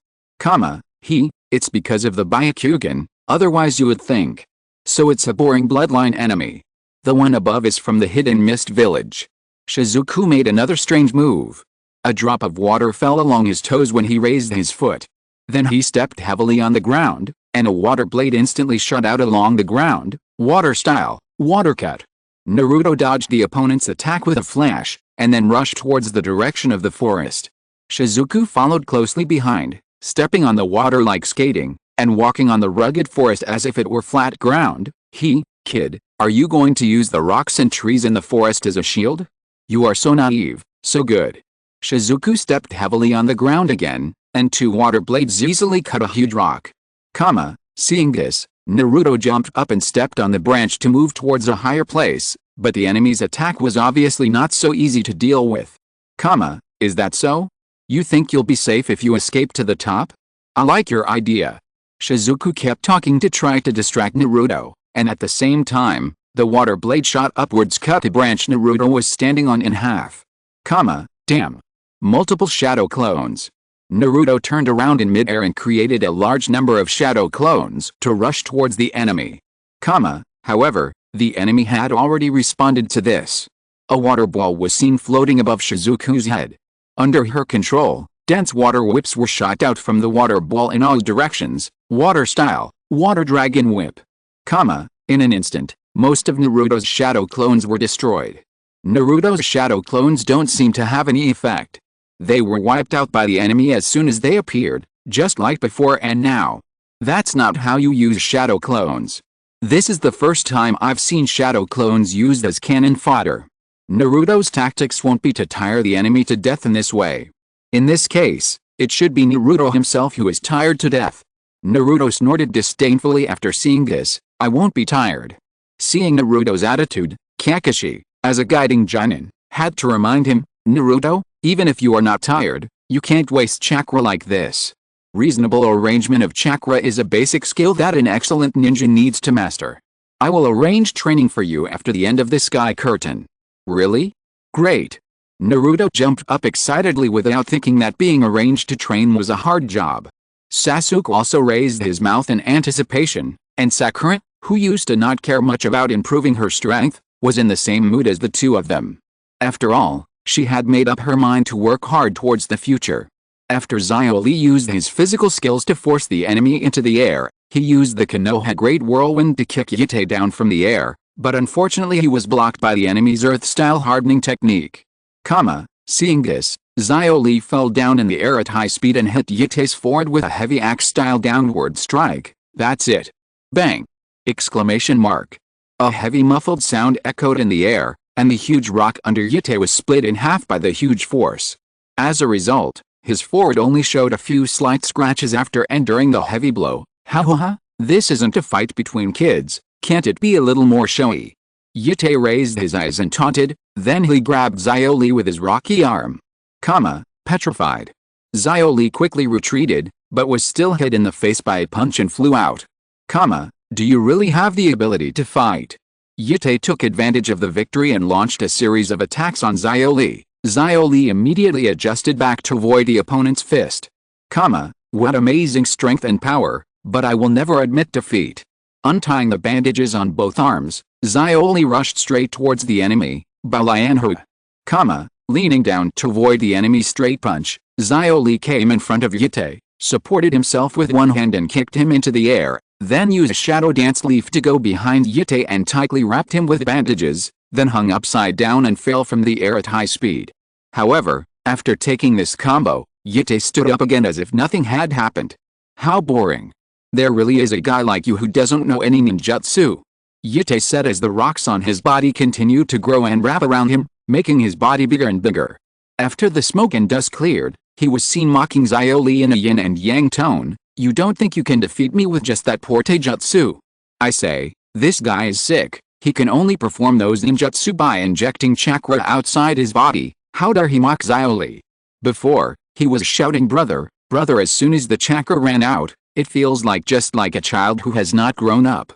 A: It's because of the Byakugan, otherwise you would think. So it's a boring bloodline enemy. The one above is from the Hidden Mist Village. Shizuku made another strange move. A drop of water fell along his toes when he raised his foot. Then he stepped heavily on the ground, and a water blade instantly shot out along the ground, water style, water cut. Naruto dodged the opponent's attack with a flash, and then rushed towards the direction of the forest. Shizuku followed closely behind, stepping on the water like skating, and walking on the rugged forest as if it were flat ground. Kid, are you going to use the rocks and trees in the forest as a shield? You are so naive, so good. Shizuku stepped heavily on the ground again, and two water blades easily cut a huge rock. Seeing this, Naruto jumped up and stepped on the branch to move towards a higher place, but the enemy's attack was obviously not so easy to deal with. Is that so? You think you'll be safe if you escape to the top? I like your idea. Shizuku kept talking to try to distract Naruto, and at the same time, the water blade shot upwards cut the branch Naruto was standing on in half. Damn. Multiple shadow clones. Naruto turned around in midair and created a large number of shadow clones to rush towards the enemy. However, the enemy had already responded to this. A water ball was seen floating above Shizuku's head. Under her control, dense water whips were shot out from the water ball in all directions, water style, water dragon whip. In an instant, most of Naruto's shadow clones were destroyed. Naruto's shadow clones don't seem to have any effect. They were wiped out by the enemy as soon as they appeared, just like before and now. That's not how you use shadow clones. This is the first time I've seen shadow clones used as cannon fodder. Naruto's tactics won't be to tire the enemy to death in this way. In this case, it should be Naruto himself who is tired to death. Naruto snorted disdainfully after seeing this. I won't be tired. Seeing Naruto's attitude, Kakashi, as a guiding jonin, had to remind him, Naruto, even if you are not tired, you can't waste chakra like this. Reasonable arrangement of chakra is a basic skill that an excellent ninja needs to master. I will arrange training for you after the end of this sky curtain. Really? Great. Naruto jumped up excitedly without thinking that being arranged to train was a hard job. Sasuke also raised his mouth in anticipation, and Sakura, who used to not care much about improving her strength, was in the same mood as the two of them. After all, she had made up her mind to work hard towards the future. After Xiaoli used his physical skills to force the enemy into the air, he used the Konoha Great Whirlwind to kick Yatte down from the air, but unfortunately he was blocked by the enemy's earth-style hardening technique. Seeing this, Xiaoli fell down in the air at high speed and hit Yatte's forehead with a heavy axe-style downward strike. That's it. Bang! Exclamation mark. A heavy muffled sound echoed in the air, and the huge rock under Yatte was split in half by the huge force. As a result, his forehead only showed a few slight scratches after enduring the heavy blow. This isn't a fight between kids, can't it be a little more showy? Yatte raised his eyes and taunted, then he grabbed Xiaoli with his rocky arm. Petrified. Xiaoli quickly retreated, but was still hit in the face by a punch and flew out. Do you really have the ability to fight? Yatte took advantage of the victory and launched a series of attacks on Xiaoli. Xiaoli immediately adjusted back to avoid the opponent's fist. What amazing strength and power, but I will never admit defeat. Untying the bandages on both arms, Xiaoli rushed straight towards the enemy, Balianhu. Leaning down to avoid the enemy's straight punch, Xiaoli came in front of Yatte, supported himself with one hand and kicked him into the air, then used a shadow dance leaf to go behind Yatte and tightly wrapped him with bandages, then hung upside down and fell from the air at high speed. However, after taking this combo, Yatte stood up again as if nothing had happened. How boring. There really is a guy like you who doesn't know any ninjutsu. Yatte said as the rocks on his body continued to grow and wrap around him, making his body bigger and bigger. After the smoke and dust cleared, he was seen mocking Xiaoli in a yin and yang tone. You don't think you can defeat me with just that poor taijutsu? I say, this guy is sick. He can only perform those ninjutsu by injecting chakra outside his body. How dare he mock Xiaoli? Before, he was shouting brother, brother as soon as the chakra ran out. It feels like just like a child who has not grown up.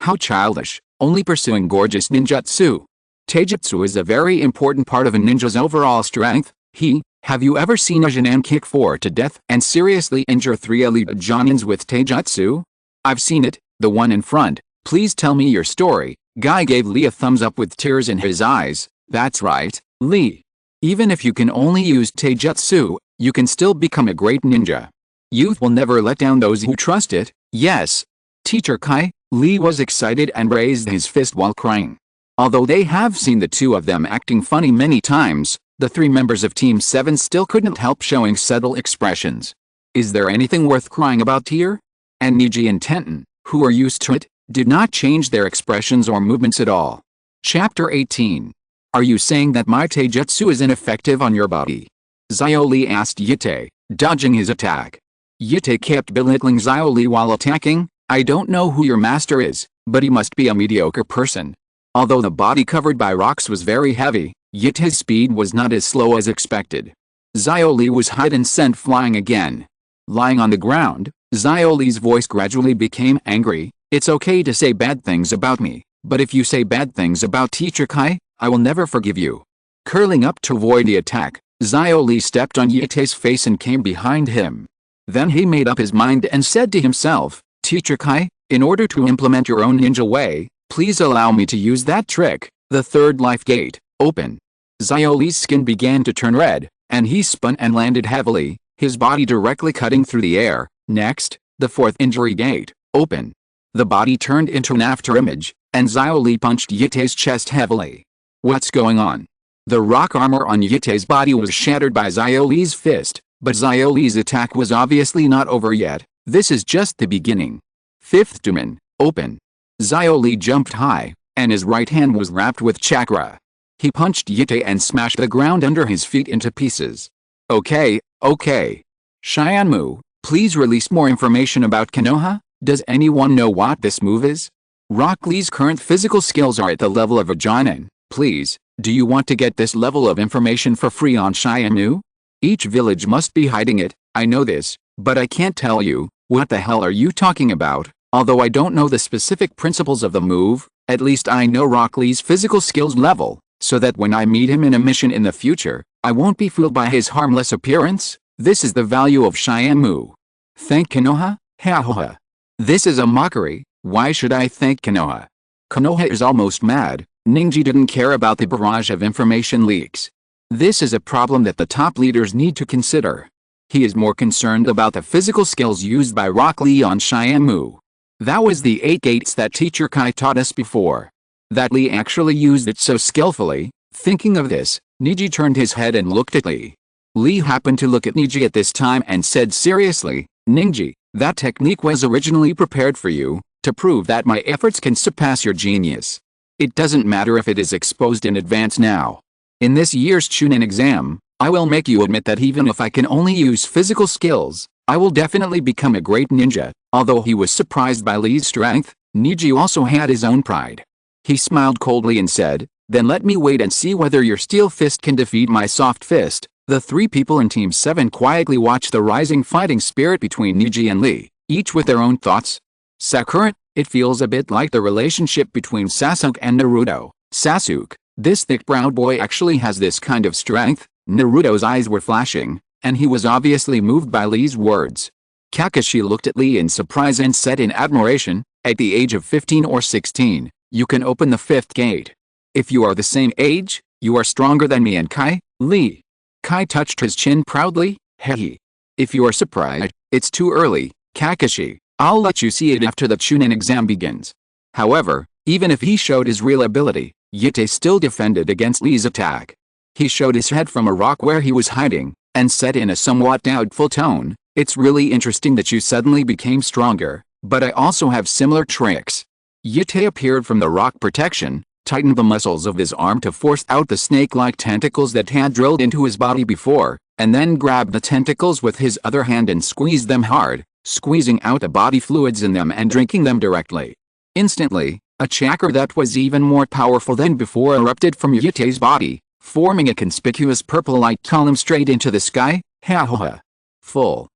A: How childish, only pursuing gorgeous ninjutsu. Taijutsu is a very important part of a ninja's overall strength. Have you ever seen a Jinan kick 4 to death and seriously injure 3 elite Jonins with Taijutsu? I've seen it, the one in front. Please tell me your story. Guy gave Lee a thumbs up with tears in his eyes. That's right, Lee. Even if you can only use Taijutsu, you can still become a great ninja. Youth will never let down those who trust it. Yes. Teacher Kai. Lee was excited and raised his fist while crying. Although they have seen the two of them acting funny many times, the 3 members of Team 7 still couldn't help showing subtle expressions. Is there anything worth crying about here? And Niji and Tenten, who are used to it, did not change their expressions or movements at all. Chapter 18. Are you saying that my Taijutsu is ineffective on your body? Xiaoli asked Yite, dodging his attack. Yite kept belittling Xiaoli while attacking. I don't know who your master is, but he must be a mediocre person. Although the body covered by rocks was very heavy, yet his speed was not as slow as expected. Xiaoli was hit and sent flying again. Lying on the ground, Xiaoli's voice gradually became angry. It's okay to say bad things about me, but if you say bad things about Teacher Kai, I will never forgive you. Curling up to avoid the attack, Xiaoli stepped on Yite's face and came behind him. Then he made up his mind and said to himself, Teacher Kai, in order to implement your own ninja way, please allow me to use that trick. The third life gate, open. Xiaoli's skin began to turn red, and he spun and landed heavily, his body directly cutting through the air. Next, the fourth injury gate, open. The body turned into an afterimage, and Xiaoli punched Yite's chest heavily. What's going on? The rock armor on Yite's body was shattered by Xiaoli's fist, but Xiaoli's attack was obviously not over yet. This is just the beginning. Fifth Domain, open. Xiaoli jumped high, and his right hand was wrapped with chakra. He punched Yite and smashed the ground under his feet into pieces. Okay. Shianmu, please release more information about Konoha. Does anyone know what this move is? Rock Lee's current physical skills are at the level of a Jonin. Please, do you want to get this level of information for free on Shianmu? Each village must be hiding it, I know this, but I can't tell you. What the hell are you talking about? Although I don't know the specific principles of the move, at least I know Rock Lee's physical skills level, so that when I meet him in a mission in the future, I won't be fooled by his harmless appearance. This is the value of Shianmu. Thank Konoha? Ha. This is a mockery. Why should I thank Konoha? Konoha is almost mad. Ninji didn't care about the barrage of information leaks. This is a problem that the top leaders need to consider. He is more concerned about the physical skills used by Rock Lee on Shianmu. That was the 8 gates that Teacher Kai taught us before. That Lee actually used it so skillfully. Thinking of this, Niji turned his head and looked at Lee. Lee happened to look at Niji at this time and said seriously, Niji, that technique was originally prepared for you, to prove that my efforts can surpass your genius. It doesn't matter if it is exposed in advance now. In this year's Chunin exam, I will make you admit that even if I can only use physical skills, I will definitely become a great ninja. Although he was surprised by Lee's strength, Niji also had his own pride. He smiled coldly and said, then let me wait and see whether your steel fist can defeat my soft fist. The 3 people in Team 7 quietly watched the rising fighting spirit between Niji and Lee, each with their own thoughts. Sakura, it feels a bit like the relationship between Sasuke and Naruto. Sasuke, this thick-browed boy actually has this kind of strength. Naruto's eyes were flashing, and he was obviously moved by Lee's words. Kakashi looked at Lee in surprise and said in admiration, at the age of 15 or 16, you can open the 5th gate. If you are the same age, you are stronger than me and Kai, Lee. Kai touched his chin proudly, hehe. If you are surprised, it's too early, Kakashi. I'll let you see it after the Chunin exam begins. However, even if he showed his real ability, Yite still defended against Lee's attack. He showed his head from a rock where he was hiding, and said in a somewhat doubtful tone, it's really interesting that you suddenly became stronger, but I also have similar tricks. Yite appeared from the rock protection, tightened the muscles of his arm to force out the snake-like tentacles that had drilled into his body before, and then grabbed the tentacles with his other hand and squeezed them hard, squeezing out the body fluids in them and drinking them directly. Instantly, a chakra that was even more powerful than before erupted from Yite's body, forming a conspicuous purple light column straight into the sky. Ha. Full.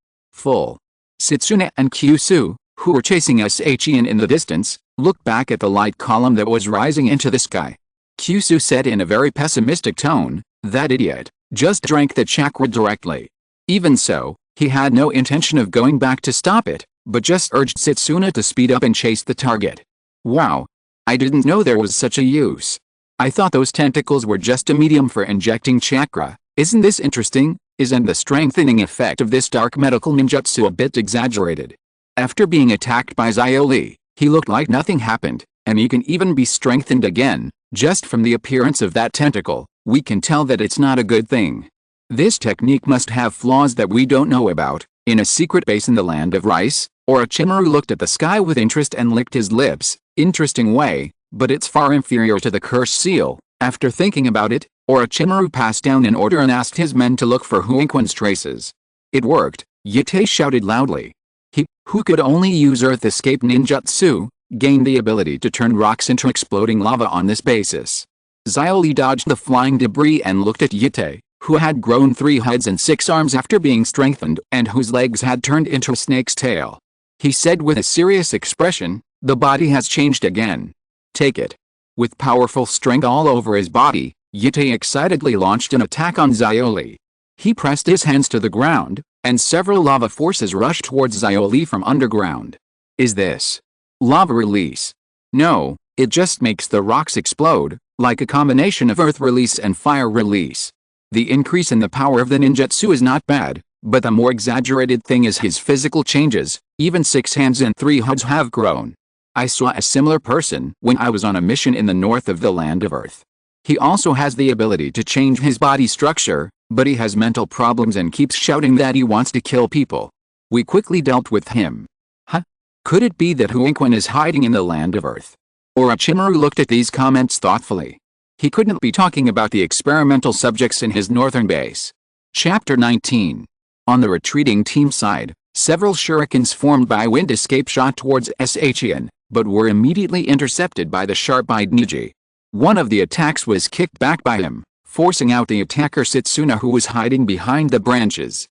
A: Setsuna and Kyusu, who were chasing Shiin in the distance, looked back at the light column that was rising into the sky. Kyushu said in a very pessimistic tone. That idiot just drank the chakra directly. Even so, he had no intention of going back to stop it, but just urged Setsuna to speed up and chase the target. Wow. I didn't know there was such a use. I thought those tentacles were just a medium for injecting chakra. Isn't this interesting? Isn't the strengthening effect of this dark medical ninjutsu a bit exaggerated? After being attacked by Xiaoli, he looked like nothing happened, and he can even be strengthened again. Just from the appearance of that tentacle, we can tell that it's not a good thing. This technique must have flaws that we don't know about. In a secret base in the land of rice, Orochimaru looked at the sky with interest and licked his lips. Interesting way, but it's far inferior to the curse seal. After thinking about it, Orochimaru passed down an order and asked his men to look for Huinquan's traces. It worked, Yattei shouted loudly. He, who could only use earth escape ninjutsu, gained the ability to turn rocks into exploding lava on this basis. Xiaoli dodged the flying debris and looked at Yattei, who had grown 3 heads and 6 arms after being strengthened and whose legs had turned into a snake's tail. He said with a serious expression, the body has changed again. Take it. With powerful strength all over his body, Yattei excitedly launched an attack on Xiaoli. He pressed his hands to the ground, and several lava forces rushed towards Xiaoli from underground. Is this lava release? No, it just makes the rocks explode, like a combination of earth release and fire release. The increase in the power of the ninjutsu is not bad, but the more exaggerated thing is his physical changes. Even 6 hands and 3 heads have grown. I saw a similar person when I was on a mission in the north of the land of Earth. He also has the ability to change his body structure, but he has mental problems and keeps shouting that he wants to kill people. We quickly dealt with him. Huh? Could it be that Huinquan is hiding in the land of Earth? Orochimaru looked at these comments thoughtfully. He couldn't be talking about the experimental subjects in his northern base. Chapter 19. On the retreating team side, several shurikens formed by wind escape shot towards Shion, but were immediately intercepted by the sharp-eyed Neji. One of the attacks was kicked back by him, forcing out the attacker Setsuna, who was hiding behind the branches.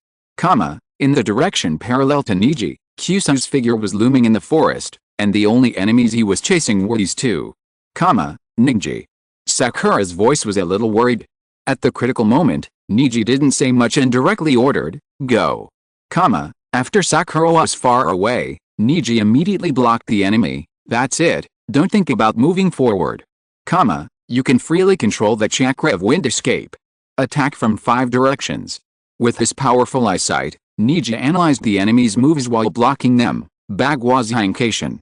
A: In the direction parallel to Neji, Kyusu's figure was looming in the forest, and the only enemies he was chasing were these two. Neji. Sakura's voice was a little worried. At the critical moment, Neji didn't say much and directly ordered, go. After Sakura was far away, Neji immediately blocked the enemy. That's it, don't think about moving forward. You can freely control the chakra of wind escape. Attack from 5 directions. With his powerful eyesight, Neji analyzed the enemy's moves while blocking them. Bagwazihankation.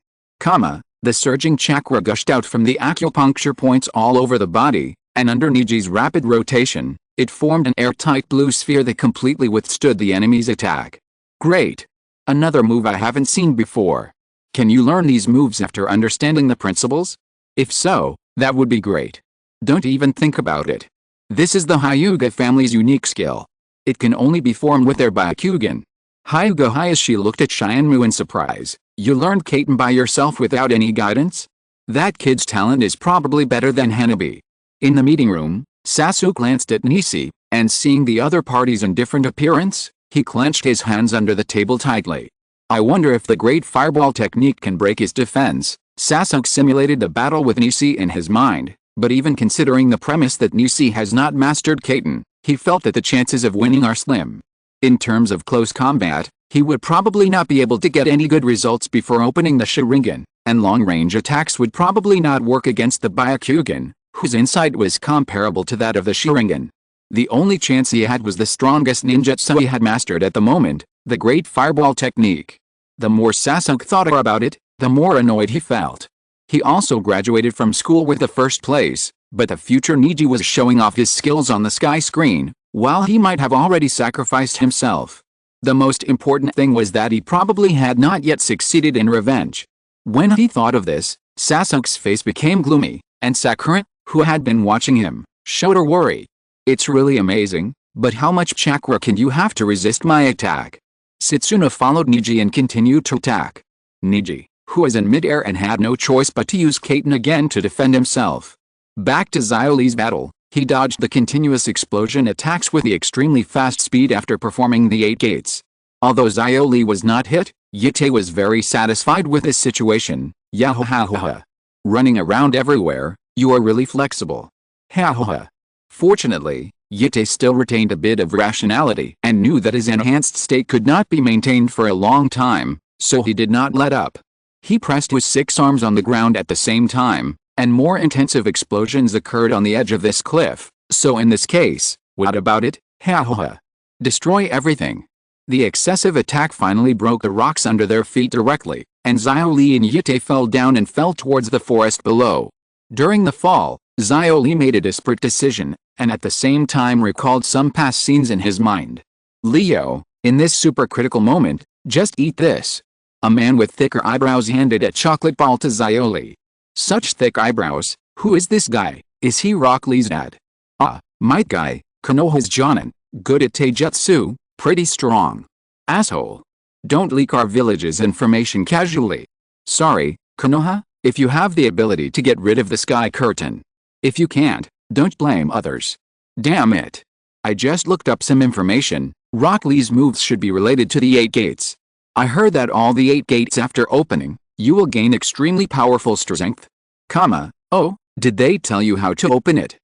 A: The surging chakra gushed out from the acupuncture points all over the body, and under Neji's rapid rotation, it formed an airtight blue sphere that completely withstood the enemy's attack. Great. Another move I haven't seen before. Can you learn these moves after understanding the principles? If so, that would be great. Don't even think about it. This is the Hyuga family's unique skill. It can only be formed with their Byakugan. Hyuga Hayashi looked at Shianmu in surprise. You learned Kaiten by yourself without any guidance? That kid's talent is probably better than Hanabi. In the meeting room, Sasuke glanced at Nisi, and seeing the other parties in different appearance, he clenched his hands under the table tightly. I wonder if the great fireball technique can break his defense. Sasuke simulated a battle with Nisi in his mind, but even considering the premise that Nisi has not mastered Kaiten, he felt that the chances of winning are slim. In terms of close combat, he would probably not be able to get any good results before opening the Sharingan, and long-range attacks would probably not work against the Byakugan, whose insight was comparable to that of the Sharingan. The only chance he had was the strongest ninjutsu he had mastered at the moment, the great fireball technique. The more Sasuke thought about it, the more annoyed he felt. He also graduated from school with the first place, but the future Neji was showing off his skills on the sky screen, while he might have already sacrificed himself. The most important thing was that he probably had not yet succeeded in revenge. When he thought of this, Sasuke's face became gloomy, and Sakura, who had been watching him, showed her worry. It's really amazing, but how much chakra can you have to resist my attack? Setsuna followed Neji and continued to attack. Neji, who was in midair and had no choice but to use Kaiten again to defend himself. Back to Xiaoli's battle, he dodged the continuous explosion attacks with the extremely fast speed after performing the 8 gates. Although Xiaoli was not hit, Yattei was very satisfied with this situation. Yahohahoha. Running around everywhere, You are really flexible. Ha ha ha. Fortunately, Yite still retained a bit of rationality and knew that his enhanced state could not be maintained for a long time, so he did not let up. He pressed his 6 arms on the ground at the same time, and more intensive explosions occurred on the edge of this cliff. So in this case, what about it? Ha ha ha. Destroy everything. The excessive attack finally broke the rocks under their feet directly, and Xiaoli and Yite fell down and fell towards the forest below. During the fall, Xiaoli made a desperate decision, and at the same time recalled some past scenes in his mind. Leo, in this super critical moment, just eat this. A man with thicker eyebrows handed a chocolate ball to Xiaoli. Such thick eyebrows, who is this guy? Is he Rock Lee's dad? Ah, might guy, Konoha's Jonin, good at taijutsu, pretty strong. Asshole. Don't leak our village's information casually. Sorry, Konoha, if you have the ability to get rid of the sky curtain. If you can't, don't blame others. Damn it. I just looked up some information. Rock Lee's moves should be related to the 8 gates. I heard that all the 8 gates after opening, you will gain extremely powerful strength. Oh, did they tell you how to open it?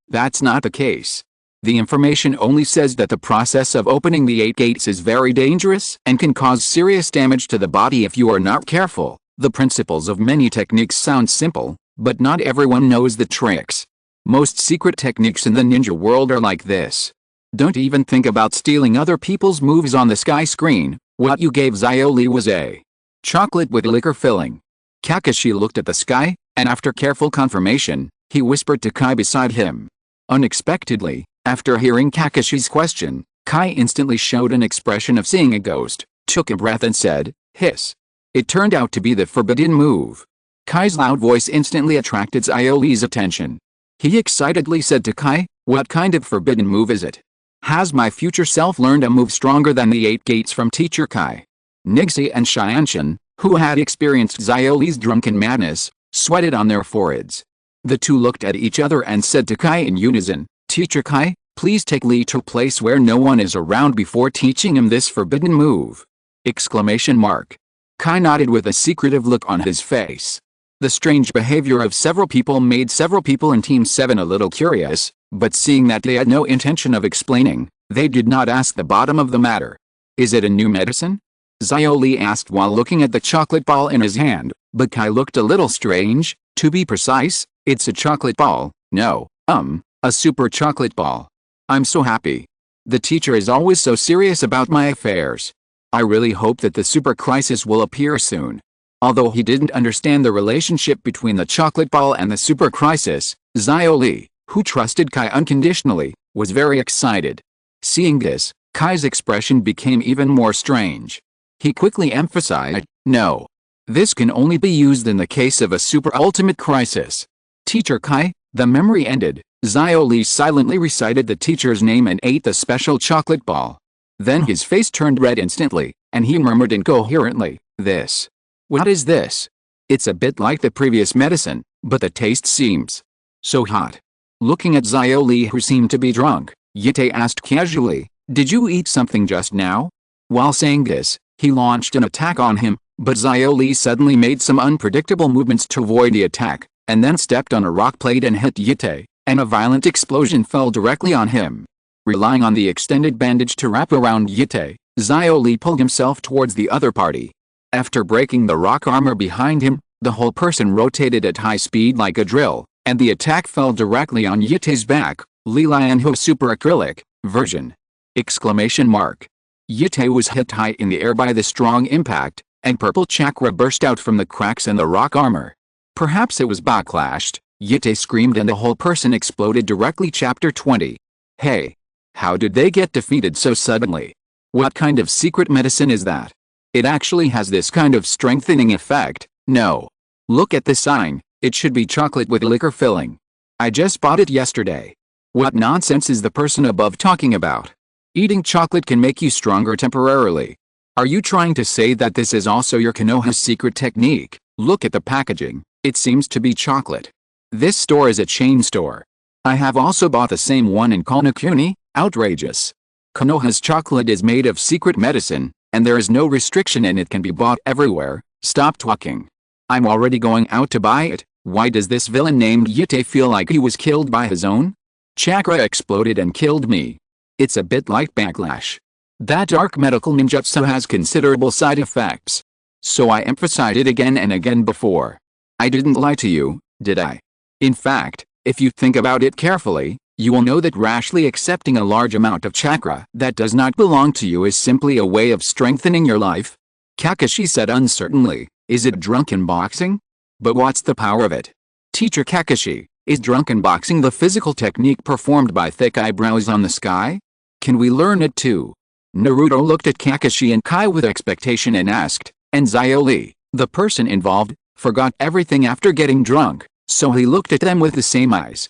A: That's not the case. The information only says that the process of opening the 8 gates is very dangerous and can cause serious damage to the body if you are not careful. The principles of many techniques sound simple, but not everyone knows the tricks. Most secret techniques in the ninja world are like this. Don't even think about stealing other people's moves on the sky screen. What you gave Xiaoli was a chocolate with liquor filling. Kakashi looked at the sky, and after careful confirmation, he whispered to Kai beside him. Unexpectedly, after hearing Kakashi's question, Kai instantly showed an expression of seeing a ghost, took a breath and said, hiss. It turned out to be the forbidden move. Kai's loud voice instantly attracted Xiaoli's attention. He excitedly said to Kai, what kind of forbidden move is it? Has my future self learned a move stronger than the 8 gates from teacher Kai? Nixie and Xianshan, who had experienced Xiaoli's drunken madness, sweated on their foreheads. The two looked at each other and said to Kai in unison, Teacher Kai, please take Lee to a place where no one is around before teaching him this forbidden move. Exclamation mark. Kai nodded with a secretive look on his face. The strange behavior of several people made several people in Team 7 a little curious, but seeing that they had no intention of explaining, they did not ask the bottom of the matter. Is it a new medicine? Xiaoli asked while looking at the chocolate ball in his hand, but Kai looked a little strange. To be precise, it's a chocolate ball, no, a super chocolate ball. I'm so happy. The teacher is always so serious about my affairs. I really hope that the super crisis will appear soon. Although he didn't understand the relationship between the chocolate ball and the super crisis, Xiaoli, who trusted Kai unconditionally, was very excited. Seeing this, Kai's expression became even more strange. He quickly emphasized, no. This can only be used in the case of a super ultimate crisis. Teacher Kai, the memory ended. Xiaoli silently recited the teacher's name and ate the special chocolate ball. Then his face turned red instantly, and he murmured incoherently, this. What is this? It's a bit like the previous medicine, but the taste seems so hot. Looking at Xiaoli who seemed to be drunk, Yite asked casually, did you eat something just now? While saying this, he launched an attack on him, but Xiaoli suddenly made some unpredictable movements to avoid the attack, and then stepped on a rock plate and hit Yite, and a violent explosion fell directly on him. Relying on the extended bandage to wrap around Yite, Xiaoli pulled himself towards the other party. After breaking the rock armor behind him, the whole person rotated at high speed like a drill, and the attack fell directly on Yite's back. Lilanho Super Acrylic version. Exclamation mark. Yite was hit high in the air by the strong impact, and purple chakra burst out from the cracks in the rock armor. Perhaps it was backlashed. Yite screamed and the whole person exploded directly. Chapter 20. Hey. How did they get defeated so suddenly? What kind of secret medicine is that? It actually has this kind of strengthening effect. No. Look at the sign, it should be chocolate with liquor filling. I just bought it yesterday. What nonsense is the person above talking about? Eating chocolate can make you stronger temporarily. Are you trying to say that this is also your Konoha's secret technique? Look at the packaging, it seems to be chocolate. This store is a chain store. I have also bought the same one in Konokuni. Outrageous. Konoha's chocolate is made of secret medicine, and there is no restriction and it can be bought everywhere. Stop talking. I'm already going out to buy it. Why does this villain named Yute feel like he was killed by his own? Chakra exploded and killed me. It's a bit like backlash. That dark medical ninjutsu has considerable side effects. So I emphasized it again and again before. I didn't lie to you, did I? In fact, if you think about it carefully, you will know that rashly accepting a large amount of chakra that does not belong to you is simply a way of strengthening your life. Kakashi said uncertainly, is it drunken boxing? But what's the power of it? Teacher Kakashi, is drunken boxing the physical technique performed by thick eyebrows on the sky? Can we learn it too? Naruto looked at Kakashi and Kai with expectation and asked, and Xiaoli, the person involved, forgot everything after getting drunk, so he looked at them with the same eyes.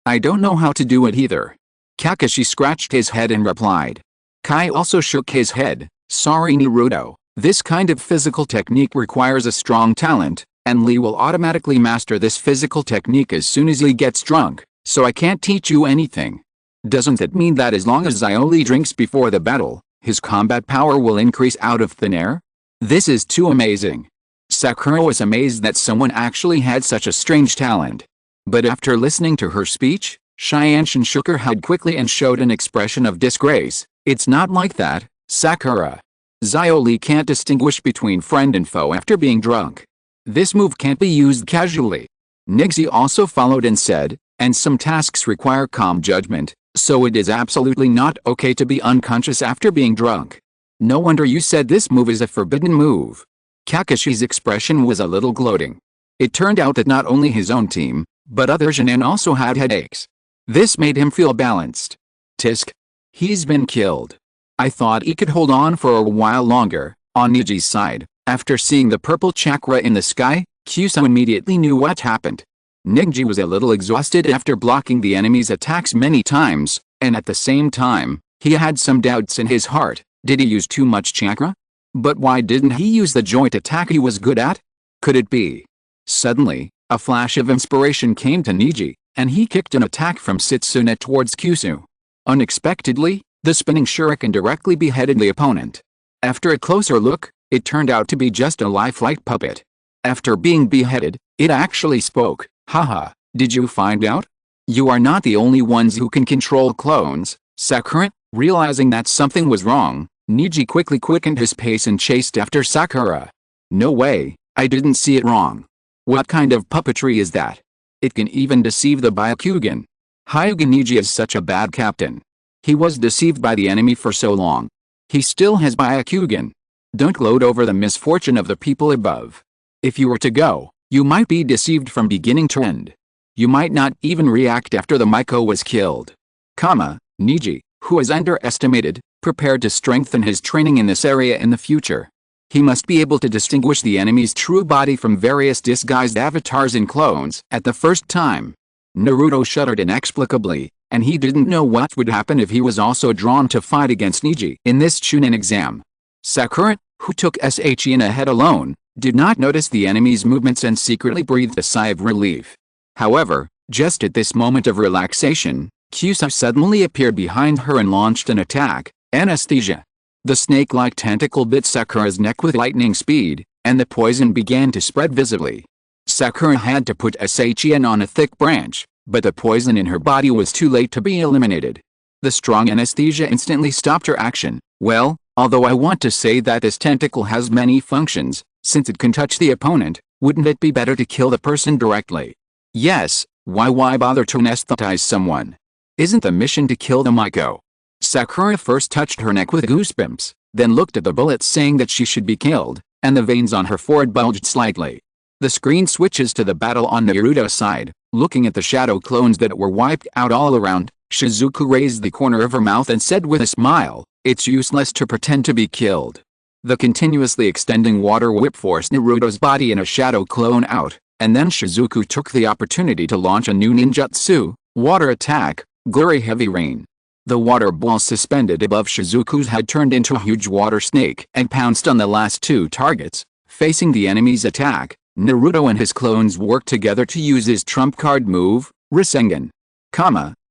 A: I don't know how to do it either. Kakashi scratched his head and replied. Kai also shook his head, sorry Naruto, this kind of physical technique requires a strong talent, and Lee will automatically master this physical technique as soon as he gets drunk, so I can't teach you anything. Doesn't that mean that as long as Xiaoli drinks before the battle, his combat power will increase out of thin air? This is too amazing. Sakura was amazed that someone actually had such a strange talent. But after listening to her speech, Cheyenne-shin shook her head quickly and showed an expression of disgrace. It's not like that, Sakura. Xiaoli can't distinguish between friend and foe after being drunk. This move can't be used casually. Nixie also followed and said, and some tasks require calm judgment, so it is absolutely not okay to be unconscious after being drunk. No wonder you said this move is a forbidden move. Kakashi's expression was a little gloating. It turned out that not only his own team, but other Jonin also had headaches. This made him feel balanced. Tisk. He's been killed. I thought he could hold on for a while longer. On Niji's side, after seeing the purple chakra in the sky, Kyuso immediately knew what happened. Niji was a little exhausted after blocking the enemy's attacks many times, and at the same time, he had some doubts in his heart. Did he use too much chakra? But why didn't he use the joint attack he was good at? Could it be? Suddenly, a flash of inspiration came to Niji, and he kicked an attack from Setsuna towards Kyuso. Unexpectedly, the spinning shuriken directly beheaded the opponent. After a closer look, it turned out to be just a lifelike puppet. After being beheaded, it actually spoke. Haha, did you find out? You are not the only ones who can control clones, Sakura. Realizing that something was wrong, Niji quickly quickened his pace and chased after Sakura. No way, I didn't see it wrong. What kind of puppetry is that? It can even deceive the Byakugan. Hyuga Niji is such a bad captain. He was deceived by the enemy for so long. He still has Byakugan. Don't gloat over the misfortune of the people above. If you were to go, you might be deceived from beginning to end. You might not even react after the Miko was killed. Niji, who is underestimated, prepared to strengthen his training in this area in the future. He must be able to distinguish the enemy's true body from various disguised avatars and clones at the first time. Naruto shuddered inexplicably, and he didn't know what would happen if he was also drawn to fight against Niji in this Chunin exam. Sakura, who took SHN ahead alone, did not notice the enemy's movements and secretly breathed a sigh of relief. However, just at this moment of relaxation, Kyuso suddenly appeared behind her and launched an attack, anesthesia. The snake-like tentacle bit Sakura's neck with lightning speed, and the poison began to spread visibly. Sakura had to put SHN on a thick branch, but the poison in her body was too late to be eliminated. The strong anesthesia instantly stopped her action. Well, although I want to say that this tentacle has many functions, since it can touch the opponent, wouldn't it be better to kill the person directly? Yes, why bother to anesthetize someone? Isn't the mission to kill the Miko? Sakura first touched her neck with goosebumps, then looked at the bullets saying that she should be killed, and the veins on her forehead bulged slightly. The screen switches to the battle on Naruto's side. Looking at the shadow clones that were wiped out all around, Shizuku raised the corner of her mouth and said with a smile, "It's useless to pretend to be killed." The continuously extending water whip forced Naruto's body and a shadow clone out, and then Shizuku took the opportunity to launch a new ninjutsu, water attack, Glory Heavy Rain. The water ball suspended above Shizuku's head turned into a huge water snake and pounced on the last two targets. Facing the enemy's attack, Naruto and his clones worked together to use his trump card move, Rasengan.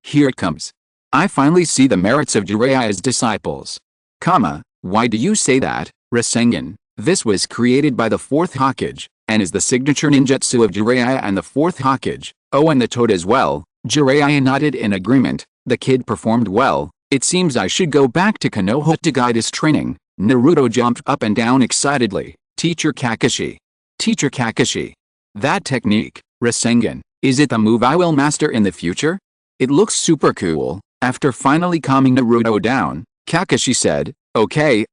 A: Here it comes. I finally see the merits of Jiraiya's disciples. Why do you say that, Rasengan? This was created by the fourth Hokage, and is the signature ninjutsu of Jiraiya and the fourth Hokage. Oh, and the toad as well. Jiraiya nodded in agreement. The kid performed well. It seems I should go back to Konoha to guide his training. Naruto jumped up and down excitedly. Teacher Kakashi. Teacher Kakashi. That technique, Rasengan, is it the move I will master in the future? It looks super cool. After finally calming Naruto down, Kakashi said, okay.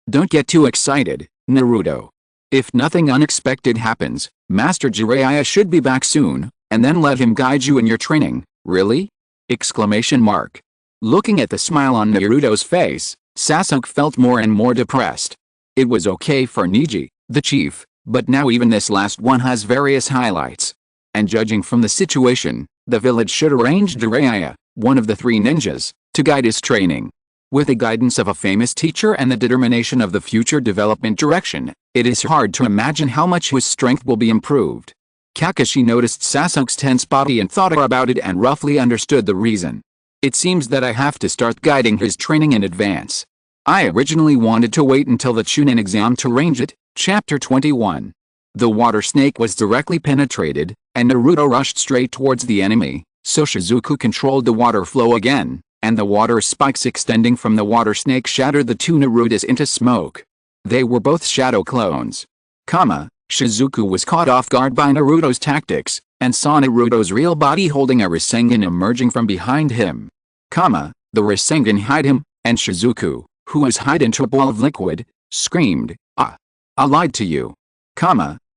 A: Don't get too excited, Naruto. If nothing unexpected happens, Master Jiraiya should be back soon, and then let him guide you in your training. Really? Exclamation mark. Looking at the smile on Naruto's face, Sasuke felt more and more depressed. It was okay for Neji, the chief, but now even this last one has various highlights. And judging from the situation, the village should arrange Jiraiya, one of the three ninjas, to guide his training. With the guidance of a famous teacher and the determination of the future development direction, it is hard to imagine how much his strength will be improved. Kakashi noticed Sasuke's tense body and thought about it and roughly understood the reason. It seems that I have to start guiding his training in advance. I originally wanted to wait until the Chunin exam to arrange it. Chapter 21. The water snake was directly penetrated, and Naruto rushed straight towards the enemy, so Shizuku controlled the water flow again, and the water spikes extending from the water snake shattered the two Narutos into smoke. They were both shadow clones. Shizuku was caught off guard by Naruto's tactics, and saw Naruto's real body holding a Rasengan emerging from behind him. The Rasengan hid him, and Shizuku, who was hid into a ball of liquid, screamed, I lied to you.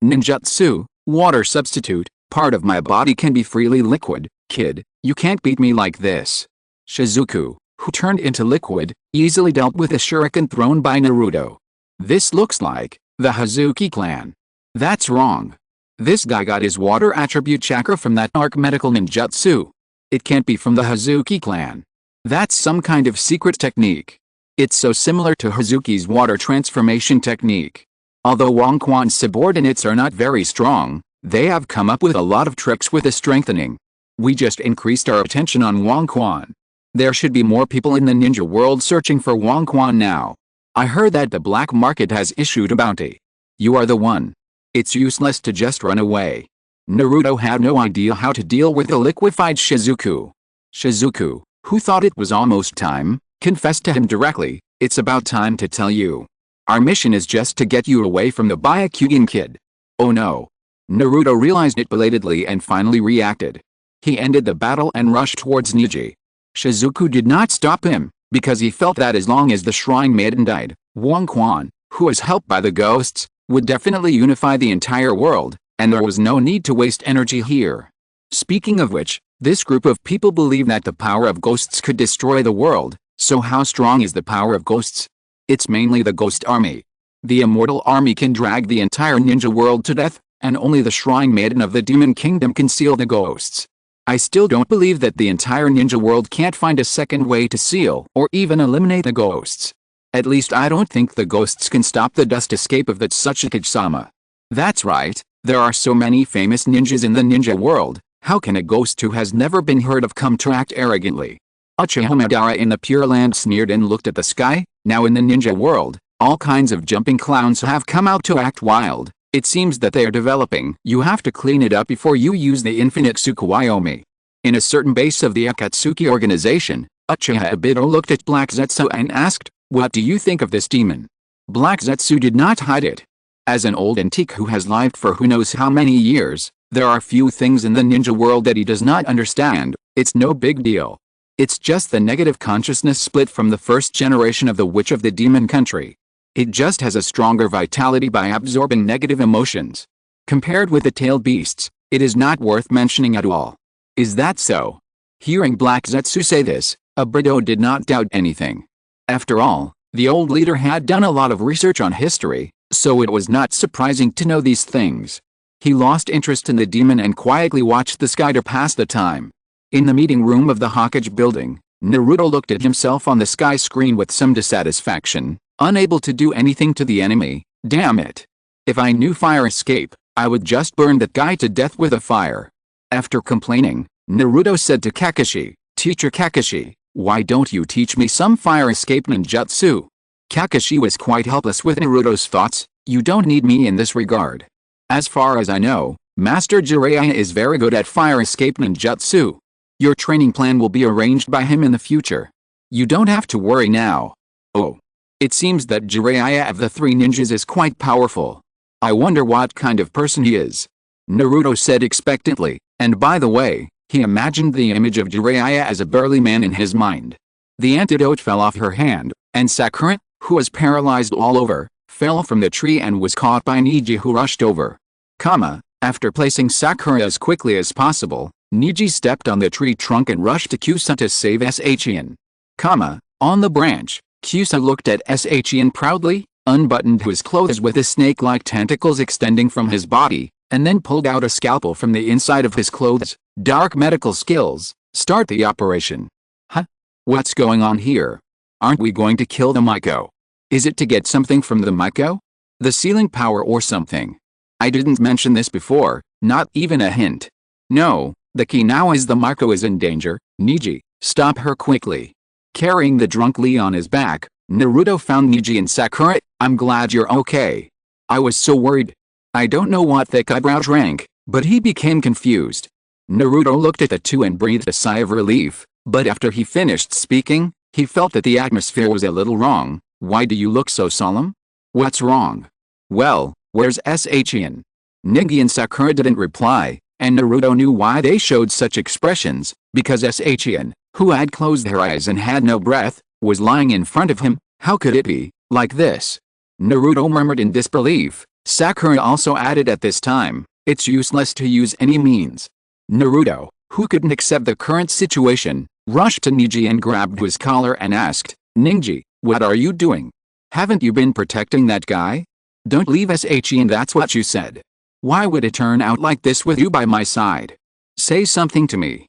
A: Ninjutsu, water substitute, part of my body can be freely liquid, kid, you can't beat me like this. Shizuku, who turned into liquid, easily dealt with a shuriken thrown by Naruto. This looks like the Hazuki clan. That's wrong. This guy got his water attribute chakra from that dark medical ninjutsu. It can't be from the Hazuki clan. That's some kind of secret technique. It's so similar to Hazuki's water transformation technique. Although Wang Quan's subordinates are not very strong, they have come up with a lot of tricks with the strengthening. We just increased our attention on Wang Quan. There should be more people in the ninja world searching for Wang Quan now. I heard that the black market has issued a bounty. You are the one. It's useless to just run away. Naruto had no idea how to deal with the liquefied Shizuku. Shizuku, who thought it was almost time, confessed to him directly, it's about time to tell you. Our mission is just to get you away from the Byakugan kid. Oh no. Naruto realized it belatedly and finally reacted. He ended the battle and rushed towards Neji. Shizuku did not stop him, because he felt that as long as the Shrine Maiden died, Wang Quan, who was helped by the ghosts, would definitely unify the entire world, and there was no need to waste energy here. Speaking of which, this group of people believe that the power of ghosts could destroy the world, so how strong is the power of ghosts? It's mainly the ghost army. The immortal army can drag the entire ninja world to death, and only the Shrine Maiden of the Demon Kingdom can seal the ghosts. I still don't believe that the entire ninja world can't find a second way to seal or even eliminate the ghosts. At least I don't think the ghosts can stop the dust escape of that Tsuchikage-sama. That's right, there are so many famous ninjas in the ninja world, how can a ghost who has never been heard of come to act arrogantly? Uchiha Madara in the Pure Land sneered and looked at the sky. Now in the ninja world, all kinds of jumping clowns have come out to act wild. It seems that they are developing. You have to clean it up before you use the infinite Tsukuyomi. In a certain base of the Akatsuki organization, Uchiha Obito looked at Black Zetsu and asked, what do you think of this demon? Black Zetsu did not hide it. As an old antique who has lived for who knows how many years, there are few things in the ninja world that he does not understand. It's no big deal. It's just the negative consciousness split from the first generation of the Witch of the Demon Country. It just has a stronger vitality by absorbing negative emotions. Compared with the tailed beasts, it is not worth mentioning at all. Is that so? Hearing Black Zetsu say this, Obito did not doubt anything. After all, the old leader had done a lot of research on history, so it was not surprising to know these things. He lost interest in the demon and quietly watched the sky to pass the time. In the meeting room of the Hokage building, Naruto looked at himself on the sky screen with some dissatisfaction, unable to do anything to the enemy. Damn it. If I knew fire escape, I would just burn that guy to death with a fire. After complaining, Naruto said to Kakashi, Teacher Kakashi, why don't you teach me some fire escape ninjutsu? Kakashi was quite helpless with Naruto's thoughts. You don't need me in this regard. As far as I know, Master Jiraiya is very good at fire escape ninjutsu. Your training plan will be arranged by him in the future. You don't have to worry now. Oh. It seems that Jiraiya of the three ninjas is quite powerful. I wonder what kind of person he is. Naruto said expectantly, and by the way, he imagined the image of Jiraiya as a burly man in his mind. The antidote fell off her hand, and Sakura, who was paralyzed all over, fell from the tree and was caught by Neji, who rushed over. After placing Sakura as quickly as possible, Neji stepped on the tree trunk and rushed to Kusa to save Shin. On the branch, Kusa looked at Shin proudly, unbuttoned his clothes with his snake-like tentacles extending from his body, and then pulled out a scalpel from the inside of his clothes. Dark medical skills. Start the operation. Huh? What's going on here? Aren't we going to kill the Miko? Is it to get something from the Miko? The sealing power or something? I didn't mention this before, not even a hint. No, the key now is the Miko is in danger. Neji, stop her quickly. Carrying the drunk Lee on his back, Naruto found Neji and Sakura. I'm glad you're okay. I was so worried. I don't know what thick eyebrow drank, but he became confused. Naruto looked at the two and breathed a sigh of relief, but after he finished speaking, he felt that the atmosphere was a little wrong. Why do you look so solemn? What's wrong? Well, where's Shin? Neji and Sakura didn't reply, and Naruto knew why they showed such expressions, because Shin, who had closed her eyes and had no breath, was lying in front of him. How could it be like this? Naruto murmured in disbelief. Sakura also added at this time, it's useless to use any means. Naruto, who couldn't accept the current situation, rushed to Neji and grabbed his collar and asked, Neji, what are you doing? Haven't you been protecting that guy? Don't leave Shin, that's what you said. Why would it turn out like this with you by my side? Say something to me.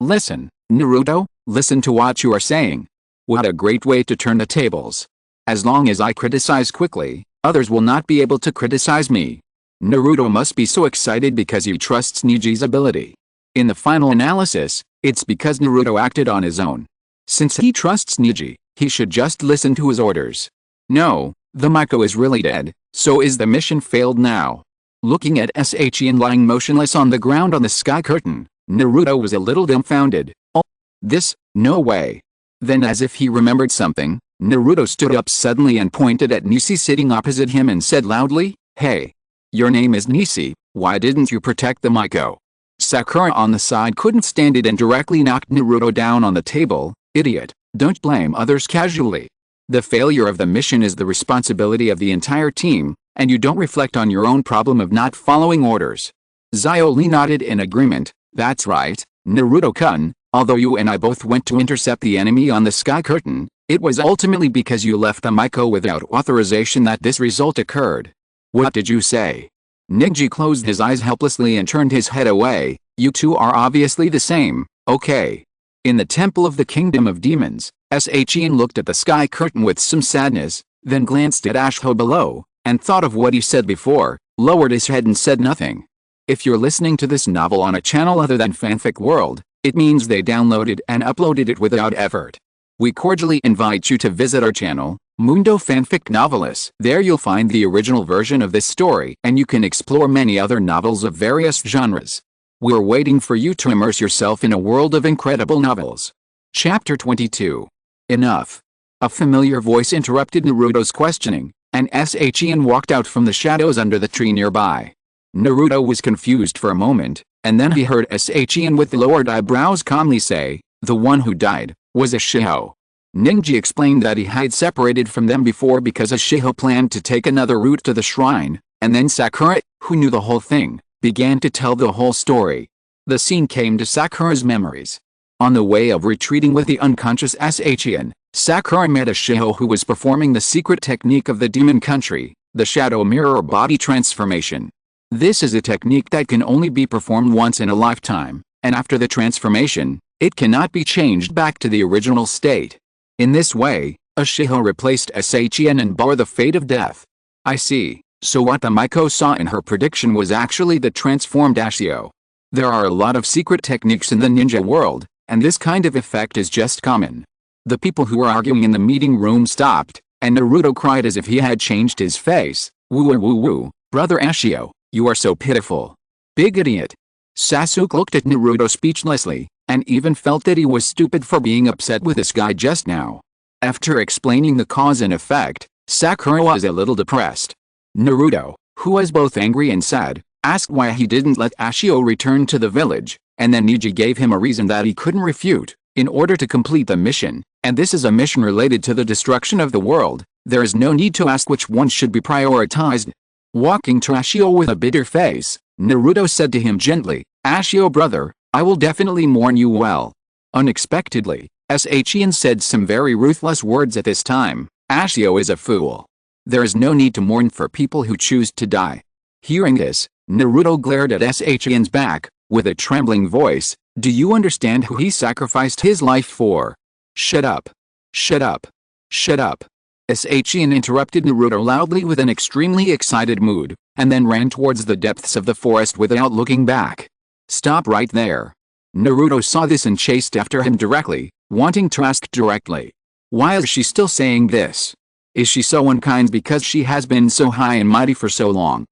A: Listen, Naruto, listen to what you are saying. What a great way to turn the tables. As long as I criticize quickly, others will not be able to criticize me. Naruto must be so excited because he trusts Neji's ability. In the final analysis, it's because Naruto acted on his own. Since he trusts Neji, he should just listen to his orders. No, the Miko is really dead, so is the mission failed now? Looking at Shin lying motionless on the ground on the sky curtain, Naruto was a little dumbfounded. Oh, this, no way. Then as if he remembered something, Naruto stood up suddenly and pointed at Nisi sitting opposite him and said loudly, Hey. Your name is Nisi, why didn't you protect the Miko? Sakura on the side couldn't stand it and directly knocked Naruto down on the table. Idiot, don't blame others casually. The failure of the mission is the responsibility of the entire team, and you don't reflect on your own problem of not following orders. Xiaoli nodded in agreement. That's right, Naruto-kun, although you and I both went to intercept the enemy on the sky curtain, it was ultimately because you left the Miko without authorization that this result occurred. What did you say? Neji closed his eyes helplessly and turned his head away. You two are obviously the same, okay. In the Temple of the Kingdom of Demons, Shin looked at the sky curtain with some sadness, then glanced at Asho below, and thought of what he said before, lowered his head and said nothing. If you're listening to this novel on a channel other than Fanfic World, it means they downloaded and uploaded it without effort. We cordially invite you to visit our channel, Mundo Fanfic Novelis. There you'll find the original version of this story and you can explore many other novels of various genres. We're waiting for you to immerse yourself in a world of incredible novels. Chapter 22. Enough. A familiar voice interrupted Naruto's questioning, and Shin walked out from the shadows under the tree nearby. Naruto was confused for a moment, and then he heard Shin with lowered eyebrows calmly say, the one who died was a Shiho. Neji explained that he had separated from them before because a Shiho planned to take another route to the shrine, and then Sakura, who knew the whole thing, began to tell the whole story. The scene came to Sakura's memories. On the way of retreating with the unconscious Shin, Sakura met a Shiho who was performing the secret technique of the demon country, the shadow mirror body transformation. This is a technique that can only be performed once in a lifetime, and after the transformation, it cannot be changed back to the original state. In this way, a Shiho replaced Shin and bore the fate of death. I see, so what the Miko saw in her prediction was actually the transformed Ashio. There are a lot of secret techniques in the ninja world, and this kind of effect is just common. The people who were arguing in the meeting room stopped, and Naruto cried as if he had changed his face. Woo woo woo woo, Brother Ashio, you are so pitiful. Big idiot. Sasuke looked at Naruto speechlessly, and even felt that he was stupid for being upset with this guy just now. After explaining the cause and effect, Sakura was a little depressed. Naruto, who was both angry and sad, asked why he didn't let Ashio return to the village, and then Neji gave him a reason that he couldn't refute. In order to complete the mission, and this is a mission related to the destruction of the world, there is no need to ask which one should be prioritized. Walking to Ashio with a bitter face, Naruto said to him gently, Ashio brother, I will definitely mourn you well. Unexpectedly, Shin said some very ruthless words at this time. Ashio is a fool. There is no need to mourn for people who choose to die. Hearing this, Naruto glared at Shin's back, with a trembling voice, do you understand who he sacrificed his life for? Shut up. Shut up. Shut up. Shin interrupted Naruto loudly with an extremely excited mood, and then ran towards the depths of the forest without looking back. Stop right there. Naruto saw this and chased after him directly, wanting to ask directly. Why is she still saying this? Is she so unkind because she has been so high and mighty for so long?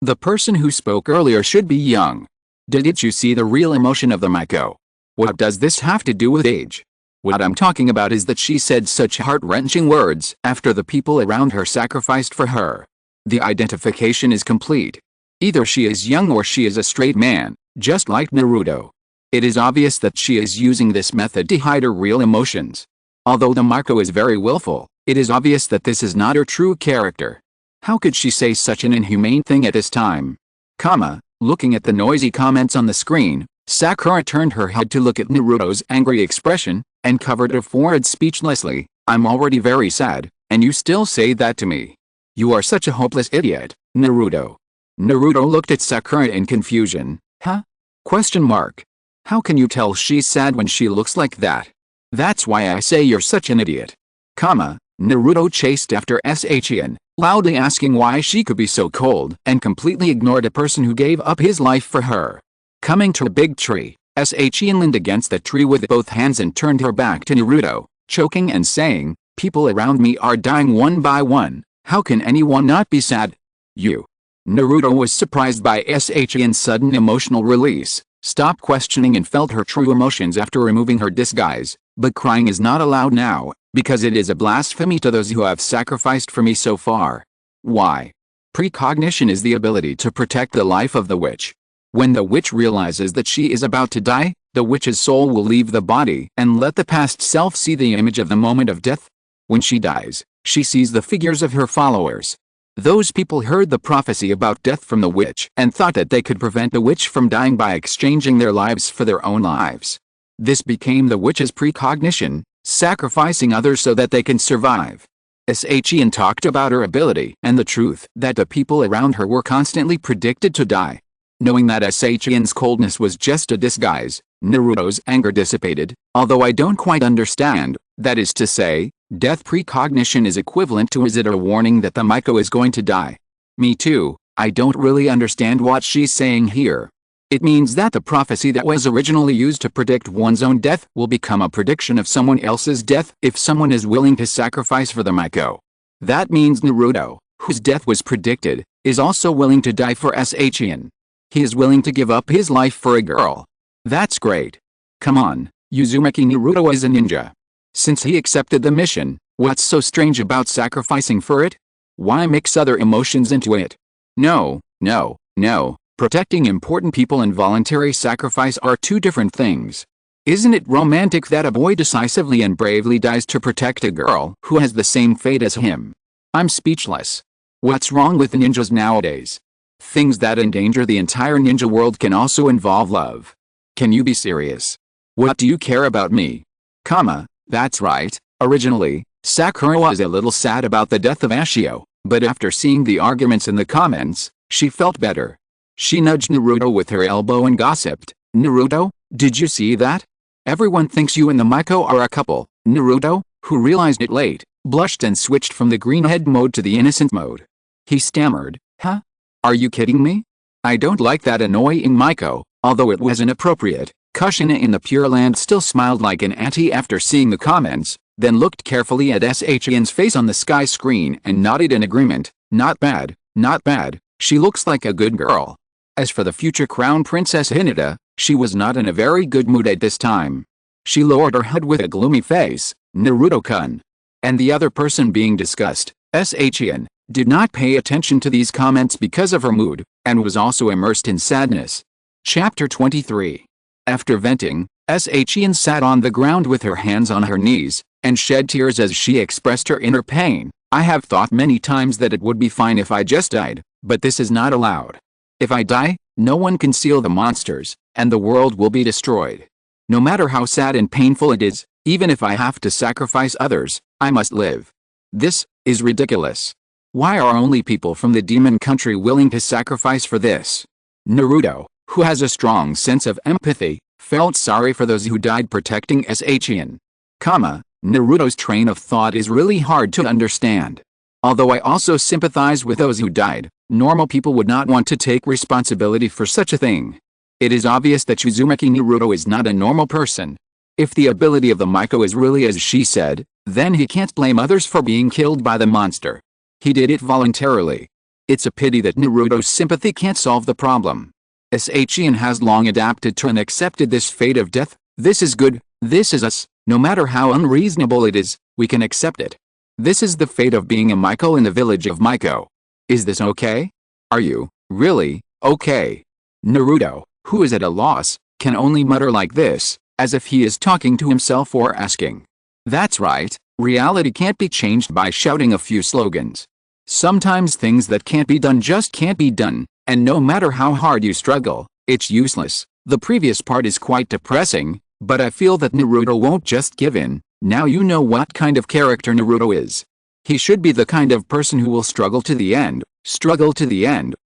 A: The person who spoke earlier should be young. Didn't you see the real emotion of the Miko? What does this have to do with age? What I'm talking about is that she said such heart-wrenching words after the people around her sacrificed for her. The identification is complete. Either she is young or she is a straight man, just like Naruto. It is obvious that she is using this method to hide her real emotions. Although the Miko is very willful, it is obvious that this is not her true character. How could she say such an inhumane thing at this time? Looking at the noisy comments on the screen, Sakura turned her head to look at Naruto's angry expression, and covered her forehead speechlessly. I'm already very sad, and you still say that to me. You are such a hopeless idiot, Naruto. Naruto looked at Sakura in confusion. Question mark. How can you tell she's sad when she looks like that? That's why I say you're such an idiot. Naruto chased after Shin, loudly asking why she could be so cold and completely ignored a person who gave up his life for her. Coming to a big tree, Shin leaned against the tree with both hands and turned her back to Naruto, choking and saying, people around me are dying one by one, how can anyone not be sad? You. Naruto was surprised by Shin's sudden emotional release, stopped questioning and felt her true emotions after removing her disguise, but crying is not allowed now, because it is a blasphemy to those who have sacrificed for me so far. Why? Precognition is the ability to protect the life of the witch. When the witch realizes that she is about to die, the witch's soul will leave the body and let the past self see the image of the moment of death. When she dies, she sees the figures of her followers. Those people heard the prophecy about death from the witch and thought that they could prevent the witch from dying by exchanging their lives for their own lives. This became the witch's precognition, sacrificing others so that they can survive. Shin talked about her ability and the truth that the people around her were constantly predicted to die. Knowing that Shin's coldness was just a disguise, Naruto's anger dissipated, although I don't quite understand, that is to say, death precognition is equivalent to is it a warning that the Miko is going to die? Me too, I don't really understand what she's saying here. It means that the prophecy that was originally used to predict one's own death will become a prediction of someone else's death if someone is willing to sacrifice for the Miko. That means Naruto, whose death was predicted, is also willing to die for Shin. He is willing to give up his life for a girl. That's great. Come on, Uzumaki Naruto is a ninja. Since he accepted the mission, what's so strange about sacrificing for it? Why mix other emotions into it? No. Protecting important people and voluntary sacrifice are two different things. Isn't it romantic that a boy decisively and bravely dies to protect a girl who has the same fate as him? I'm speechless. What's wrong with ninjas nowadays? Things that endanger the entire ninja world can also involve love. Can you be serious? What do you care about me? That's right, originally, Sakura was a little sad about the death of Ashio, but after seeing the arguments in the comments, she felt better. She nudged Naruto with her elbow and gossiped, Naruto, did you see that? Everyone thinks you and the Miko are a couple. Naruto, who realized it late, blushed and switched from the greenhead mode to the innocent mode. He stammered, Are you kidding me? I don't like that annoying Miko, although it was inappropriate. Kushina in the Pure Land still smiled like an auntie after seeing the comments, then looked carefully at Shin's face on the sky screen and nodded in agreement. Not bad, Not bad, she looks like a good girl. As for the future crown princess Hinata, she was not in a very good mood at this time. She lowered her head with a gloomy face. Naruto-kun. And the other person being discussed, Shin, did not pay attention to these comments because of her mood, and was also immersed in sadness. Chapter 23. After venting, Shin sat on the ground with her hands on her knees, and shed tears as she expressed her inner pain. I have thought many times that it would be fine if I just died, but this is not allowed. If I die, no one can seal the monsters, and the world will be destroyed. No matter how sad and painful it is, even if I have to sacrifice others, I must live. This is ridiculous. Why are only people from the demon country willing to sacrifice for this? Naruto, who has a strong sense of empathy, felt sorry for those who died protecting Shin. Naruto's train of thought is really hard to understand. Although I also sympathize with those who died, normal people would not want to take responsibility for such a thing. It is obvious that Uzumaki Naruto is not a normal person. If the ability of the Miko is really as she said, then he can't blame others for being killed by the monster. He did it voluntarily. It's a pity that Naruto's sympathy can't solve the problem. Shin has long adapted to and accepted this fate of death. This is good, this is us, no matter how unreasonable it is, we can accept it. This is the fate of being a Miko in the village of Miko. Is this okay? Are you, really, okay? Naruto, who is at a loss, can only mutter like this, as if he is talking to himself or asking. That's right, reality can't be changed by shouting a few slogans. Sometimes things that can't be done just can't be done, and no matter how hard you struggle, it's useless. The previous part is quite depressing, but I feel that Naruto won't just give in. Now you know what kind of character Naruto is. He should be the kind of person who will struggle to the end,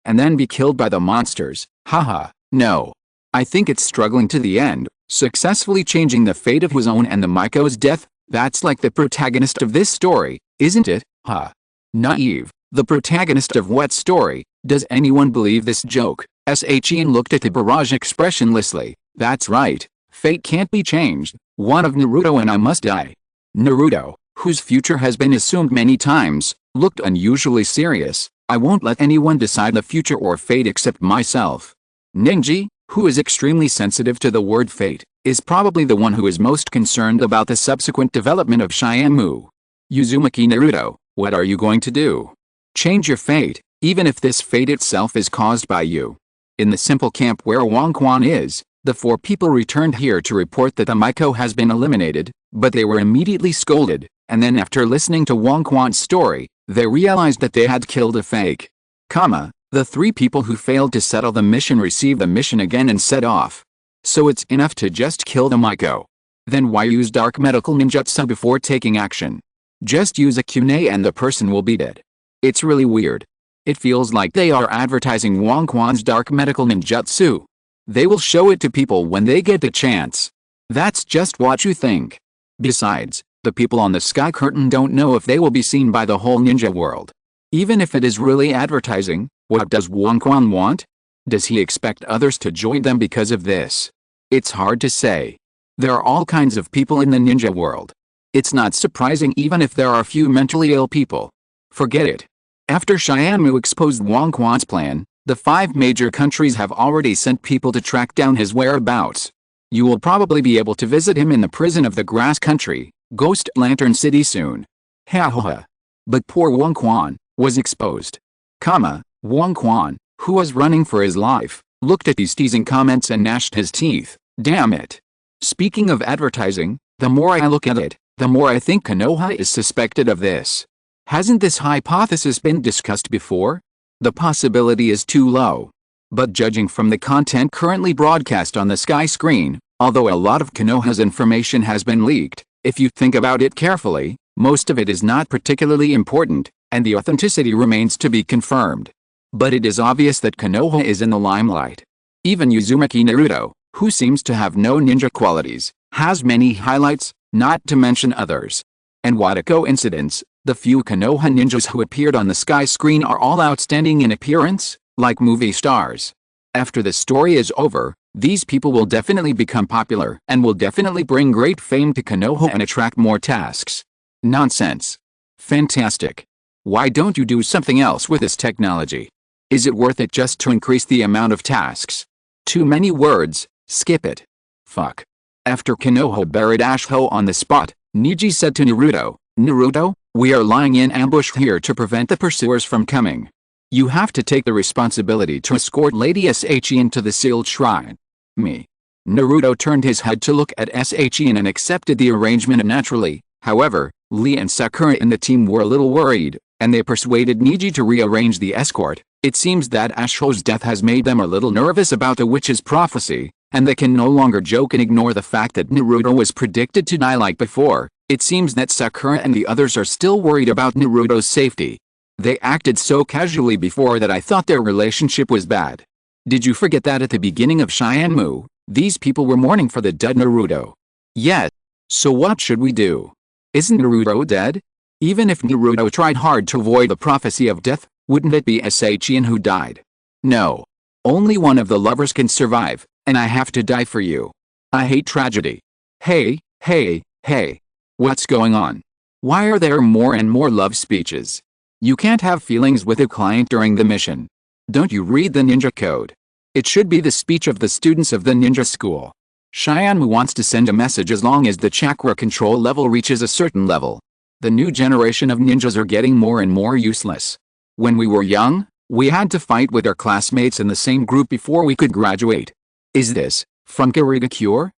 A: and then be killed by the monsters. Haha, no. I think it's struggling to the end, successfully changing the fate of his own and the Miko's death. That's like the protagonist of this story, isn't it? Naive. The protagonist of what story? Does anyone believe this joke? Shin looked at the barrage expressionlessly. That's right. Fate can't be changed. One of Naruto and I must die. Naruto, whose future has been assumed many times, looked unusually serious. I won't let anyone decide the future or fate except myself. Ninji, who is extremely sensitive to the word fate, is probably the one who is most concerned about the subsequent development of Shinmu. Uzumaki Naruto, what are you going to do? Change your fate, even if this fate itself is caused by you. In the simple camp where Wang Quan is, the 4 people returned here to report that the Miko has been eliminated, but they were immediately scolded, and then after listening to Wang Quan's story, they realized that they had killed a fake. The 3 people who failed to settle the mission received the mission again and set off. So it's enough to just kill the Miko. Then why use dark medical ninjutsu before taking action? Just use a kunai and the person will be dead. It's really weird. It feels like they are advertising Wang Quan's dark medical ninjutsu. They will show it to people when they get the chance. That's just what you think. Besides, the people on the sky curtain don't know if they will be seen by the whole ninja world. Even if it is really advertising, what does Wang Quan want? Does he expect others to join them because of this? It's hard to say. There are all kinds of people in the ninja world. It's not surprising even if there are few mentally ill people. Forget it. After Shinmu exposed Wang Quan's plan, the 5 major countries have already sent people to track down his whereabouts. You will probably be able to visit him in the prison of the Grass Country, Ghost Lantern City soon. But poor Wang Quan was exposed. Wang Quan, who was running for his life, looked at these teasing comments and gnashed his teeth. Damn it. Speaking of advertising, the more I look at it, the more I think Konoha is suspected of this. Hasn't this hypothesis been discussed before? The possibility is too low. But judging from the content currently broadcast on the sky screen, although a lot of Konoha's information has been leaked, if you think about it carefully, most of it is not particularly important, and the authenticity remains to be confirmed. But it is obvious that Konoha is in the limelight. Even Uzumaki Naruto, who seems to have no ninja qualities, has many highlights, not to mention others. And what a coincidence, the few Konoha ninjas who appeared on the sky screen are all outstanding in appearance, like movie stars. After the story is over, these people will definitely become popular and will definitely bring great fame to Konoha and attract more tasks. Nonsense. Fantastic. Why don't you do something else with this technology? Is it worth it just to increase the amount of tasks? Too many words, skip it. Fuck. After Konoha buried Asho on the spot, Neji said to Naruto, Naruto, we are lying in ambush here to prevent the pursuers from coming. You have to take the responsibility to escort Lady Shin to the sealed shrine. Me. Naruto turned his head to look at Shin and accepted the arrangement naturally. However, Lee and Sakura in the team were a little worried, and they persuaded Neji to rearrange the escort. It seems that Asho's death has made them a little nervous about the witch's prophecy, and they can no longer joke and ignore the fact that Naruto was predicted to die like before. It seems that Sakura and the others are still worried about Naruto's safety. They acted so casually before that I thought their relationship was bad. Did you forget that at the beginning of Shenmue, these people were mourning for the dead Naruto? Yes. So what should we do? Isn't Naruto dead? Even if Naruto tried hard to avoid the prophecy of death, wouldn't it be Shin who died? No. Only one of the lovers can survive, and I have to die for you. I hate tragedy. Hey. What's going on? Why are there more and more love speeches? You can't have feelings with a client during the mission. Don't you read the ninja code? It should be the speech of the students of the ninja school. Shenmue wants to send a message as long as the chakra control level reaches a certain level. The new generation of ninjas are getting more and more useless. When we were young, we had to fight with our classmates in the same group before we could graduate. Is this, from Cure?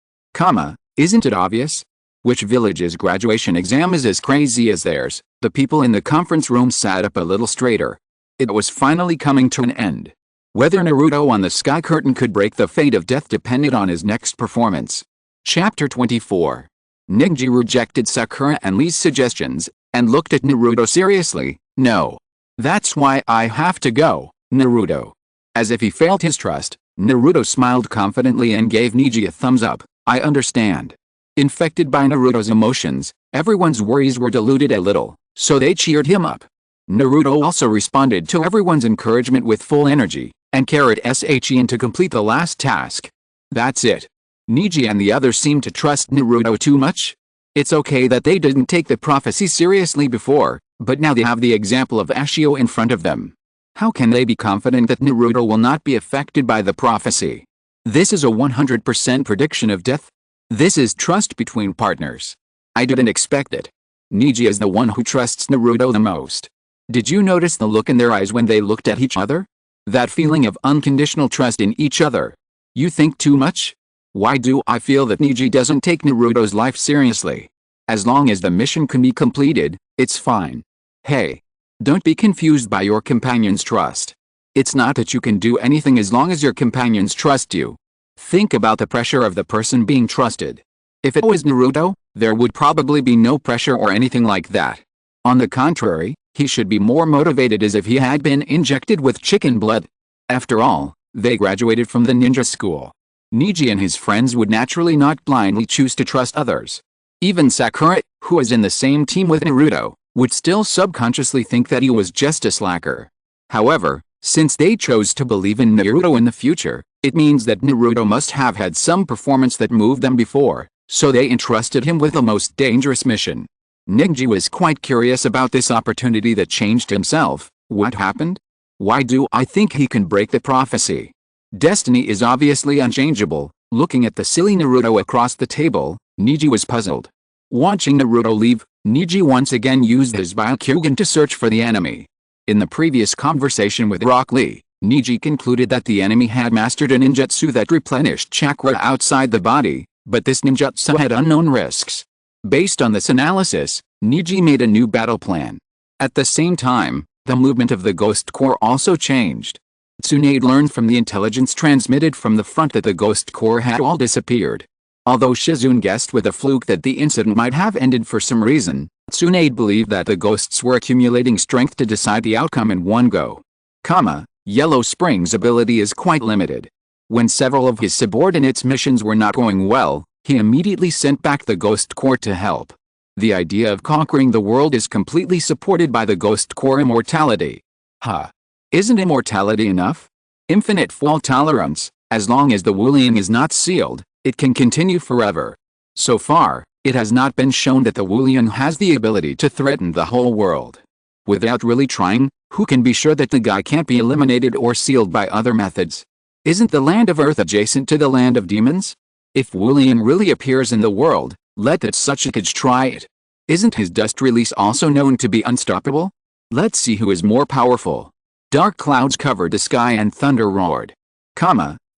A: Isn't it obvious? Which village's graduation exam is as crazy as theirs? The people in the conference room sat up a little straighter. It was finally coming to an end. Whether Naruto on the Sky Curtain could break the fate of death depended on his next performance. Chapter 24. Neji rejected Sakura and Lee's suggestions, and looked at Naruto seriously. No. That's why I have to go, Naruto. As if he failed his trust, Naruto smiled confidently and gave Neji a thumbs up. I understand. Infected by Naruto's emotions, everyone's worries were diluted a little, so they cheered him up. Naruto also responded to everyone's encouragement with full energy, and carried Shin to complete the last task. That's it. Neji and the others seemed to trust Naruto too much. It's okay that they didn't take the prophecy seriously before, but now they have the example of Asho in front of them. How can they be confident that Naruto will not be affected by the prophecy? This is a 100% prediction of death. This is trust between partners. I didn't expect it. Neji is the one who trusts Naruto the most. Did you notice the look in their eyes when they looked at each other? That feeling of unconditional trust in each other. You think too much? Why do I feel that Neji doesn't take Naruto's life seriously? As long as the mission can be completed, it's fine. Hey. Don't be confused by your companion's trust. It's not that you can do anything as long as your companions trust you. Think about the pressure of the person being trusted. If it was Naruto, there would probably be no pressure or anything like that. On the contrary, he should be more motivated as if he had been injected with chicken blood. After all, they graduated from the ninja school. Neji and his friends would naturally not blindly choose to trust others. Even Sakura, who is in the same team with Naruto, would still subconsciously think that he was just a slacker. However, since they chose to believe in Naruto in the future, it means that Naruto must have had some performance that moved them before, so they entrusted him with the most dangerous mission. Neji was quite curious about this opportunity that changed himself. What happened? Why do I think he can break the prophecy? Destiny is obviously unchangeable. Looking at the silly Naruto across the table, Neji was puzzled. Watching Naruto leave, Neji once again used his Byakugan to search for the enemy. In the previous conversation with Rock Lee, Neji concluded that the enemy had mastered a ninjutsu that replenished chakra outside the body, but this ninjutsu had unknown risks. Based on this analysis, Neji made a new battle plan. At the same time, the movement of the Ghost Core also changed. Tsunade learned from the intelligence transmitted from the front that the Ghost Core had all disappeared. Although Shizune guessed with a fluke that the incident might have ended for some reason, Tsunade believed that the ghosts were accumulating strength to decide the outcome in one go. Yellow Spring's ability is quite limited. When several of his subordinates' missions were not going well, he immediately sent back the Ghost Core to help. The idea of conquering the world is completely supported by the Ghost Core immortality. Isn't immortality enough? Infinite fault tolerance, as long as the Wulian is not sealed, it can continue forever. So far, it has not been shown that the Wulian has the ability to threaten the whole world. Without really trying, who can be sure that the guy can't be eliminated or sealed by other methods? Isn't the land of Earth adjacent to the land of demons? If Wulian really appears in the world, let that such a kid try it. Isn't his dust release also known to be unstoppable? Let's see who is more powerful. Dark clouds covered the sky and thunder roared.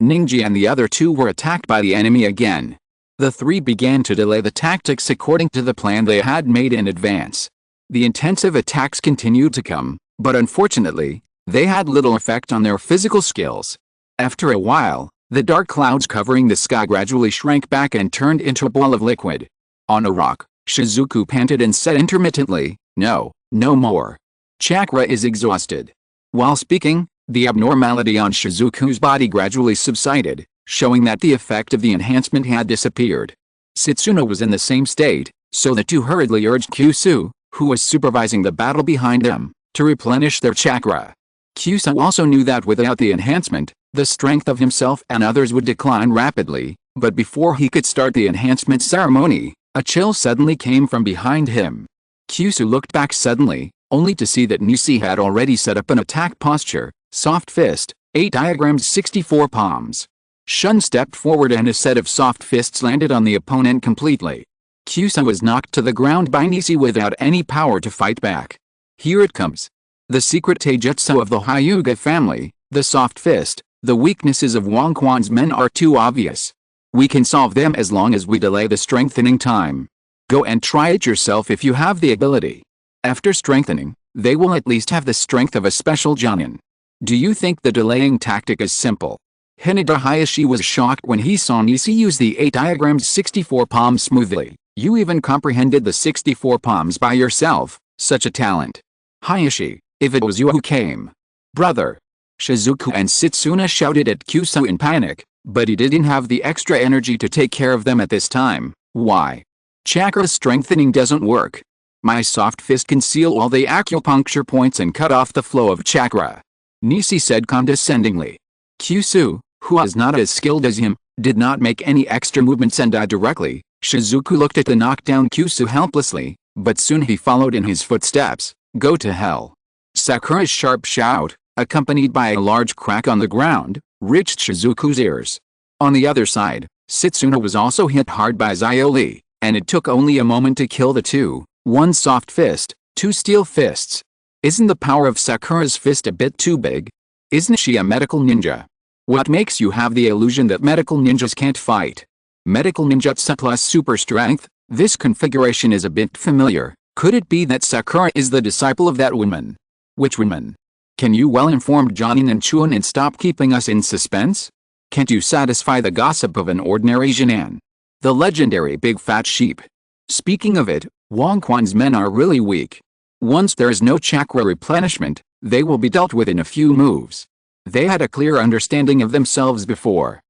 A: Ninja and the other two were attacked by the enemy again. The three began to delay the tactics according to the plan they had made in advance. The intensive attacks continued to come, but unfortunately, they had little effect on their physical skills. After a while, the dark clouds covering the sky gradually shrank back and turned into a ball of liquid. On a rock, Shizuku panted and said intermittently, "No, no more. Chakra is exhausted." While speaking, the abnormality on Shizuku's body gradually subsided, showing that the effect of the enhancement had disappeared. Setsuna was in the same state, so the two hurriedly urged Kyusu, who was supervising the battle behind them, to replenish their chakra. Kyusu also knew that without the enhancement, the strength of himself and others would decline rapidly, but before he could start the enhancement ceremony, a chill suddenly came from behind him. Kyusu looked back suddenly, only to see that Nisi had already set up an attack posture, soft fist, 8 diagrams 64 palms. Shun stepped forward and a set of soft fists landed on the opponent completely. Kyusu was knocked to the ground by Nisi without any power to fight back. Here it comes. The secret taijutsu of the Hyuga family, the soft fist. The weaknesses of Wang Quan's men are too obvious. We can solve them as long as we delay the strengthening time. Go and try it yourself if you have the ability. After strengthening, they will at least have the strength of a special Jonin. Do you think the delaying tactic is simple? Hinata Hayashi was shocked when he saw Nisi use the 8 diagrams 64 palms smoothly. You even comprehended the 64 palms by yourself, such a talent. Hayashi, if it was you who came. Brother. Shizuku and Setsuna shouted at Kyusu in panic, but he didn't have the extra energy to take care of them at this time. Why? Chakra strengthening doesn't work. My soft fist can seal all the acupuncture points and cut off the flow of chakra. Nisi said condescendingly. Kyusu, who was not as skilled as him, did not make any extra movements and died directly. Shizuku looked at the knockdown Kyusu helplessly, but soon he followed in his footsteps. Go to hell. Sakura's sharp shout, accompanied by a large crack on the ground, reached Shizuku's ears. On the other side, Setsuna was also hit hard by Xioli, and it took only a moment to kill the two, 1 soft fist, 2 steel fists. Isn't the power of Sakura's fist a bit too big? Isn't she a medical ninja? What makes you have the illusion that medical ninjas can't fight? Medical ninjutsu plus super strength? This configuration is a bit familiar. Could it be that Sakura is the disciple of that woman? Which woman? Can you well-informed Jonin and Chuan and stop keeping us in suspense? Can't you satisfy the gossip of an ordinary Jinan? The legendary big fat sheep. Speaking of it, Wang Quan's men are really weak. Once there is no chakra replenishment, they will be dealt with in a few moves. They had a clear understanding of themselves before.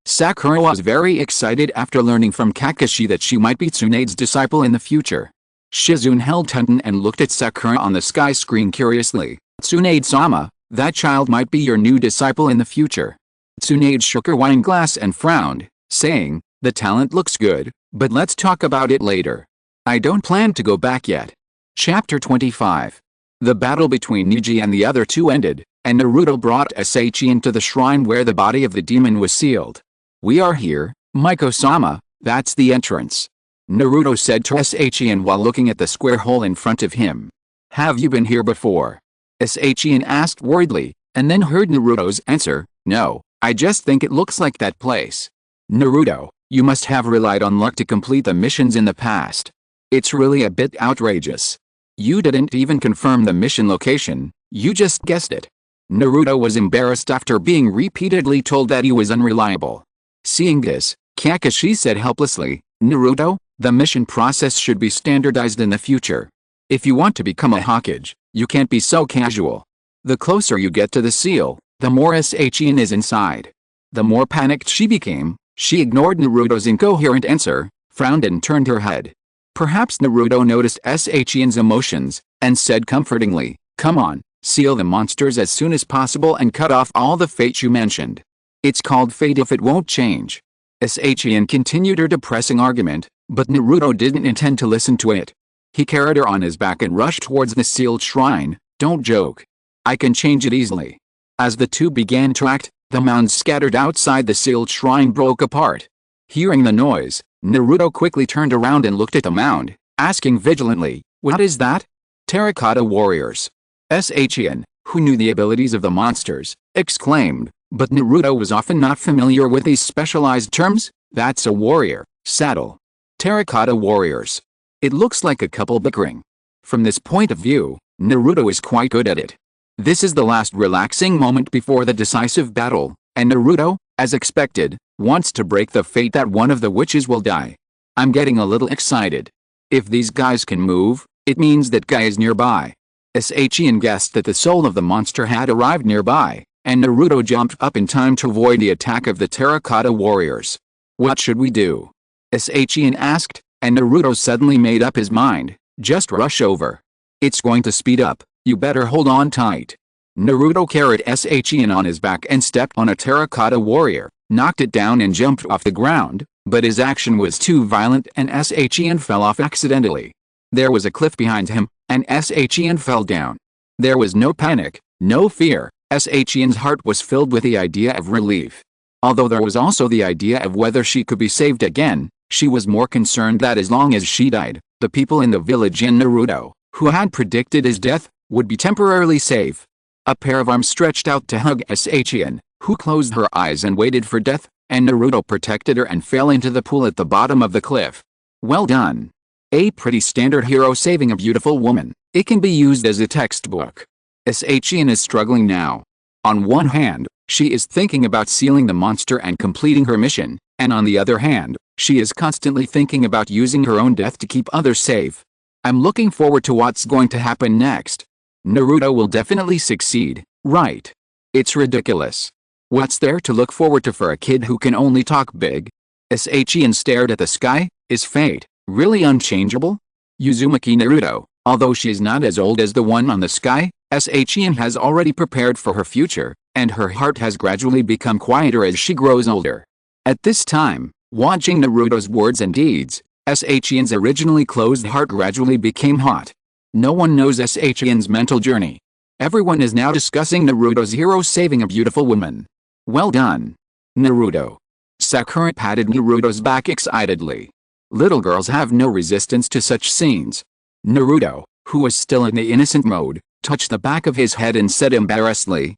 A: Sakura was very excited after learning from Kakashi that she might be Tsunade's disciple in the future. Shizune held Tenten and looked at Sakura on the sky screen curiously. Tsunade-sama, that child might be your new disciple in the future. Tsunade shook her wine glass and frowned, saying, the talent looks good, but let's talk about it later. I don't plan to go back yet. Chapter 25. The battle between Niji and the other two ended, and Naruto brought Saichi into the shrine where the body of the demon was sealed. We are here, Maiko-sama, that's the entrance. Naruto said to Saichi while looking at the square hole in front of him. Have you been here before? Saichi asked worriedly, and then heard Naruto's answer, no, I just think it looks like that place. Naruto, you must have relied on luck to complete the missions in the past. It's really a bit outrageous. You didn't even confirm the mission location, you just guessed it. Naruto was embarrassed after being repeatedly told that he was unreliable. Seeing this, Kakashi said helplessly, Naruto, the mission process should be standardized in the future. If you want to become a Hokage, you can't be so casual. The closer you get to the seal, the more Saichi is inside. The more panicked she became, she ignored Naruto's incoherent answer, frowned and turned her head. Perhaps Naruto noticed Saichi's emotions, and said comfortingly, come on, seal the monsters as soon as possible and cut off all the fate you mentioned. It's called fate if it won't change. Saichi continued her depressing argument, but Naruto didn't intend to listen to it. He carried her on his back and rushed towards the sealed shrine. Don't joke. I can change it easily. As the two began to act, the mounds scattered outside the sealed shrine broke apart. Hearing the noise, Naruto quickly turned around and looked at the mound, asking vigilantly, "What is that?" "Terracotta warriors." Shin, who knew the abilities of the monsters, exclaimed, but Naruto was often not familiar with these specialized terms. "That's a warrior, saddle. Terracotta warriors. It looks like a couple bickering." From this point of view, Naruto is quite good at it. This is the last relaxing moment before the decisive battle, and Naruto, as expected, wants to break the fate that one of the witches will die. I'm getting a little excited. If these guys can move, it means that guy is nearby. Shin guessed that the soul of the monster had arrived nearby, and Naruto jumped up in time to avoid the attack of the terracotta warriors. "What should we do?" Shin asked, and Naruto suddenly made up his mind. "Just rush over. It's going to speed up, you better hold on tight." Naruto carried Shin on his back and stepped on a terracotta warrior, knocked it down and jumped off the ground, but his action was too violent and Shin fell off accidentally. There was a cliff behind him, and Shin fell down. There was no panic, no fear. Shin's heart was filled with the idea of relief. Although there was also the idea of whether she could be saved again, she was more concerned that as long as she died, the people in the village and Naruto, who had predicted his death, would be temporarily safe. A pair of arms stretched out to hug Shin, who closed her eyes and waited for death, and Naruto protected her and fell into the pool at the bottom of the cliff. Well done. A pretty standard hero saving a beautiful woman. It can be used as a textbook. Shin is struggling now. On one hand, she is thinking about sealing the monster and completing her mission, and on the other hand, she is constantly thinking about using her own death to keep others safe. I'm looking forward to what's going to happen next. Naruto will definitely succeed, right? It's ridiculous. What's there to look forward to for a kid who can only talk big? Shin stared at the sky. Is fate really unchangeable? Uzumaki Naruto, although she is not as old as the one on the sky, Shin has already prepared for her future, and her heart has gradually become quieter as she grows older. At this time, watching Naruto's words and deeds, Shin's originally closed heart gradually became hot. No one knows Shin's mental journey. Everyone is now discussing Naruto's hero saving a beautiful woman. Well done, Naruto. Sakura patted Naruto's back excitedly. Little girls have no resistance to such scenes. Naruto, who was still in the innocent mode, touched the back of his head and said embarrassedly,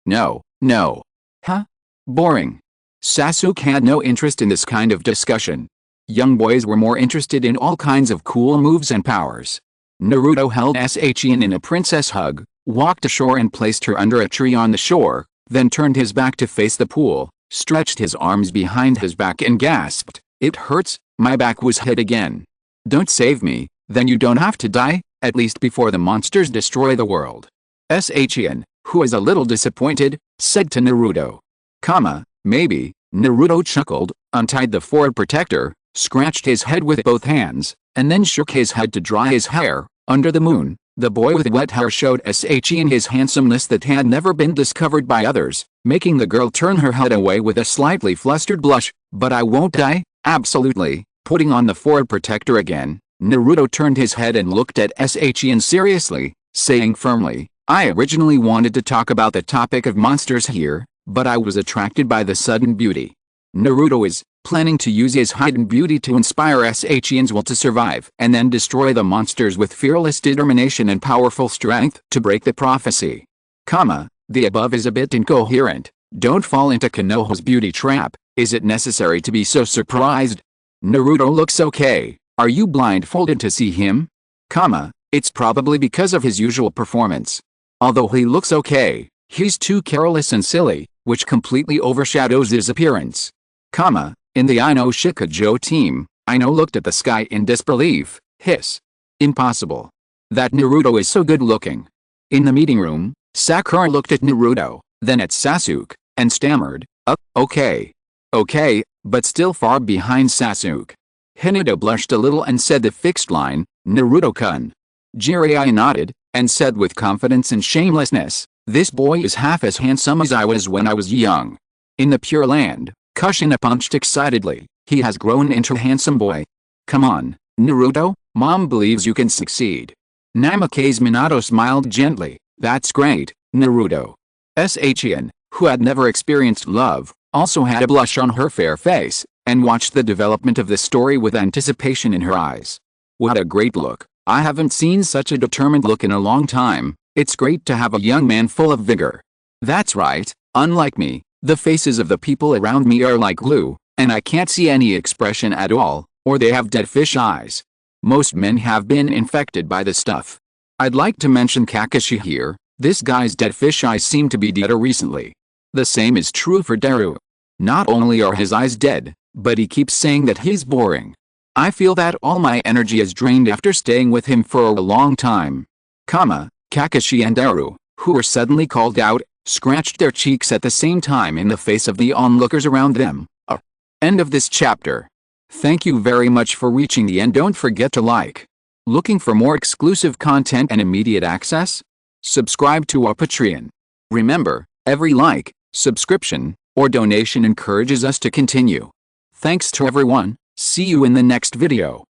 A: No. Huh? Boring. Sasuke had no interest in this kind of discussion. Young boys were more interested in all kinds of cool moves and powers. Naruto held Shin in a princess hug, walked ashore and placed her under a tree on the shore, then turned his back to face the pool, stretched his arms behind his back and gasped, "It hurts, my back was hit again." "Don't save me, then you don't have to die, at least before the monsters destroy the world." Shin, who was a little disappointed, said to Naruto. Maybe." Naruto chuckled, untied the forward protector, scratched his head with both hands, and then shook his head to dry his hair. Under the moon, the boy with wet hair showed Shin his handsomeness that had never been discovered by others, making the girl turn her head away with a slightly flustered blush. "But I won't die, absolutely." Putting on the forward protector again, Naruto turned his head and looked at Shin seriously, saying firmly, "I originally wanted to talk about the topic of monsters here, but I was attracted by the sudden beauty." Naruto is planning to use his hidden beauty to inspire Shin's will to survive and then destroy the monsters with fearless determination and powerful strength to break the prophecy. The above is a bit incoherent. Don't fall into Konoha's beauty trap. Is it necessary to be so surprised? Naruto looks okay. Are you blindfolded to see him? It's probably because of his usual performance. Although he looks okay, he's too careless and silly, which completely overshadows his appearance. In the Ino Shikajo team, Ino looked at the sky in disbelief. Hiss. Impossible. That Naruto is so good looking. In the meeting room, Sakura looked at Naruto, then at Sasuke, and stammered, Okay, but still far behind Sasuke." Hinata blushed a little and said the fixed line, "Naruto-kun." Jiraiya nodded, and said with confidence and shamelessness, "This boy is half as handsome as I was when I was young." In the Pure Land, Kushina punched excitedly. "He has grown into a handsome boy. Come on, Naruto, Mom believes you can succeed. Namake's Minato smiled gently. That's great, Naruto. Shion, who had never experienced love, also had a blush on her fair face, and watched the development of the story with anticipation in her eyes. What a great look. I haven't seen such a determined look in a long time. It's great to have a young man full of vigor. That's right, unlike me, the faces of the people around me are like glue, and I can't see any expression at all, or they have dead fish eyes. Most men have been infected by the stuff. I'd like to mention Kakashi here. This guy's dead fish eyes seem to be deader recently. The same is true for Daru. Not only are his eyes dead, but he keeps saying that he's boring. I feel that all my energy is drained after staying with him for a long time. Kakashi and Daru, who were suddenly called out, scratched their cheeks at the same time in the face of the onlookers around them. End of this chapter. Thank you very much for reaching the end. Don't forget to like. Looking for more exclusive content and immediate access? Subscribe to our Patreon. Remember, every like, subscription, or donation encourages us to continue. Thanks to everyone. See you in the next video.